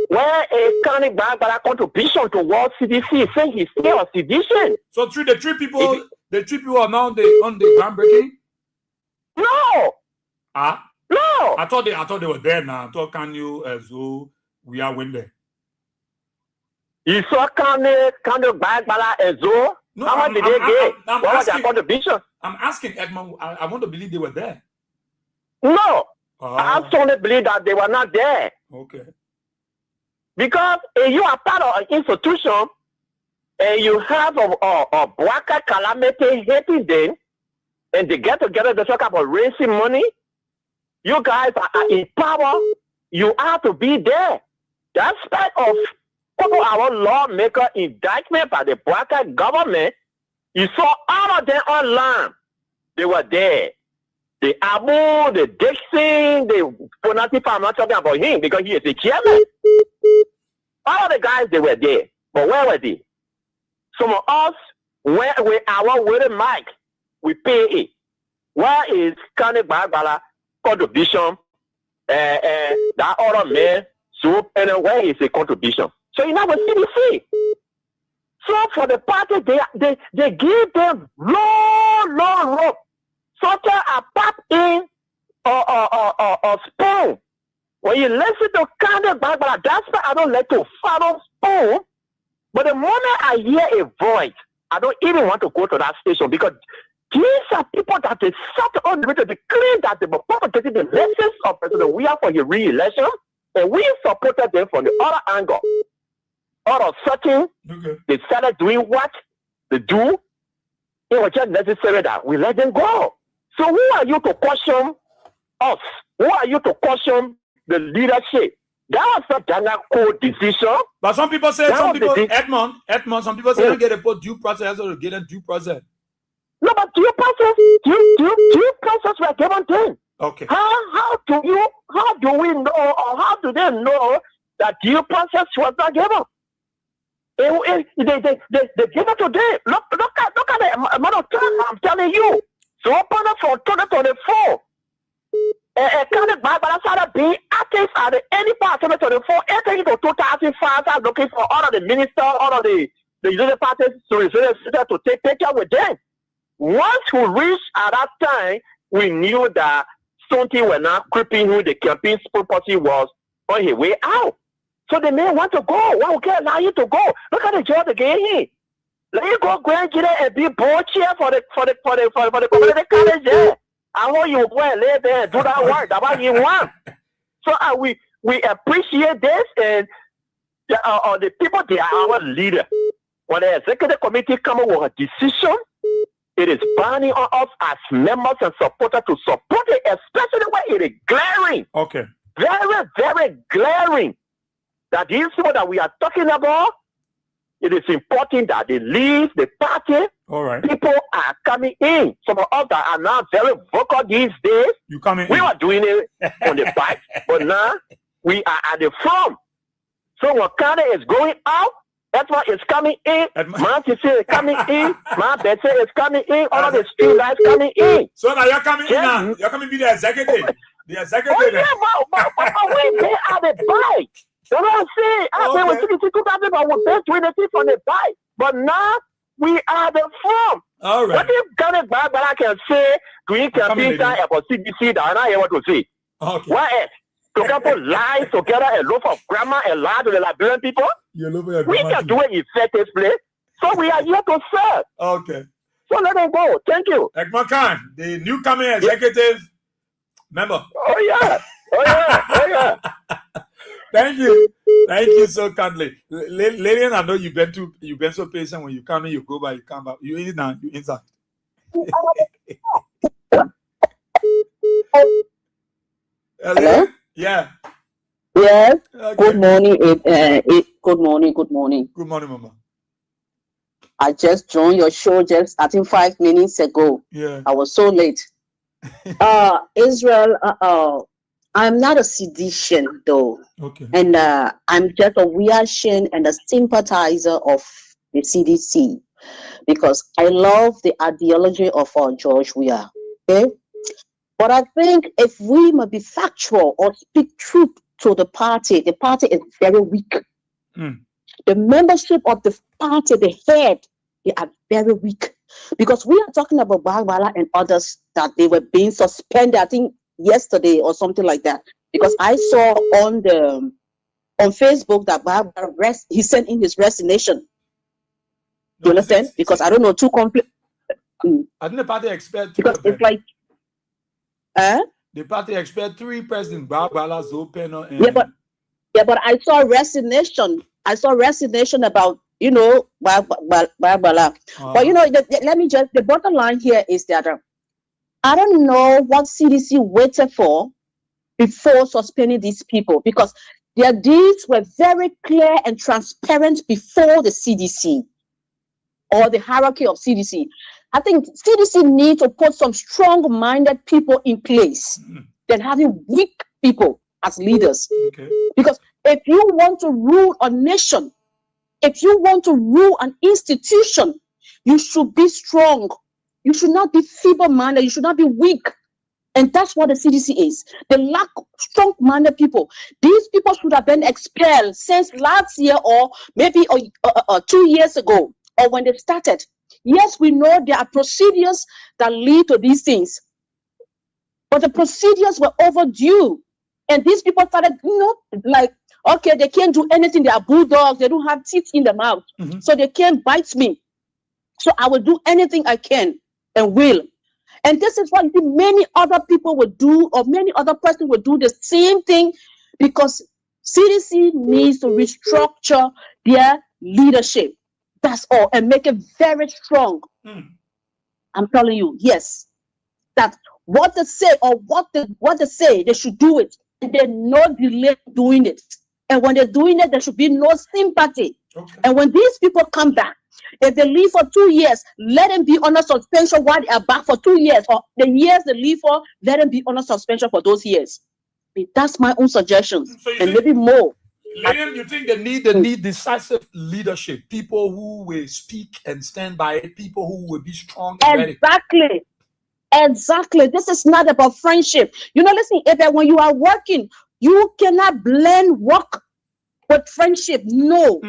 where a county Barbara contribution towards CDC, saying he's still on citizen. So the three people are now on the groundbreaking? No. No. I thought they were there now. I thought can you We Are win there. You saw county Barbara as well? No, how much did they get? What was their contribution? I'm asking Edmond. I want to believe they were there. No. I strongly believe that they were not there. Okay. Because if you are part of an institution and you have a Bwaka calamity hitting them and they get together to talk about raising money, you guys are in power. You have to be there. That's part of our lawmaker indictment by the Bwaka government. You saw all of them online. They were there. The Abu, the Dixon, the Ponati, I'm not talking about him because he is the chairman. All the guys, they were there. But where were they? Some of us, where we our with a mic, we pay it. Where is Kanye Barbara contribution? That other man, so and where is the contribution? So you know what CDC. So for the party, they give them long rope. Such a pop in or spoon. When you listen to Kanye Barbara, that's why I don't like to follow spoon. But the moment I hear a voice, I don't even want to go to that station because these are people that they sat on the radio to claim that they were propagating the message of President We Are for your re-election, and we supported them from the other angle. Out of certain, they started doing what they do. It was just necessary that we let them go. So who are you to question us? Who are you to question the leadership? That was not Dana Code decision. But some people say, Edmond, some people say, don't get a due process or get a due process. No, but due process were given them. Okay. How do we know, or how do they know that due process was not given? They give it today. Look at the amount of time I'm telling you. So open up for 2024. Kind of Bible started being active at the any part of 2024, entering to 2005, looking for all of the ministers, all of the leader parties to take picture with them. Once we reached at that time, we knew that something was not creeping who the campaign purpose was on his way out. So the man want to go. Why we can't allow you to go? Look at the job again here. Let you go and get it and be board chair for the community college there. I want you to go and live there and do that work. That's what you want. So we appreciate this, and the people, they are our leader. When the executive committee come up with a decision, it is binding on us as members and supporters to support it, especially when it is glaring. Okay. Very, very glaring. That these people that we are talking about, it is important that they leave the party. All right. People are coming in. Some of us that are now very vocal these days. You coming we in? were doing it on the back, but now we are at the front. So when Wakanda is going out, that's why it's coming in. Mount is coming in. Mount Betsy is coming in. All of the street guys coming in. So now you're coming in now. You're coming to be the executive. The executive. Oh yeah, but we pay at the bike. You know what I'm saying? I pay with 2,000, but we pay 20 on the bike. But now we are the front. All right. What if Ghana back, but I can say during campaign time about CDC that I don't hear what to say. Okay. What else? To come put lies together and loaf of grammar and lie to the Liberian people? We can do it in effective place. So we are here to serve. Okay. So let them go. Thank you. Ekman Khan, the new coming executive member. Oh yeah. Oh yeah. Oh yeah. Thank you so kindly. Lillian, I know you've been so patient. When you come in, you go by, you come back. You in now, you inside. Hello? Yeah. Yes. Okay. Good morning. Good morning. Good morning. Good morning, Mama. I just joined your show I think 5 minutes ago. Yeah. I was so late. Israel, I'm not a sedition though. Okay. And I'm just a reaction and a sympathizer of the CDC because I love the ideology of our George Weah. Okay. But I think if we must be factual or speak truth to the party is very weak. Mm. The membership of the party, the head, they are very weak. Because we are talking about Bagbala and others that they were being suspended, I think yesterday or something like that. Because I saw on Facebook that Bagbala he sent in his resignation. You understand? Because I don't know, too complete. I think the party expect because it's like the party expect 3 presidents, Bagbala, Zopeno, and but I saw resignation. I saw resignation about Bagbala. But let me just, the bottom line here is that I don't know what CDC waited for before suspending these people because their deeds were very clear and transparent before the CDC or the hierarchy of CDC. I think CDC needs to put some strong-minded people in place than having weak people as leaders. Okay. Because if you want to rule a nation, if you want to rule an institution, you should be strong. You should not be feeble-minded. You should not be weak. And that's what the CDC is. They lack strong-minded people. These people should have been expelled since last year or maybe 2 years ago or when they started. Yes, we know there are procedures that lead to these things. But the procedures were overdue. And these people started, okay, they can't do anything. They are bulldogs. They don't have teeth in the mouth. Mm-hmm. So they can't bite me. So I will do anything I can and will. And this is what many other people will do, or many other persons will do the same thing, because CDC needs to restructure their leadership. That's all, and make it very strong. I'm telling you, yes, that what they say or what they say, they should do it, and there's no delay doing it. And when they're doing it, there should be no sympathy. Okay. And when these people come back, If they leave for 2 years, let them be under suspension while they are back for 2 years, or the years they leave for, let them be under suspension for those years. That's my own suggestions, and maybe more. Lillian, you think they need decisive leadership, people who will speak and stand by it, people who will be strong and ready. Exactly. This is not about friendship. Listen, if when you are working, you cannot blend work with friendship. No.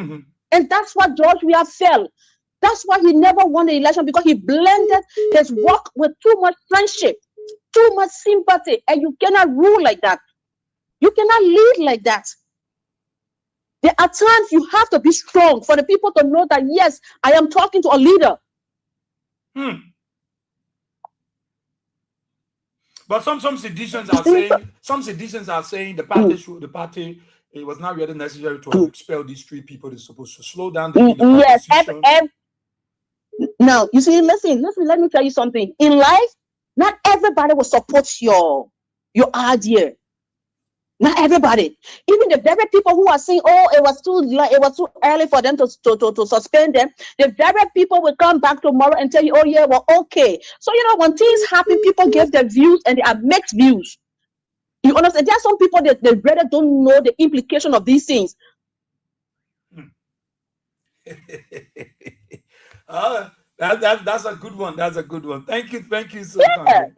And that's what George Weah felt. That's why he never won the election, because he blended his work with too much friendship, too much sympathy, and you cannot rule like that. You cannot lead like that. There are times you have to be strong for the people to know that, yes, I am talking to a leader. But some seditions are saying the party it was not really necessary to expel these 3 people. They're supposed to slow down the Now, you see, listen, let me tell you something. In life, not everybody will support your idea. Not everybody. Even the very people who are saying, "Oh, it was too early for them to suspend them," the very people will come back tomorrow and tell you, "Oh yeah, well, okay." So when things happen, people give their views, and they are mixed views. You understand? There are some people that they really don't know the implication of these things. That's a good one. That's a good one. Thank you so much.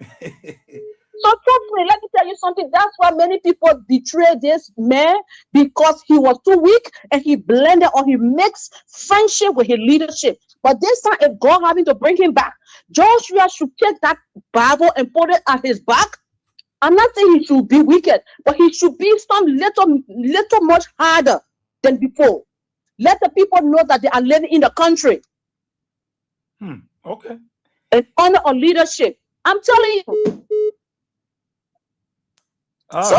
So trust me, let me tell you something. That's why many people betray this man, because he was too weak and he blended or he mixed friendship with his leadership. But this time, if God having to bring him back, Joshua should take that Bible and put it at his back. I'm not saying he should be wicked, but he should be some little much harder than before. Let the people know that they are living in the country. Okay. And honor or leadership. I'm telling you. So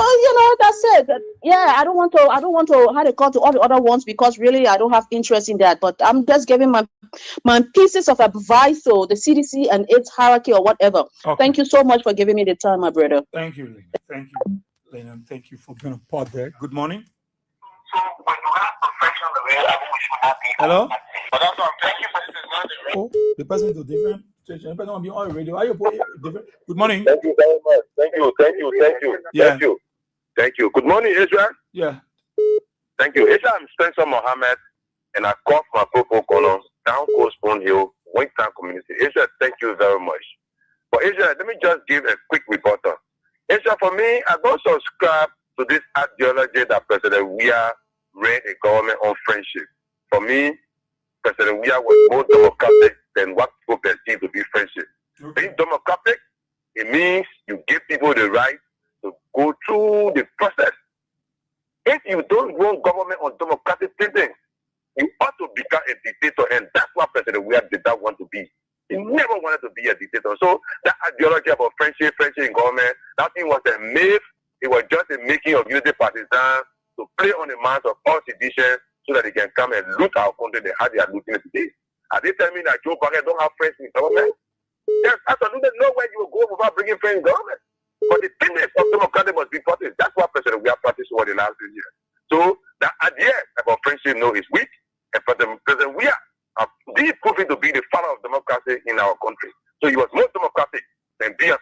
that's it. I don't want to have a call to all the other ones, because really I don't have interest in that. But I'm just giving my pieces of advice to the CDC and its hierarchy or whatever. Okay. Thank you so much for giving me the time, my brother. Thank you, Lena. Thank you, Lena. Thank you for being a part there. Good morning. Hello. Oh, the person is different. The person will be on radio. Are you different? Good morning. Thank you very much. Thank you. Yeah. Thank you. Good morning, Israel. Yeah. Thank you. Israel, I'm Spencer Mohammed, and I call from my Popo down Coast Spoon Hill, Wingtown community. Israel, thank you very much. But Israel, let me just give a quick rebuttal. Israel, for me, I don't subscribe to this ideology that President Weah ran a government on friendship. For me, President Weah was more democratic than what people perceive to be friendship. Okay. Being democratic, it means you give people the right to go through the process. If you don't run government on democratic thinking, you ought to become a dictator, and that's what President Weah did not want to be. He never wanted to be a dictator. So that ideology about friendship in government, that thing was a myth. It was just a making of unity partisans to play on the minds of all citizens so that they can come and loot our country and how they are looting it today. Are they telling me that Joe Biden don't have friends in government? There's absolutely nowhere you will go without bringing friends in government. But the tenets of democracy must be practiced. That's what President Weah practiced over the last 2 years. So the idea about friendship is weak. And President Weah did prove it to be the father of democracy in our country. So he was more democratic than being an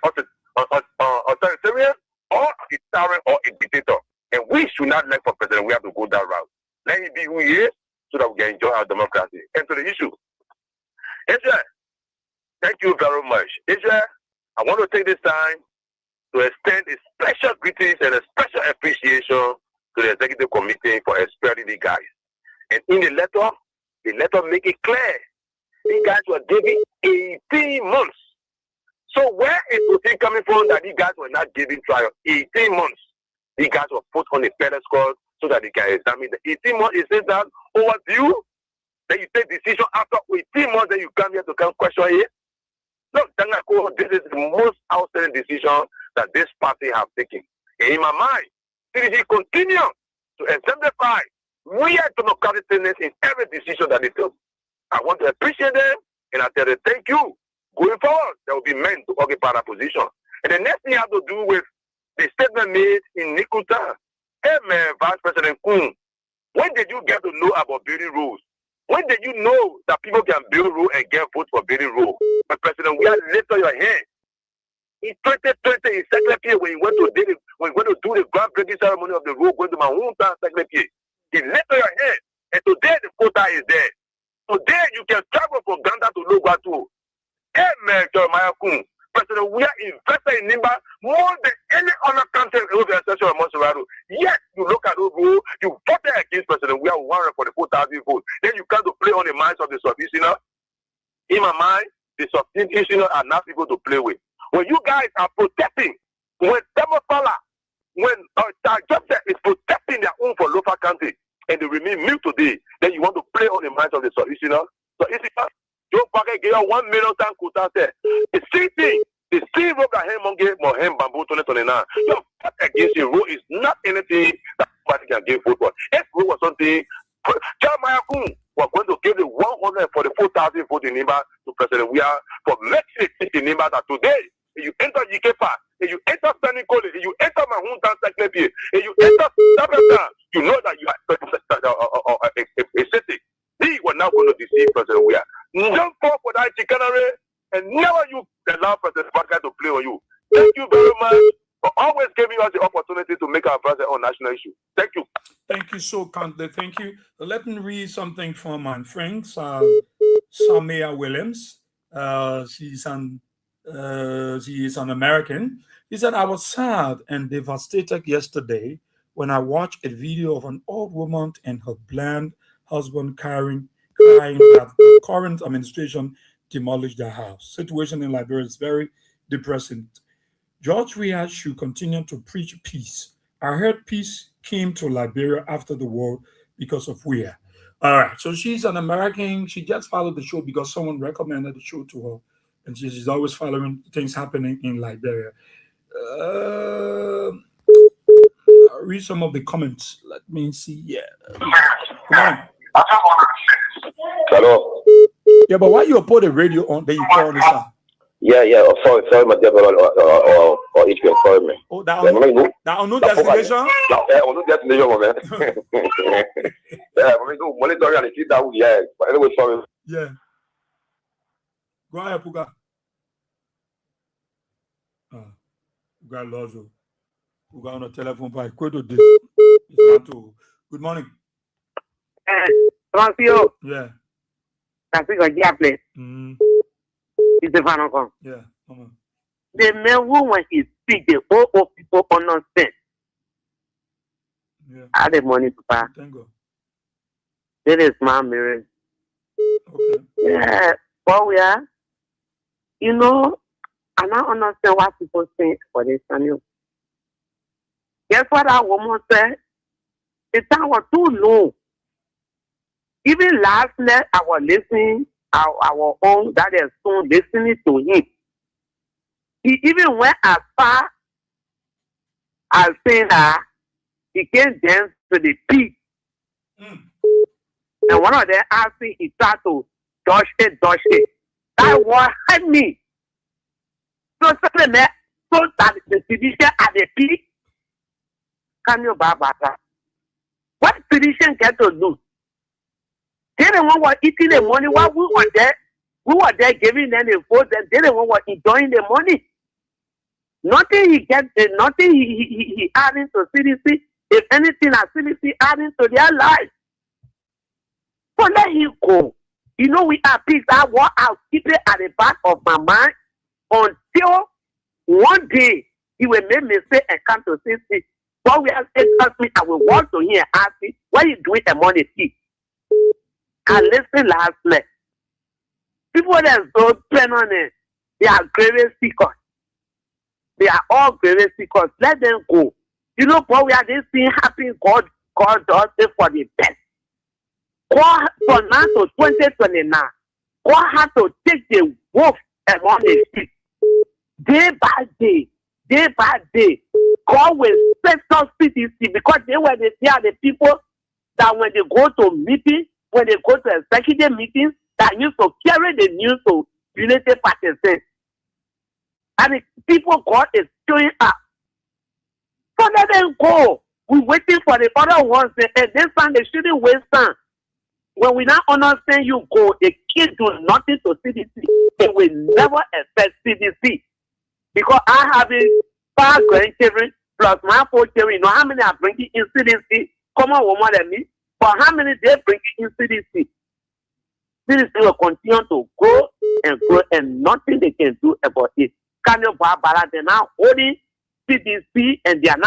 authoritarian or a tyrant or a dictator. And we should not let for President Weah to go that route. Let him be who he is so that we can enjoy our democracy. And to the issue. Israel, thank you very much. Israel, I want to take this time to extend a special greetings and a special appreciation to the executive committee for expelling the guys. And in the letter make it clear. These guys were given 18 months. So where is the thing coming from that these guys were not given trial? 18 months. These guys were put on a pedestal so that they can examine the 18 months. It says that overdue. Then you take decision after 18 months, then you come here to come question it. Look, this is the most outstanding decision that this party have taken. And in my mind, CDC continue to exemplify real democratic tendency in every decision that they took. I want to appreciate them, and I tell them thank you. Going forward, there will be men to occupy that position. And the next thing I have to do with the statement made in Nikuta. Hey, man, Vice President Kun, when did you get to know about building rules? When did you know that people can build road and get vote for building road? But President, we are lift on your hand. In 2020, in Secretary, when you went to do the groundbreaking ceremony of the road, going to my hometown Secretary, he lift on your hand. And today the quota is there. Today you can travel from Ghana to Lugatu. Hey man, Jeremiah Kun. President, we are invested in Nimba more than any other country in the exception of Monserrato. Yet you look at those rules, you voted against President. We are 144,000 votes. Then you come to play on the minds of the sub-issuer. In my mind, the sub-issuer are not people to play with. When you guys are protecting, when Demofala, when Joseph is protecting their own for local country, and they remain mute today, then you want to play on the minds of the sub-issuer. So it's Joe Parker gave 1 million tank quota there. The same thing. The same road that him more him bamboo 2029. Your fight against the road is not anything that somebody can give vote for. If road was something, Jeremiah Kun was going to give the 144,000 votes in Nimba to President. We are for Mexico in Nimba that today, if you enter GKPA, if you enter Standing College, if you enter my hometown Secretary, if you enter Sabata, you know that you are a city. We were not going to deceive President. We are. Don't fall for that chicanery and never you allow President Parker to play on you. Thank you very much for always giving us the opportunity to make our presence on national issue. Thank you. Thank you so kindly. Thank you. Let me read something from my friend, Samia Williams. She is an American. He said, I was sad and devastated yesterday when I watched a video of an old woman and her bland husband crying that the current administration demolished their house. Situation in Liberia is very depressing. George Weah should continue to preach peace. I heard peace came to Liberia after the war because of Weah. All right, so she's an American. She just followed the show because someone recommended the show to her, and she's always following things happening in Liberia. I'll read some of the comments. Let me see. Yeah. Come on. Hello. Yeah, but why you put the radio on? Then you call on the sound. Yeah. Oh, sorry, my dear brother, or it can call me. Oh, that unknown destination? Unknown destination, man. Yeah, we do monitoring and keep that. Yeah, but anyway, sorry. Yeah. Go ahead, Puga. Puga Lozo. Puga on the telephone by Kodo this. Good morning. Francio. Yeah. That's a good It's a fan. Yeah. The man who, when he speaks, the whole people understand. Yeah. I have the money to pass. Thank God. That is my mirror. Okay. Yeah. But we are, you know, I don't understand what people say for this channel. Guess what that woman said? The time was too low. Even last night, I was listening, our own that is soon listening to him. He even went as far as saying that he can dance to the beat. And one of them asked me, he tried to dodge it. That was hurt me. So that the tradition at the peak, can you buy butter? What tradition get to do? They didn't want what eating the money while we were there giving them the vote, and they didn't want what enjoying the money. Nothing he gets, nothing he adding to CDC. If anything, as CDC adding to their life. So let him go. You know, we are peace. I'll keep it at the back of my mind until one day he will make me say and come to CDC. What we have said, trust me, I will walk to him and ask me, what you doing the money, please? I listened last night. People that don't plan on it, they are grave seekers. They are all grave seekers. Let them go. You know, but we are this thing happening. God does it for the best. God, from now to 2029, God has to take the wolf among the sheep. Day by day, God will set us CDC because they are the people that when they go to meetings, when they go to executive meetings, that used to carry the news to United Parties. And the people God is showing up. So let them go. We're waiting for the other ones, and this time they shouldn't waste time. When we now understand you go, a kid do nothing to CDC, they will never expect CDC. Because I have 5 grandchildren plus my 4 children. You know how many are bringing in CDC? Come on, woman than me. But how many they bring in CDC? CDC will continue to grow, and nothing they can do about it. Can you Barbara? They're now holding CDC, and they are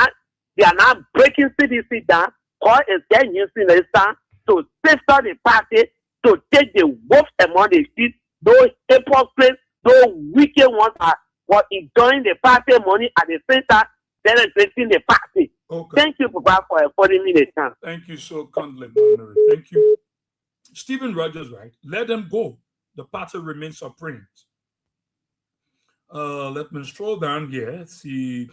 not breaking CDC down. Or is they using the stand to safeguard the party, to take the wolf among the sheep? Those hypocrites, those wicked ones are what enjoying the party money at the same time, demonstrating the party. Okay. Thank you, Papa, for affording me the chance. Thank you so kindly, Honorary. Thank you. Stephen Rogers, right? Let them go. The party remains supreme. Let me scroll down here. See,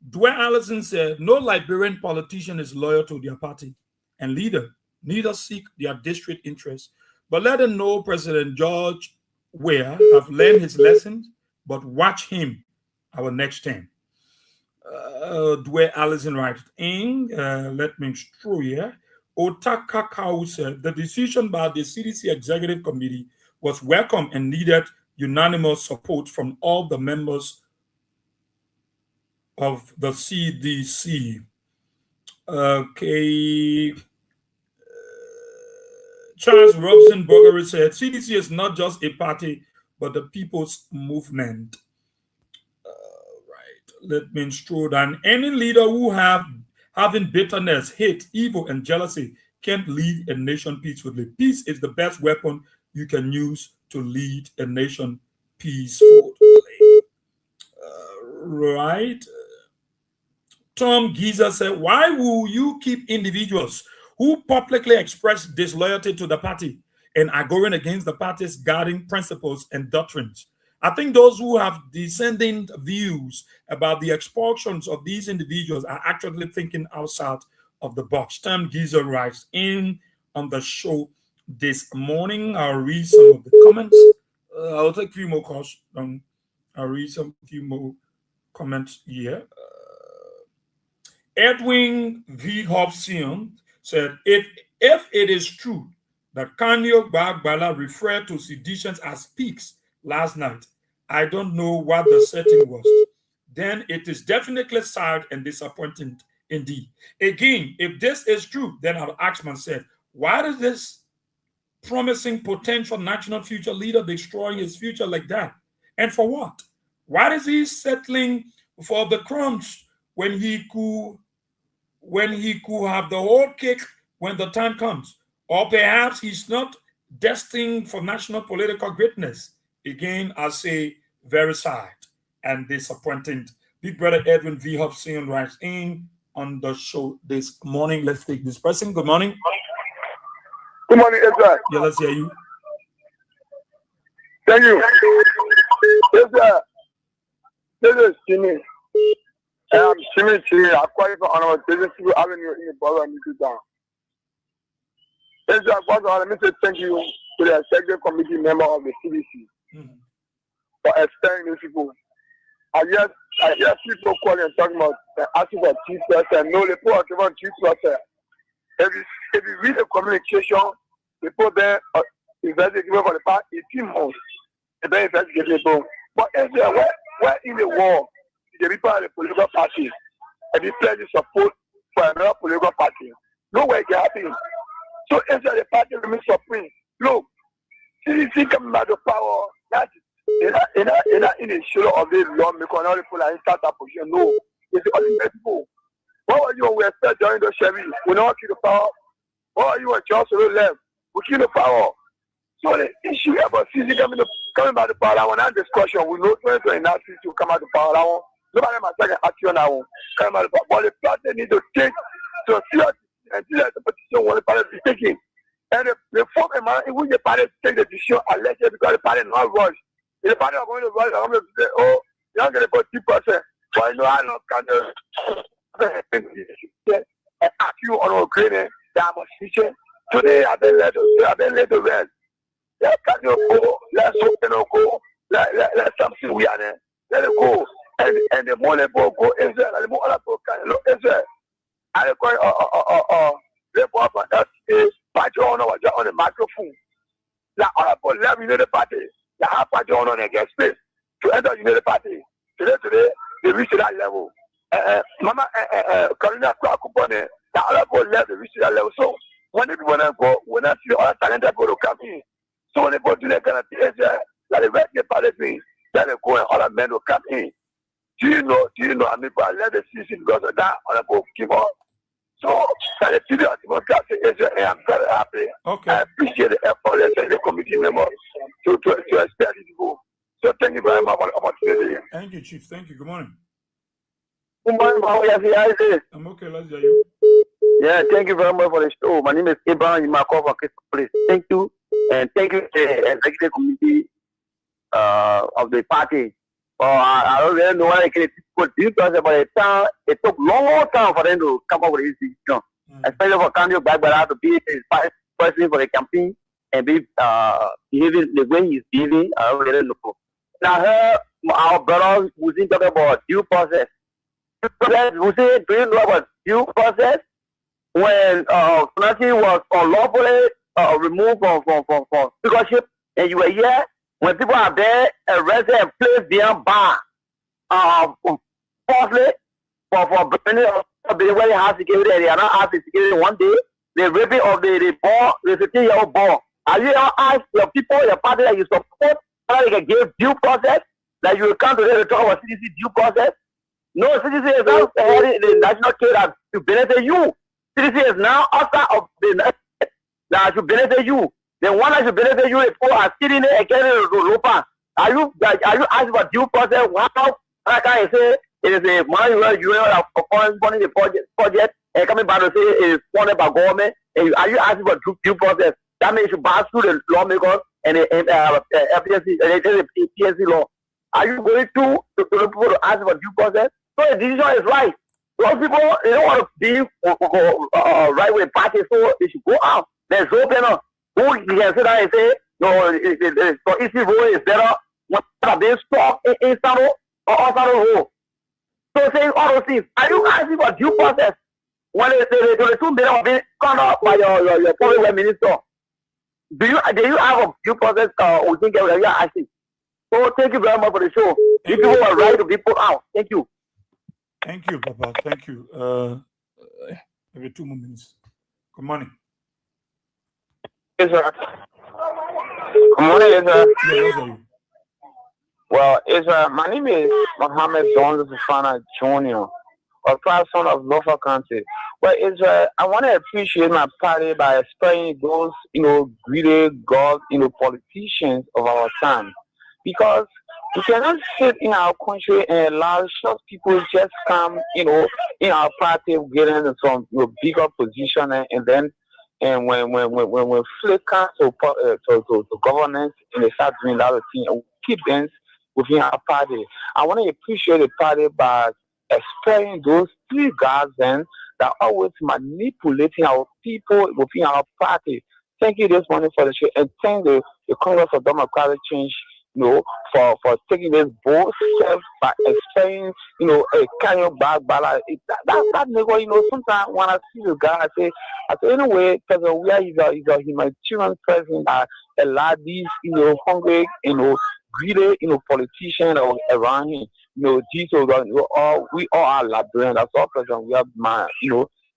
Dwayne Allison said, no Liberian politician is loyal to their party and leader, neither seek their district interests. But let them know President George Weah have learned his lessons, but watch him our next term. Dwayne Allison writes in, let me scroll here. Otaka Kau said, the decision by the CDC Executive Committee was welcome and needed unanimous support from all the members of the CDC. Okay. Charles Robson Burger said, CDC is not just a party, but the people's movement. Right. Let me scroll down. Any leader who having bitterness, hate, evil, and jealousy can't lead a nation peacefully. Peace is the best weapon you can use to lead a nation peacefully. Right. Tom Giza said, why will you keep individuals who publicly express disloyalty to the party and are going against the party's guiding principles and doctrines? I think those who have dissenting views about the expulsions of these individuals are actually thinking outside of the box. Tom Giza writes in on the show this morning. I'll read some of the comments. I'll take a few more calls. I'll read few more comments here. Edwin V. Hobson said, if it is true that Kanyo Bagbala referred to seditions as pigs last night, I don't know what the setting was. Then it is definitely sad and disappointing indeed. Again, if this is true, then I'll ask myself, why is this promising potential national future leader destroying his future like that? And for what? Why is he settling for the crumbs when he could have the whole cake when the time comes? Or perhaps he's not destined for national political greatness. Again, I say very sad and disappointing. Big brother Edwin V. Hobson writes in on the show this morning. Let's take this person. Good morning. Good morning, Ezra. Yeah, let's hear you. Thank you. Ezra, this is Jimmy. I'm Jimmy. I'm quite on our business avenue in the borough of Newtown. Ezra, let me say thank you to the executive committee member of the CDC for explaining these people. I hear people calling and talking about asking for 2%. No, they put about 2%. If you read the communication, they put there investigating for the past 18 months. They investigate people. But Ezra, where in the world the people of the political party and they pledge support for another political party? Nowhere it happens. So Ezra, the party remains supreme. Look, CDC coming back to power. That's in the shoulder of the lawmaker, not the people are in start position. No, it's the ordinary people. What were you when we expect during the Chevy? We don't keep the power. What are you when Charles left? We keep the power. So the issue about CDC coming back to power, I want that discussion. We know 2029 to come out to power. Nobody might take action now. Come out to power. But the party need to take to see until the petition when the party is taking. And the former man, when the party take the decision, allegedly because the party not rush. If the party are going to rush, I'm going to say, oh, you're not going to go 2%. So I know I don't kind of ask you on Ukraine that much teaching. Today I've been led to rest. Let you go, let's go, let something we are there. Let it go. And the more they go Israel, and the more they go Israel. I go they go up and that's party on the microphone. The honorable left Unity Party. The half party on the get space to enter Unity Party. Today, they reach that level. Mama, Karina Kwakupone, the honorable left, they reach that level. So, when people go, when I see all talented people come in, so when they go to the kind of theater, that the rest of the party things, then they go and all the men will come in. Do you know, I mean, I let the CC because of that, honorable keep on. So, that the video I'm very happy. Okay. I appreciate the effort of the committee members to expect it to go. So, thank you very much for the opportunity. Thank you, Chief. Thank you. Good morning. Good morning, how are you? I'm okay. Let's hear you. Yeah, thank you very much for the show. My name is Abraham Yimakov from Crystal Place. Thank you. And thank you to the executive committee of the party. I don't really know what I can put this because it took long time for them to come up with this decision. Especially for Kanye Bagbara to be the vice president for the campaign and be behaving the way he's behaving. I don't really know. Now, I heard our brother was talking about due process. Do you know about due process? When Nancy was unlawfully removed from speakership and you were here, when people are there arrested and placed behind bar, falsely for bringing very high security, and they are not high security one day, the raping of the 15-year-old boy. Are you ask your people, your party that you support, how they can give due process, that you will come to them to talk about CDC due process? No, CDC is not the national care that to benefit you. CDC is now outside of the that should benefit you. The one that should benefit you is people are sitting there and getting the Are you asking about due process? How can I say it is a money you are funding the project and coming back to say it is funded by government? And are you asking about due process? That means you pass through the lawmakers and the PSC law. Are you going to people to ask about due process? So the decision is right. Those people, they don't want to be right with the party, so they should go out. There's no panel. Who can sit down and say, no, so easy road is better when they stop in Sano or outside the road. So saying all those things, are you asking for due process? When the 2 billion being called up by your foreign minister, do you have a due process we think you are asking? So thank you very much for the show. If you are right to be put out, thank you. Thank you, Papa. Thank you. Maybe 2 more minutes. Good morning. Yes, sir. Good morning, yes, sir. Yeah, well, yes, sir. My name is Mohammed Jones Fana Jr., a proud son of Norfolk County. Well, Israel, I want to appreciate my party by explaining those, greedy, God, politicians of our time. Because we cannot sit in our country and allow short people just come, in our party, getting some bigger position, and then when we flicker to governance and they start doing that thing, and we keep them within our party. I want to appreciate the party by explaining those 3 guys then that are always manipulating our people within our party. Thank you this morning for the show, and thank the Congress for Democratic Change, for taking this bold step by explaining, a kind of bad ballot. That nigga, sometimes when I see the guy, I say anyway, because we are is a humanitarian person that a lot of these, hungry, greedy, politicians around him. These we all are Liberians. That's all president. We have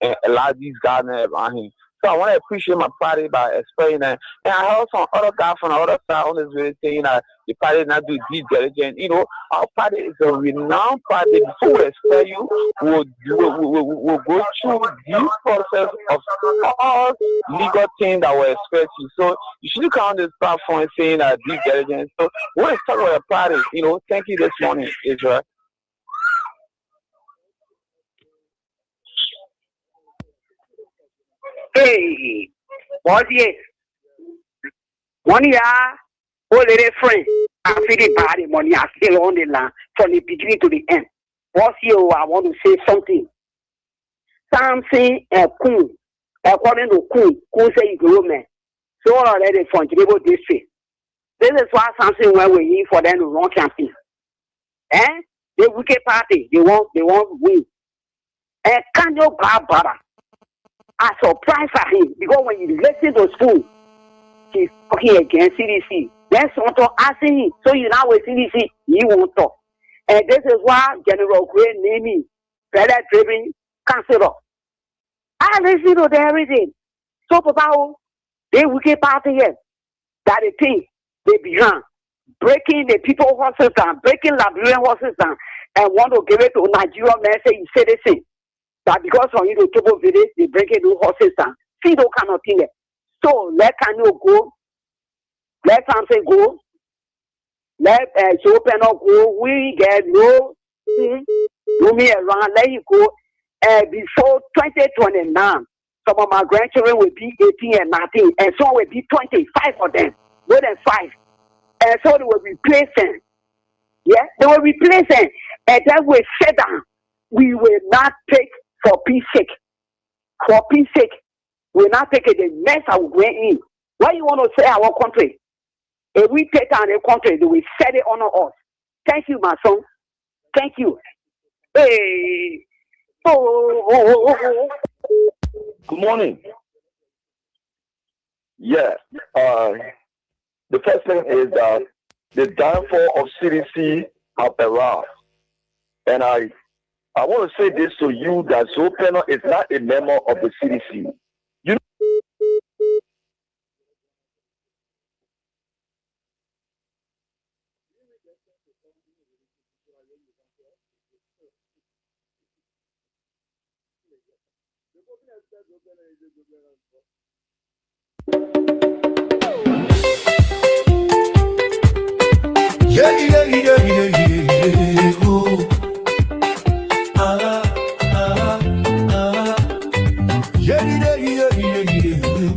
and a lot of these guys around him. So I want to appreciate my party by explaining that. And I heard some other guy from the other side on this video saying that the party not do due diligence. Our party is a renowned party. Before we expect you, we'll go through due process of all legal things that will expect you. So you shouldn't come on this platform saying that due diligence. So we're talking about the party. Thank you this morning, Israel. Hey, what is money? All the friends, I feel the body money are still on the land from the beginning to the end. What's you? I want to say something. Something Kun, according to Kun say government. So already from Jibo district. This is why something when we need for them to run campaign. The wicked party, they won't win. And can you bad brother? I surprised at him because when you listen to school, he's talking against CDC. Then someone asking him, so you now with CDC, you won't talk. And this is why General Gray named me better driven counselor. I listen to everything. So about they wicked party here. That the thing they began breaking the people horses down, breaking Liberian horses down, and want to give it to Nigerian men say you say the same. That because from you to Togo village, they break it to horses down. See those kind of thing. So let Kano go, let Samson go, let Chopin go, we get no do me around, let you go. Before 2029, some of my grandchildren will be 18 and 19, and some will be 25 of them, more than 5. And so they will replace them. Yeah, they will replace them. And then we said down, we will not take for peace sake. For peace sake, we will not take it the mess I will go in. Why you want to say our country? If we take on the country, they will set it on us. Thank you, my son. Thank you. Hey. Oh. Good morning. Yeah. The first thing is that the downfall of CDC have arrived. And I want to say this to you that Zopeno is not a member of the CDC. You know,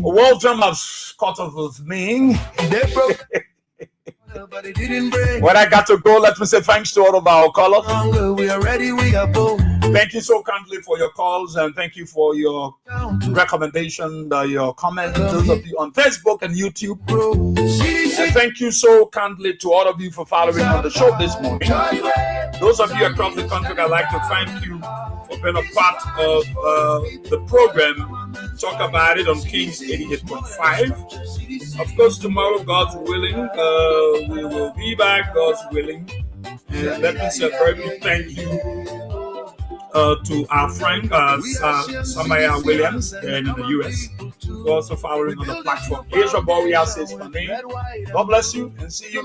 Walton has caught up with me. When I got to go, let me say thanks to all of our callers. We are ready, we are bold. Thank you so kindly for your calls and thank you for your recommendation, your comments, those of you on Facebook and YouTube. And thank you so kindly to all of you for following on the show this morning. Those of you across the country, I'd like to thank you for being a part of the program. Talk about it on Kings 88.5. Of course, tomorrow, God's willing, we will be back, God's willing. And let me say a very big thank you to our friend Samaya Williams in the US, who also following on the platform. Here's your boy, says my name. God bless you and see you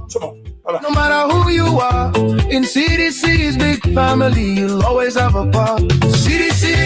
tomorrow. Bye-bye. No matter who you are, in CDC's big family, you'll always have a part. CDC